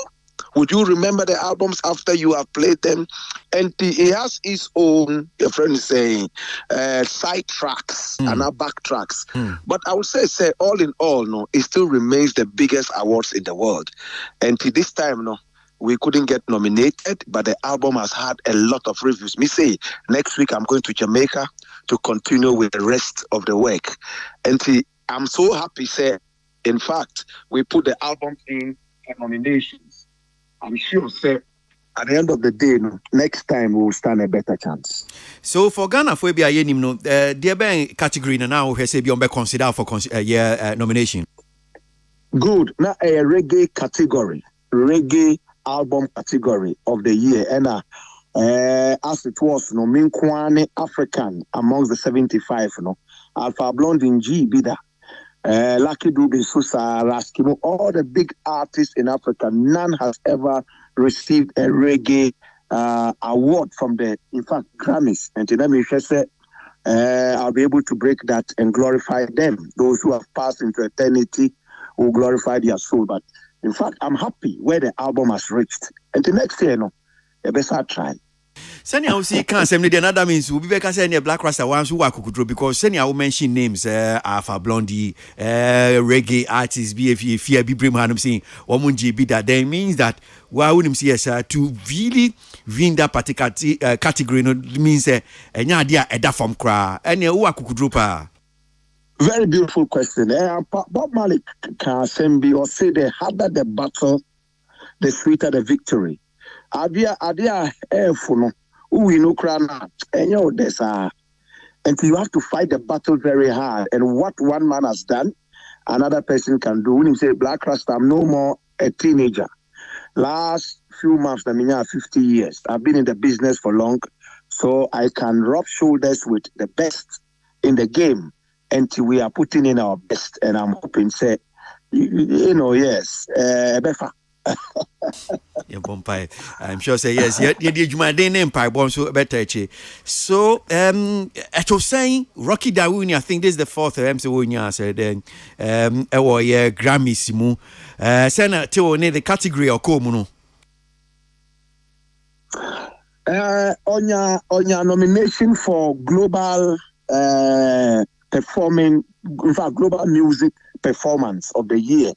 Would you remember the albums after you have played them? And he has his own, your friend is saying, side tracks and not back tracks. But I would say, all in all, no, it still remains the biggest awards in the world. And to this time, no, we couldn't get nominated, but the album has had a lot of reviews. Me say, next week I'm going to Jamaica to continue with the rest of the work. And I'm so happy, say, in fact, we put the album in for nominations. I'm sure, sir, at the end of the day, no, next time we will stand a better chance. So for Ghana, for be a no, there be category now who say be consider for nomination. Good. Now a reggae category, reggae album category of the year, and as it was, no, Minkwane African amongst the 75, no, Alpha Blonde in G Bida. Lucky Dube, Susa, Raskimo, all the big artists in Africa, none has ever received a reggae award from the, in fact, Grammys. And to them, if I say, I'll be able to break that and glorify them. Those who have passed into eternity will glorify their soul. But in fact, I'm happy where the album has reached. And the next year, no, the best I try. Senior will see can't send another means will be back as any Black Rasta ones who are could because Senior will mention names Alpha Blondie, reggae artists, BFE, Fear Be Brim Hanum saying Omunji be that then means that why wouldn't see us to really win that particular category no means and idea a from cry and who are could Very beautiful question. Bob Marley can send or say the harder the battle, the sweeter the victory. Adia no we no crana and and you have to fight the battle very hard. And what one man has done, another person can do. When you say Black Rasta, I'm no more a teenager. Last few months, I mean 50 years. I've been in the business for long, so I can rub shoulders with the best in the game. And we are putting in our best. And I'm hoping, say, yes, Befa. I'm sure say yes. You my name pipe so better. So I was saying Rocky Dawuni, I think this is the fourth MC Wunya said then Grammy Simu send to the category or Komuno. On your nomination for global performing, in fact, global music performance of the year.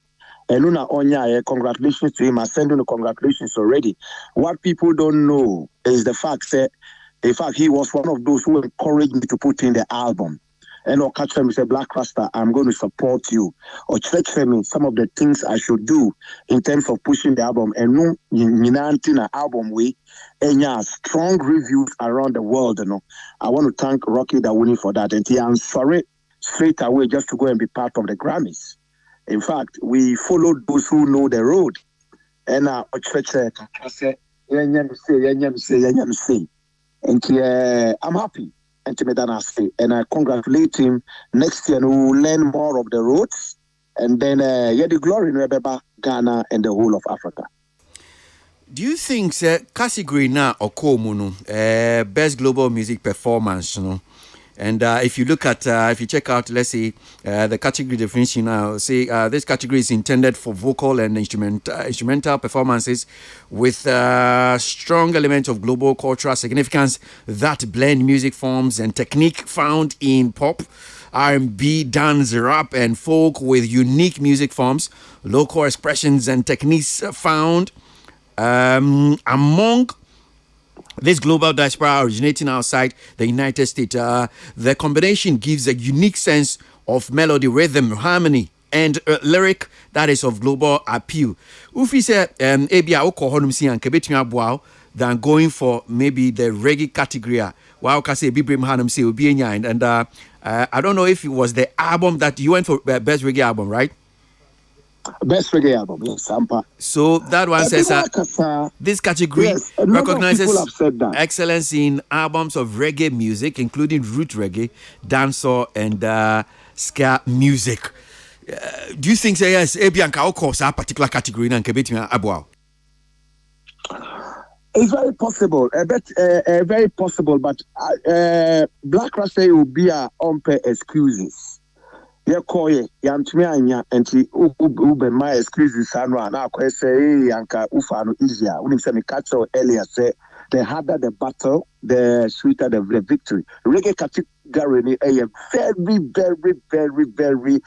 Eluna Onya, congratulations to him. I send him the congratulations already. What people don't know is the fact that, in fact, he was one of those who encouraged me to put in the album. And I'll catch him and say, Black Rasta, I'm going to support you. Or check me some of the things I should do in terms of pushing the album. And no, Ninantina album way, and yeah, strong reviews around the world. You know, I want to thank Rocky Dawuni for that. And I'm sorry straight away just to go and be part of the Grammys. In fact, we followed those who know the road. And I said, and I'm happy. And I congratulate him. Next year, we will learn more of the roads. And then, the glory in Ghana and the whole of Africa. Do you think, category now or best global music performance, you know? And if you look at, if you check out, let's say, the category definition now, say this category is intended for vocal and instrumental performances with strong elements of global cultural significance that blend music forms and technique found in pop, R&B, dance, rap, and folk with unique music forms, local expressions and techniques found among this global diaspora originating outside the United States. The combination gives a unique sense of melody, rhythm, harmony, and lyric that is of global appeal. Ufi said, than going for maybe the reggae category. Wow, say and I don't know if it was the album that you went for best reggae album, right? Best reggae album, yes, Sampa. So that one says this category recognizes excellence in albums of reggae music, including root reggae, dancehall, and ska music. Do you think, yes, Ebianka course a particular category in Kebetima Abuao? It's very possible, very possible, but Black Rasta will be our own excuses. Yakoye yantumi and ube my excuses sanwa na kwese yanka ufano easier. When me catch earlier say the harder the battle, the sweeter the victory. Reggae category a very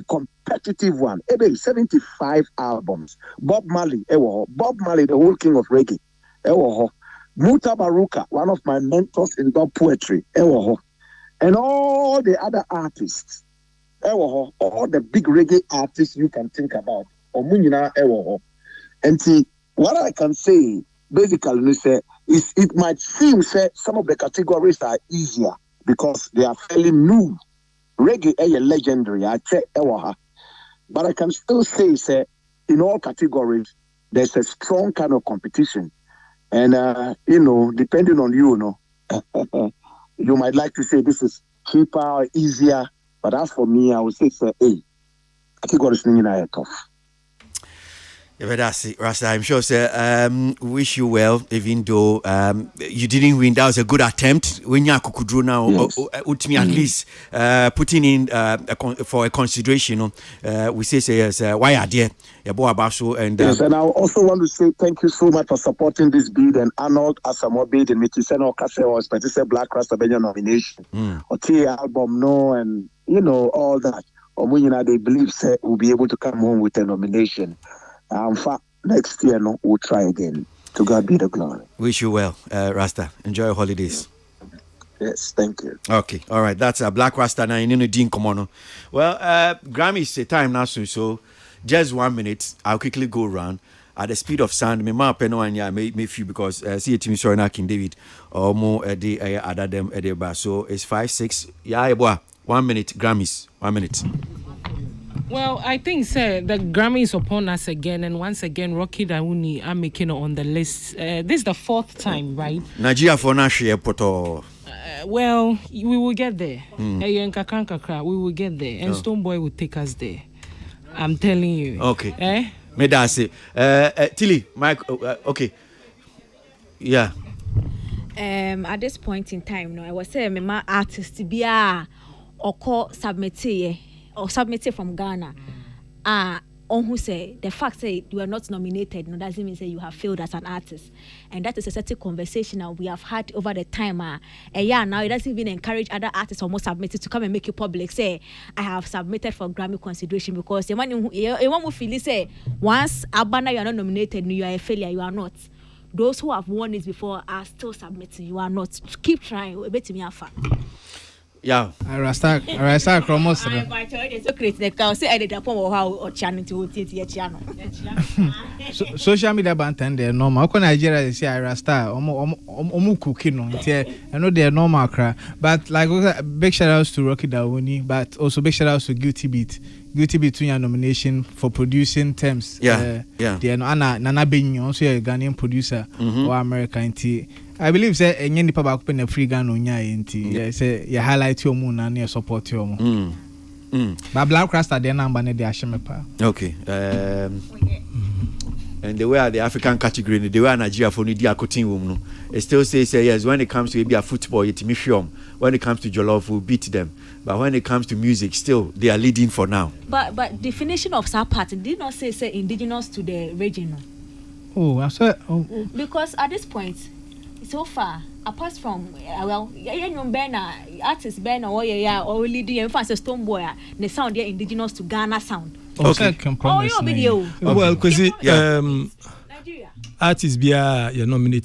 competitive one. 75 albums. Bob Marley, the whole king of reggae. Muta Baruka, one of my mentors in dub poetry. And all the other artists. All the big reggae artists you can think about. And see, what I can say, basically, is it might seem some of the categories are easier because they are fairly new. Reggae is legendary, I say, but I can still say, in all categories, there's a strong kind of competition. And, depending on you, you might like to say this is cheaper or easier. But as for me, I would say, hey, I think what is tough. Yeah, but that's it, Rasta. I'm sure, sir. Wish you well, even though you didn't win. That was a good attempt. When you could now, at least putting in for a consideration. We say yes. Why are there? And yes, and I also want to say thank you so much for supporting this bid and Arnold Asamoah bid and Mitiseno Kase was Petise Black Rasta Benya nomination. Or T album no and all that. Or when they believe we'll be able to come home with a nomination. In fact, next year we'll try again. To God be the glory. Wish you well, Rasta. Enjoy your holidays. Yes, thank you. Okay, all right. That's a Black Rasta now. Well, Grammy's time now soon, so just 1 minute. I'll quickly go around at the speed of sound. Me ma peno anya me few because see it me sorry na King David or more other them bar. So it's 5 6. Yeah, boy. 1 minute Grammys. 1 minute. Well, I think, sir, the Grammy is upon us again, and once again, Rocky Dawuni are making it on the list. This is the 4th time, right? Nigeria for Nashi Poto. Well, we will get there. We will get there, and Stonebwoy will take us there. I'm telling you. Okay. Me da say. Tilly, Mike. Okay. Yeah. At this point in time, I was saying, my artist to be or call submitted from Ghana. on who say the fact say you are not nominated no doesn't mean say you have failed as an artist, and that is a certain conversation that we have had over the time. And yeah, now it doesn't even encourage other artists almost submitted to come and make it public. Say I have submitted for Grammy consideration because the one who feel say once Abana you are not nominated, you are a failure. You are not. Those who have won it before are still submitting. You are not. Keep trying. Yeah. I start almost. Social media bantan there normal. Ko Nigeria they say I start omu cooking no. I know they are normal cry. But like big shout outs to Rocky Dawuni, but also big shout outs to Guilty Beat. Guilty Beat your nomination for producing Thames. Yeah. They know Nana Benyo also a Ghanaian producer or American tea. I believe say any nipa back pen a free Ghana onya enti. Say you highlight your moon and you support your moon. But Black Rasta the number ne de ahyemepa. Okay. And the way the African category, the way Nigeria for the akotin woman, it still says yes. When it comes to maybe a football, it's Mishiom. When it comes to Jollof, we'll beat them. But when it comes to music, still they are leading for now. But definition of that part did not say indigenous to the region. Oh, I said. Because at this point, so far, apart from artists or leading emphasis Stoneboy, the sound they indigenous to Ghana sound. Okay. Well, because artists be your nominee,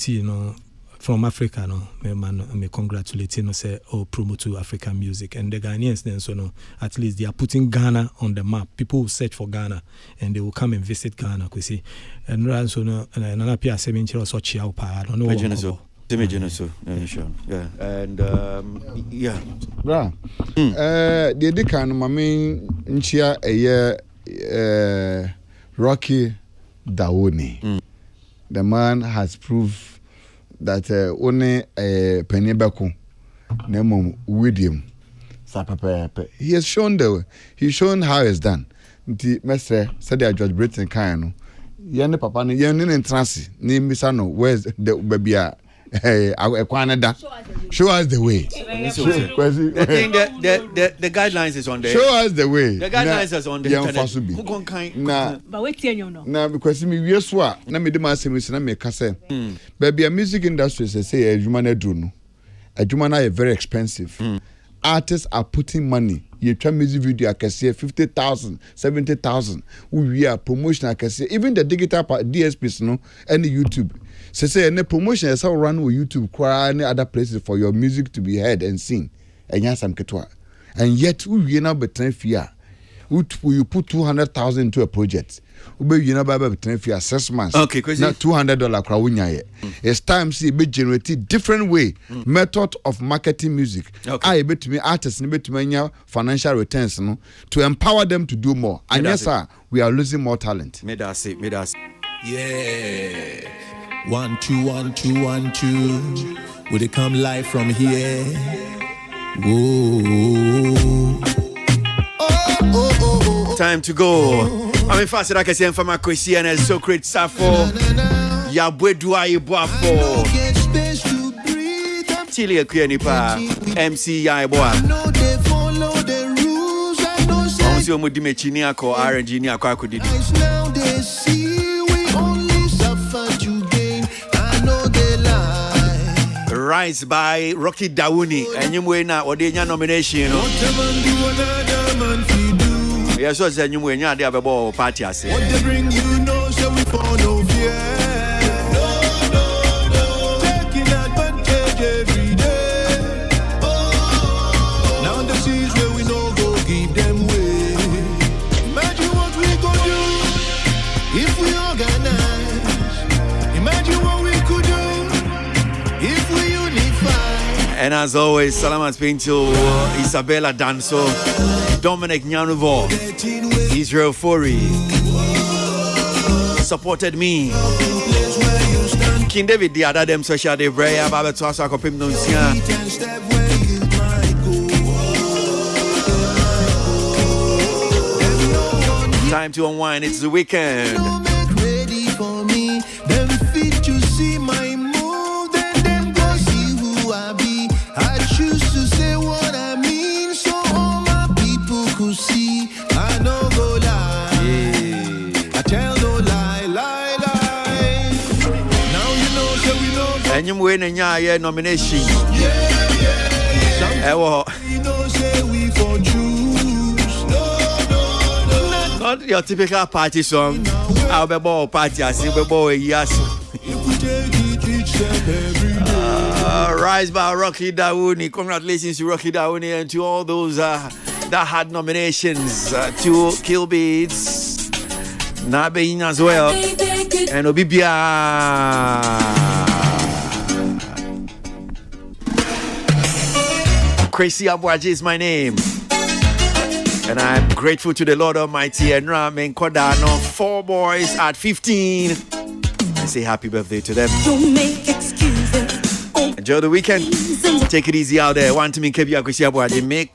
from Africa, me congratulate say promote to African music, and the Ghanaians then at least they are putting Ghana on the map. People will search for Ghana and they will come and visit Ghana. See, and another Pia 7 so chiao pa. I don't know. Yeah, and yeah, bra. The kind of main nchia Rocky Dawuni. The man has proved that only a penny bako name William Sapape. He has shown how it's done. The mestre said that George Britain kind yene papa no yene in trance ni misano where's the baby show us the way. The guidelines is on there. Show us the way. The guidelines is on the internet. But wait till you know. Now because me wieswa na me de ma asem na me ka say baby a music industry say adwuma na do no. Adwuma na is very expensive. Artists are putting money. You try music video I can see 50,000, 70,000. We are promotion I can see even the digital DSPs no and the YouTube. Say any promotion is how run with YouTube, any other places for your music to be heard and seen. And yes, I'm ketwa. And yet we now between fear. You put 200,000 into a project. You know between fear 6 months. Okay, crazy. Not $200 crowd. It's time see be generate different way method of marketing music. Okay. I bet me artists bet me financial returns no to empower them to do more. And yes, sir, we are losing more talent. Made us. Yeah. 1 2 1 2 1 2. Will it come live from here? Whoa. Time to go. I'm in fast like I say from my Christian and so great Safo. Yabwedua Ibuafo. Chile Kuenipa. MC Yaiboa. Also Mudimechini ako RNG ni ako akudidi. Rise by Rocky Dawuni and you win or the nomination. Yes, so say you win ya the ball party I say. What they bring you know so we for no fear. No. Taking advantage every day. Now the seas where we no go give them way. Imagine what we go do if we organize. Imagine what we could do if we unify. And as always, Salamat Pinto, Isabella Danso, Dominic Nyanuvo, Israel Fori, supported me. King David, the other them social day, Brea, Baba Twasa, Copim Nuncia. Time to unwind, it's the weekend. Ready for me, them fit to see my move, then them go see who I be. I choose to say what I mean, so all my people could see. I know go lie. tell no lie, lie, lie. Now you know, so we know. And you win a nomination. We know, say we for choose. No. Not your typical party song. I'll be ball party, I see the boy, yes. Rise by Rocky Dawouni. Congratulations to Rocky Dawouni and to all those that had nominations. To Kill Beats, Nabein as well, and Obibia. Crazy Abuaji is my name. And I'm grateful to the Lord Almighty and Ramen Kodano, 4 boys at 15. I say happy birthday to them. Don't make excuses. Enjoy the weekend. Take it easy out there. Want to me, Kebi Akwesi Abuaji. Make